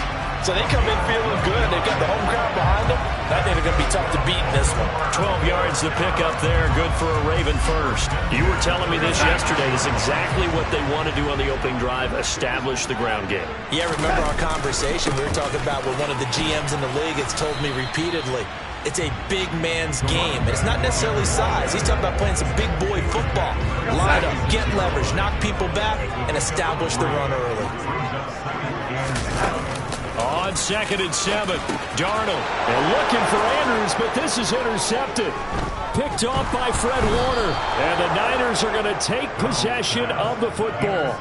So they come in feeling good. They've got the home crowd behind them. I think they're going to be tough to beat in this one. 12 yards to pick up there. Good for a Raven first. You were telling me this yesterday. This is exactly what they want to do on the opening drive, establish the ground game. Yeah, remember our conversation we were talking about with one of the GMs in the league has told me repeatedly. It's a big man's game. And it's not necessarily size. He's talking about playing some big boy football. Line up, get leverage, knock people back, and establish the run early. On 2nd and 7, Darnold. And looking for Andrews, but this is intercepted. Picked off by Fred Warner. And the Niners are going to take possession of the football.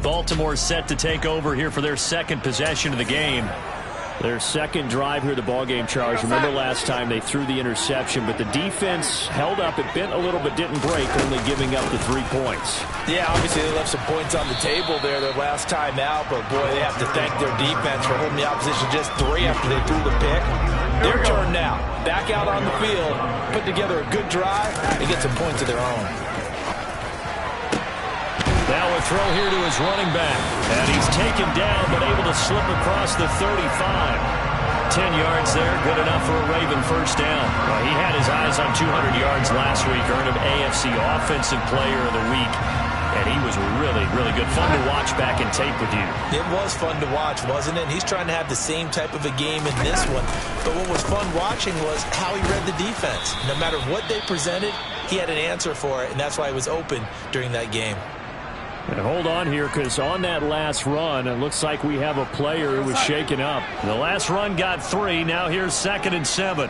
Baltimore set to take over here for their second possession of the game. Their second drive here, the ballgame, Charles. Remember last time they threw the interception, but the defense held up. It bent a little but didn't break, only giving up the 3 points. Yeah, obviously they left some points on the table there their last time out, but boy, they have to thank their defense for holding the opposition just 3 after they threw the pick. Their turn now. Back out on the field, put together a good drive, and get some points of their own. Now a throw here to his running back. And he's taken down, but able to slip across the 35. 10 yards there, good enough for a Raven first down. He had his eyes on 200 yards last week, earned him AFC Offensive Player of the Week. And he was really, really good. Fun to watch back in tape with you. It was fun to watch, wasn't it? He's trying to have the same type of a game in this one. But what was fun watching was how he read the defense. No matter what they presented, he had an answer for it, and that's why he was open during that game. And hold on here, because on that last run, it looks like we have a player who was shaken up. The last run got 3. Now here's 2nd and 7.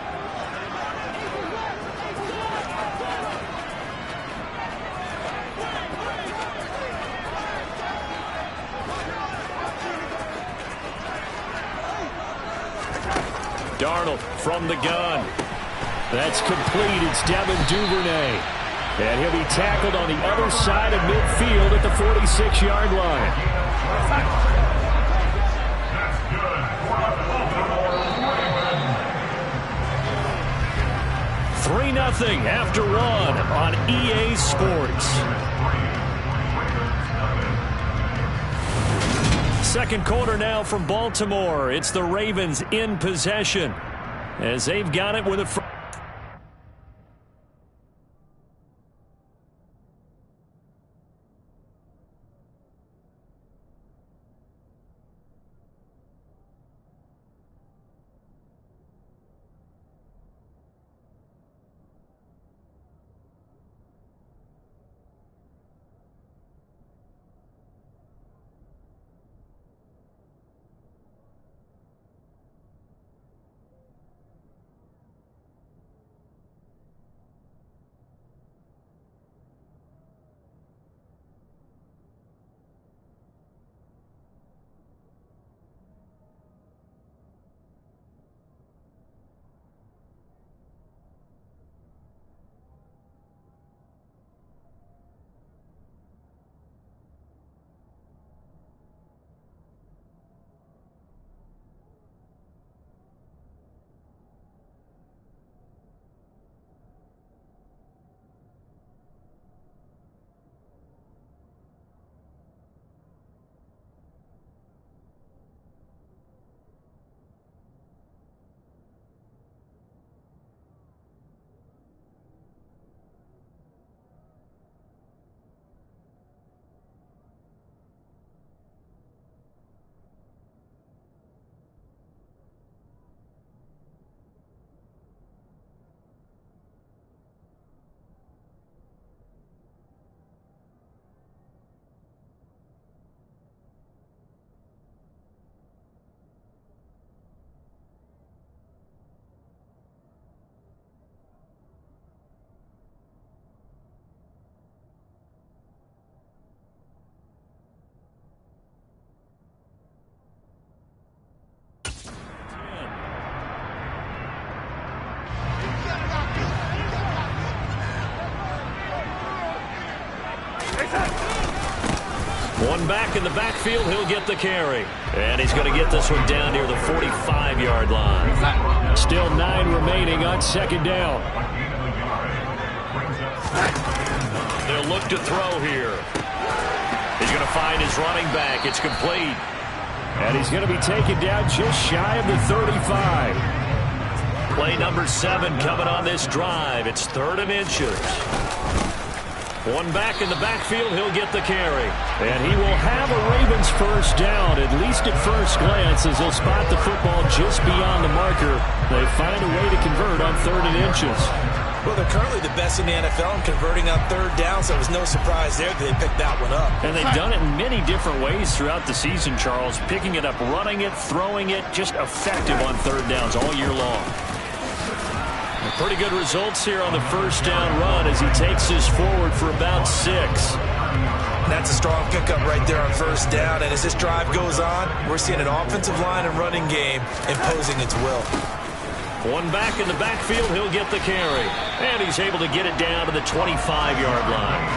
Darnold from the gun. That's complete. It's Devin Duvernay. And he'll be tackled on the other side of midfield at the 46-yard line. 3-0 after 1 on EA Sports. Second quarter now from Baltimore. It's the Ravens in possession as they've got it with a... One back in the backfield, he'll get the carry. And he's going to get this one down near the 45-yard line. Still 9 remaining on second down. They'll look to throw here. He's going to find his running back. It's complete. And he's going to be taken down just shy of the 35. Play number 7 coming on this drive. It's 3rd and inches. One back in the backfield. He'll get the carry. And he will have a Ravens first down, at least at first glance, as he'll spot the football just beyond the marker. They find a way to convert on 3rd and inches. Well, they're currently the best in the NFL in converting on 3rd down, so it was no surprise there that they picked that one up. And they've done it in many different ways throughout the season, Charles. Picking it up, running it, throwing it, just effective on 3rd downs all year long. Pretty good results here on the first down run as he takes this forward for about 6. That's a strong pickup right there on first down, and as this drive goes on, we're seeing an offensive line and running game imposing its will. One back in the backfield, he'll get the carry. And he's able to get it down to the 25-yard line.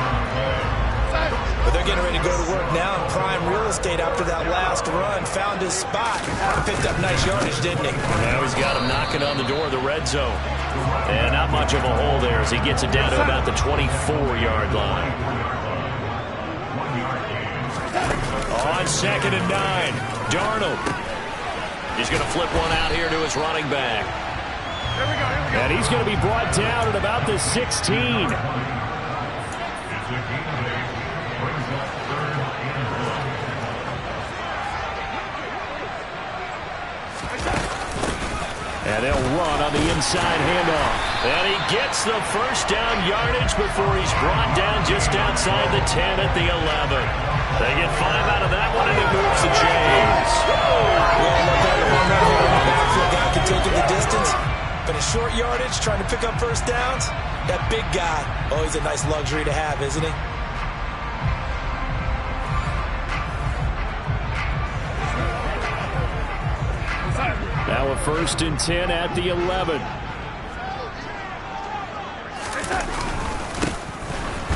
But they're getting ready to go to work now in prime real estate after that last run. Found his spot. Picked up nice yardage, didn't he? Now he's got him knocking on the door of the red zone. And not much of a hole there as he gets it down to about the 24-yard line. On 2nd and 9, Darnold. He's going to flip one out here to his running back. And he's going to be brought down at about the 16. And they'll run on the inside handoff. And he gets the first down yardage before he's brought down just outside the 10 at the 11. They get 5 out of that one, and it moves the chains. Backfield guy can take it the distance. But a short yardage, trying to pick up first downs, that big guy, always a nice luxury to have, isn't he? Now a 1st and 10 at the 11.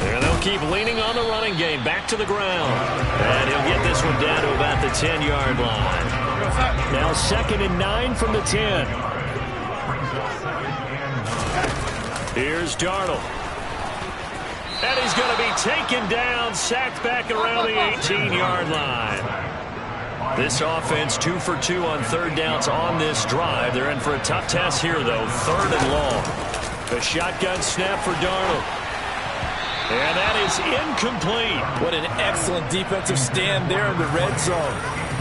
And they'll keep leaning on the running game. Back to the ground. And he'll get this one down to about the 10-yard line. Now 2nd and 9 from the 10. Here's Darnold. And he's going to be taken down, sacked back around the 18-yard line. This offense 2 for 2 on 3rd downs on this drive. They're in for a tough test here, though. 3rd and long. A shotgun snap for Darnold. And that is incomplete. What an excellent defensive stand there in the red zone.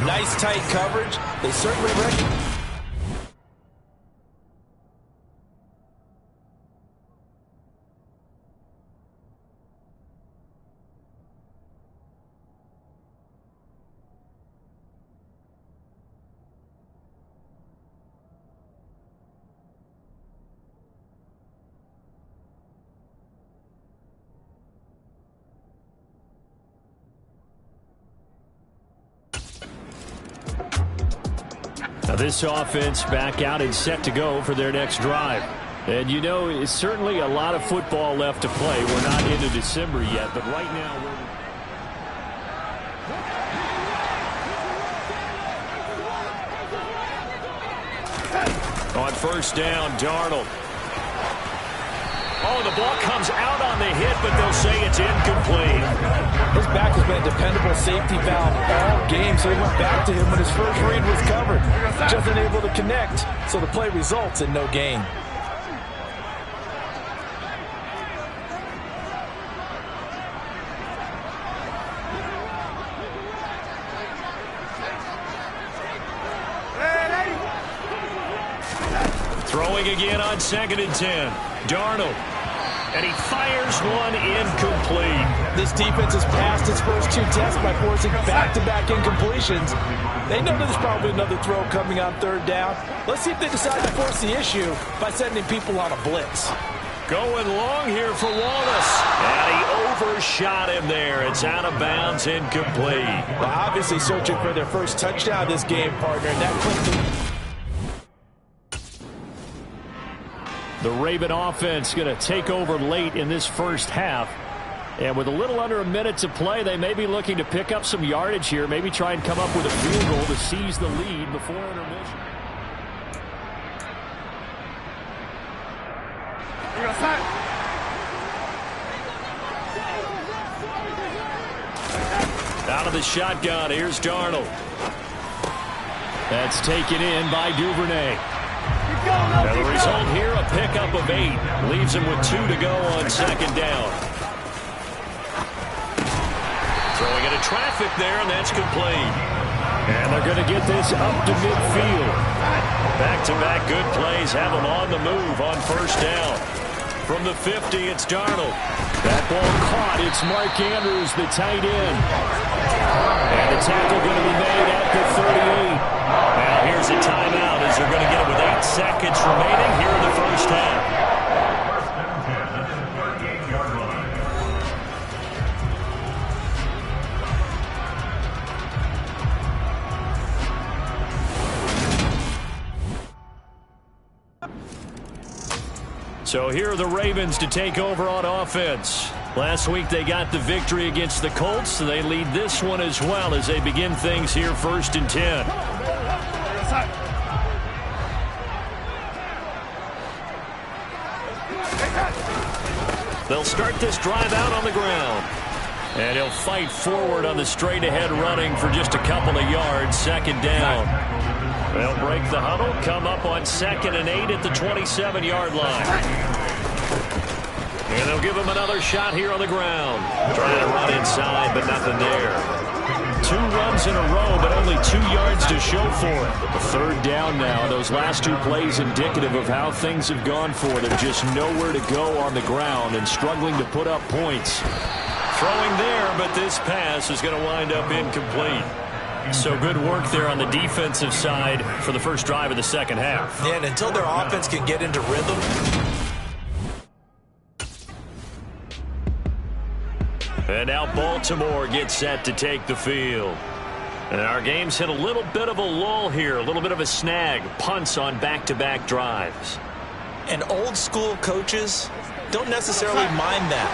Nice tight coverage. They certainly recognize. Now this offense back out and set to go for their next drive. And you know, it's certainly a lot of football left to play. We're not into December yet, but right now on 1st down, Darnold. Oh, the ball comes out on the hit, but they'll say it's incomplete. His back has been a dependable safety valve all game, so he went back to him when his first read was covered. Just unable to connect, so the play results in no gain. Throwing again on 2nd and 10. Darnold. And he fires one incomplete. This defense has passed its first 2 tests by forcing back-to-back incompletions. They know there's probably another throw coming on 3rd down. Let's see if they decide to force the issue by sending people on a blitz. Going long here for Wallace. And he overshot him there. It's out of bounds, incomplete. Well, obviously searching for their first touchdown this game, partner, and that clipped. the Raven offense going to take over late in this first half. And with a little under a minute to play, they may be looking to pick up some yardage here, maybe try and come up with a field goal to seize the lead before intermission. Out of the shotgun, here's Darnold. That's taken in by Duvernay. And the result here, a pickup of 8. Leaves him with 2 to go on second down. Throwing into traffic there, and that's complete. And they're going to get this up to midfield. Back-to-back good plays have them on the move on first down. From the 50, it's Darnold. That ball caught. It's Mark Andrews, the tight end. And the tackle going to be made at the 38. Now here's a timeout as they're going to get it with 8 seconds remaining here in the first half. So here are the Ravens to take over on offense. Last week they got the victory against the Colts, so they lead this one as well as they begin things here 1st and 10. They'll start this drive out on the ground. And he'll fight forward on the straight-ahead running for just a couple of yards, second down. They'll break the huddle, come up on 2nd and 8 at the 27-yard line. And they'll give him another shot here on the ground. Trying to run inside, but nothing there. 2 runs in a row, but only 2 yards to show for it. A third down now. Those last 2 plays indicative of how things have gone for them. Just nowhere to go on the ground and struggling to put up points. Throwing there, but this pass is going to wind up incomplete. So good work there on the defensive side for the first drive of the second half. Yeah, and until their offense can get into rhythm. And now Baltimore gets set to take the field. And our game's hit a little bit of a lull here, a little bit of a snag. Punts on back-to-back drives. And old school coaches don't necessarily mind that.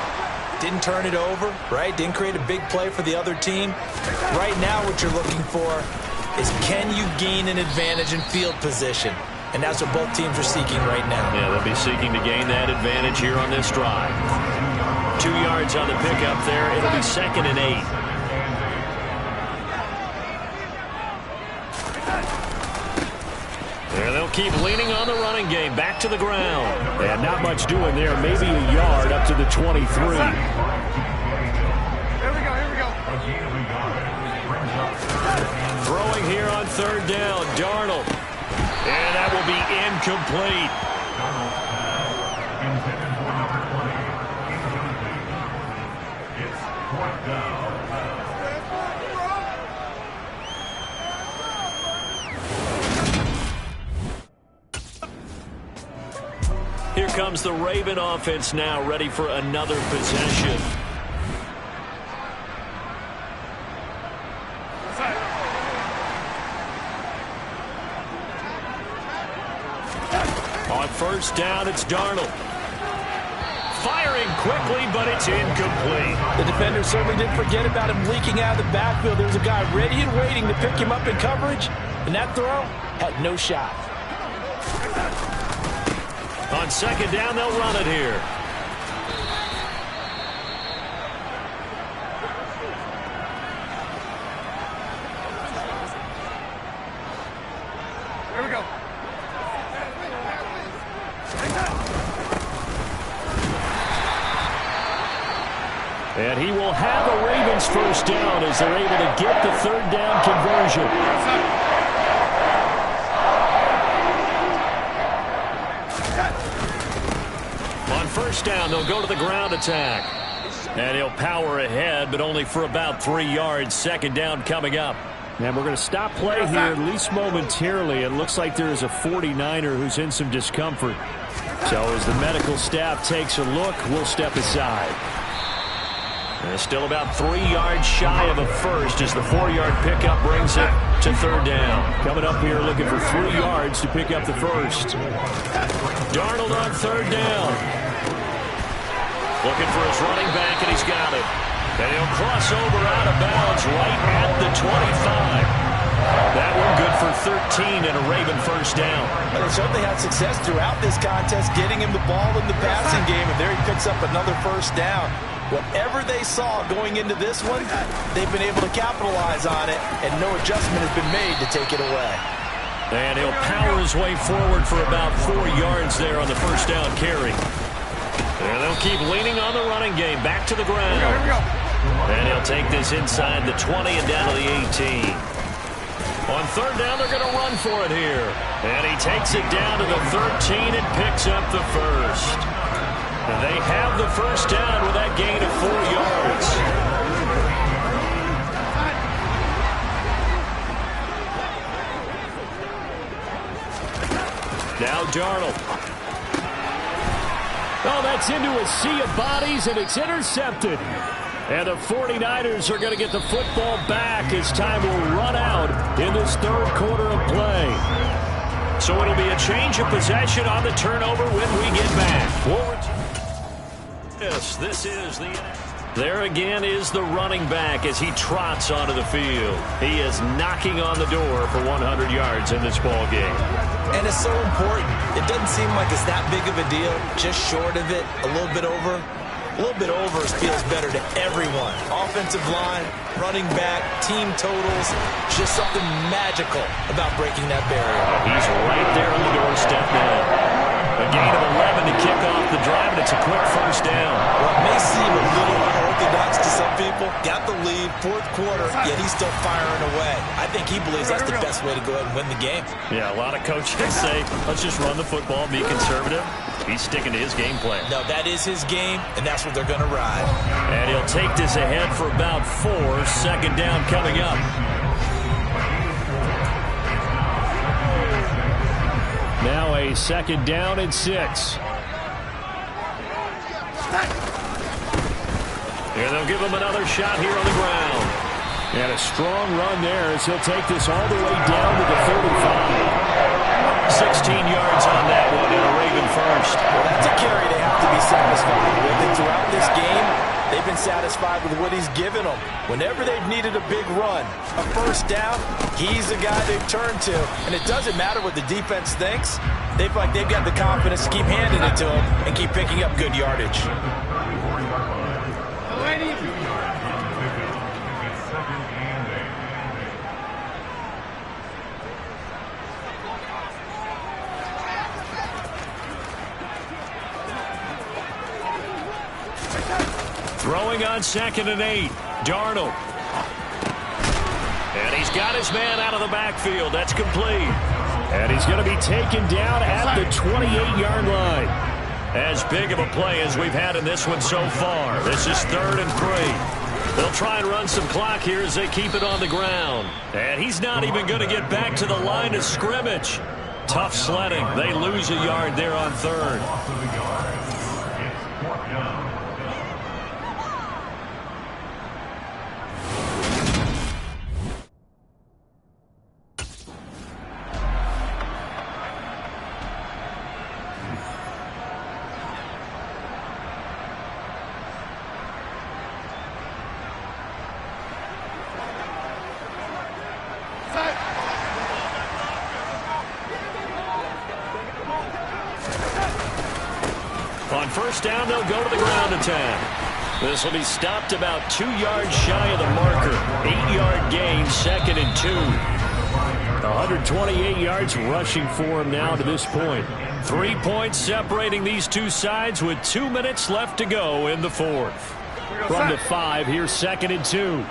Didn't turn it over, right? Didn't create a big play for the other team. Right now what you're looking for is, can you gain an advantage in field position? And that's what both teams are seeking right now. Yeah, they'll be seeking to gain that advantage here on this drive. 2 yards on the pickup there. It'll be 2nd and 8. There they'll keep leaning on the running game. Back to the ground. And not much doing there. Maybe a yard up to the 23. Here we go. Throwing here on 3rd down. Darnold. And that will be incomplete. It's 4th down. Here comes the Raven offense now, ready for another possession. On first down, it's Darnold. Firing quickly, but it's incomplete. The defender certainly didn't forget about him leaking out of the backfield. There's a guy ready and waiting to pick him up in coverage, and that throw had no shot. On 2nd down, they'll run it here. Here we go. And he will have a Ravens first down as they're able to get the 3rd down conversion. On first down, they'll go to the ground attack. And he'll power ahead, but only for about 3 yards. 2nd down coming up. And we're going to stop play here, at least momentarily. It looks like there is a 49er who's in some discomfort. So as the medical staff takes a look, we'll step aside. And still about 3 yards shy of a first as the 4-yard pickup brings it to 3rd down. Coming up here looking for 3 yards to pick up the first. Darnold on 3rd down. Looking for his running back, and he's got it. And he'll cross over out of bounds right at the 25. That one good for 13 and a Raven first down. But they certainly had success throughout this contest, getting him the ball in the passing game, and there he picks up another first down. Whatever they saw going into this one, they've been able to capitalize on it, and no adjustment has been made to take it away. And he'll power his way forward for about 4 yards there on the first down carry. And they'll keep leaning on the running game. Back to the ground. And he'll take this inside the 20 and down to the 18. On third down, they're going to run for it here. And he takes it down to the 13 and picks up the first. And they have the first down with that gain of 4 yards. Now Darnold. Oh, that's into a sea of bodies, and it's intercepted. And the 49ers are going to get the football back as time will run out in this third quarter of play. So it'll be a change of possession on the turnover when we get back. Yes, this is the... There again is the running back as he trots onto the field. He is knocking on the door for 100 yards in this ball game. And it's so important. It doesn't seem like it's that big of a deal. Just short of it, a little bit over. A little bit over feels better to everyone. Offensive line, running back, team totals. Just something magical about breaking that barrier. He's right there on the doorstep now. A gain of 11 to kick off the drive, and it's a quick first down. Well, it may seem a little unorthodox to some people. Got the lead, fourth quarter, yet he's still firing away. I think he believes that's the best way to go ahead and win the game. Yeah, a lot of coaches say, let's just run the football, be conservative. He's sticking to his game plan. No, that is his game, and that's what they're going to ride. And he'll take this ahead for about 4. Second down coming up. Now a second down and 6. And they'll give him another shot here on the ground. And a strong run there as he'll take this all the way down to the 35. 16 yards on that one and a Raven first. Well, that's a carry they have to be satisfied with. And throughout this game, they've been satisfied with what he's given them. Whenever they've needed a big run, a first down, he's the guy they've turned to. And it doesn't matter what the defense thinks. They feel like they've got the confidence to keep handing it to him and keep picking up good yardage. Throwing on 2nd and 8. Darnold. And he's got his man out of the backfield. That's complete. And he's going to be taken down at the 28-yard line. As big of a play as we've had in this one so far. This is 3rd and 3. They'll try and run some clock here as they keep it on the ground. And he's not even going to get back to the line of scrimmage. Tough sledding. They lose a yard there on 3rd. On first down, they'll go to the ground attack. This will be stopped about 2 yards shy of the marker. 8-yard gain, 2nd and 2. 128 yards rushing for him now to this point. 3 points separating these two sides with 2 minutes left to go in the fourth. From the 5, here's 2nd and 2.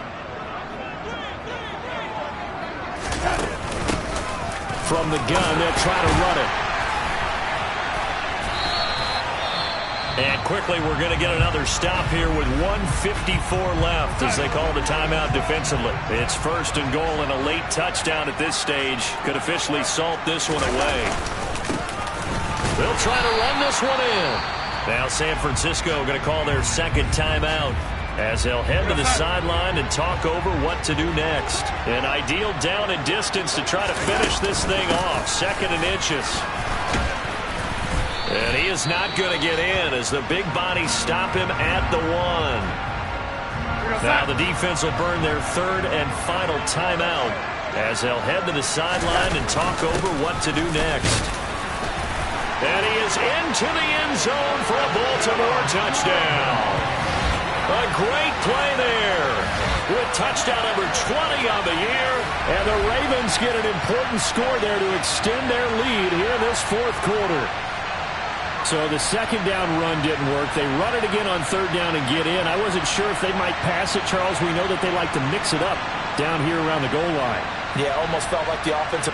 From the gun, they'll try to run it. And quickly, we're going to get another stop here with 1:54 left as they call the timeout defensively. It's 1st and goal, and a late touchdown at this stage could officially salt this one away. They'll try to run this one in. Now San Francisco going to call their 2nd timeout as they'll head to the sideline and talk over what to do next. An ideal down and distance to try to finish this thing off. 2nd and inches. And he is not going to get in as the big bodies stop him at the 1. Now the defense will burn their 3rd and final timeout as they'll head to the sideline and talk over what to do next. And he is into the end zone for a Baltimore touchdown. great play there with touchdown number 20 on the year. And the Ravens get an important score there to extend their lead here in this fourth quarter. So the second down run didn't work. They run it again on third down and get in. I wasn't sure if they might pass it, Charles. We know that they like to mix it up down here around the goal line. Yeah, almost felt like the offensive...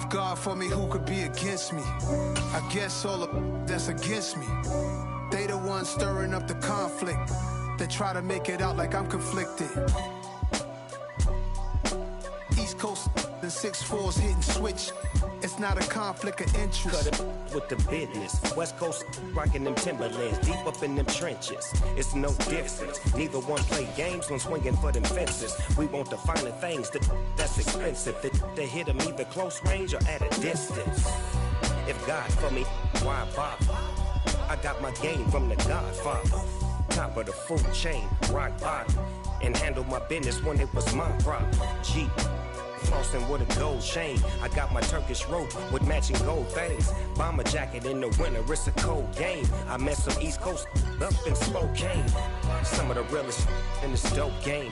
God for me, who could be against me? I guess all of that's against me. They the ones stirring up the conflict. They try to make it out like I'm conflicted. East Coast and 6'4's hitting switch. It's not a conflict of interest. Cut it with the business. West Coast rocking them Timberlands, deep up in them trenches. It's no difference. Neither one play games when swinging for them fences. We want the finer things that's expensive. They hit them either close range or at a distance. If God for me, why bother? I got my game from the Godfather. Top of the food chain, rock bottom. And handle my business when it was my problem. Jeep. Flossing with a gold chain. I got my Turkish rope with matching gold things. Bomber jacket in the winter, it's a cold game. I met some East Coast up in Spokane. Some of the realest in this dope game.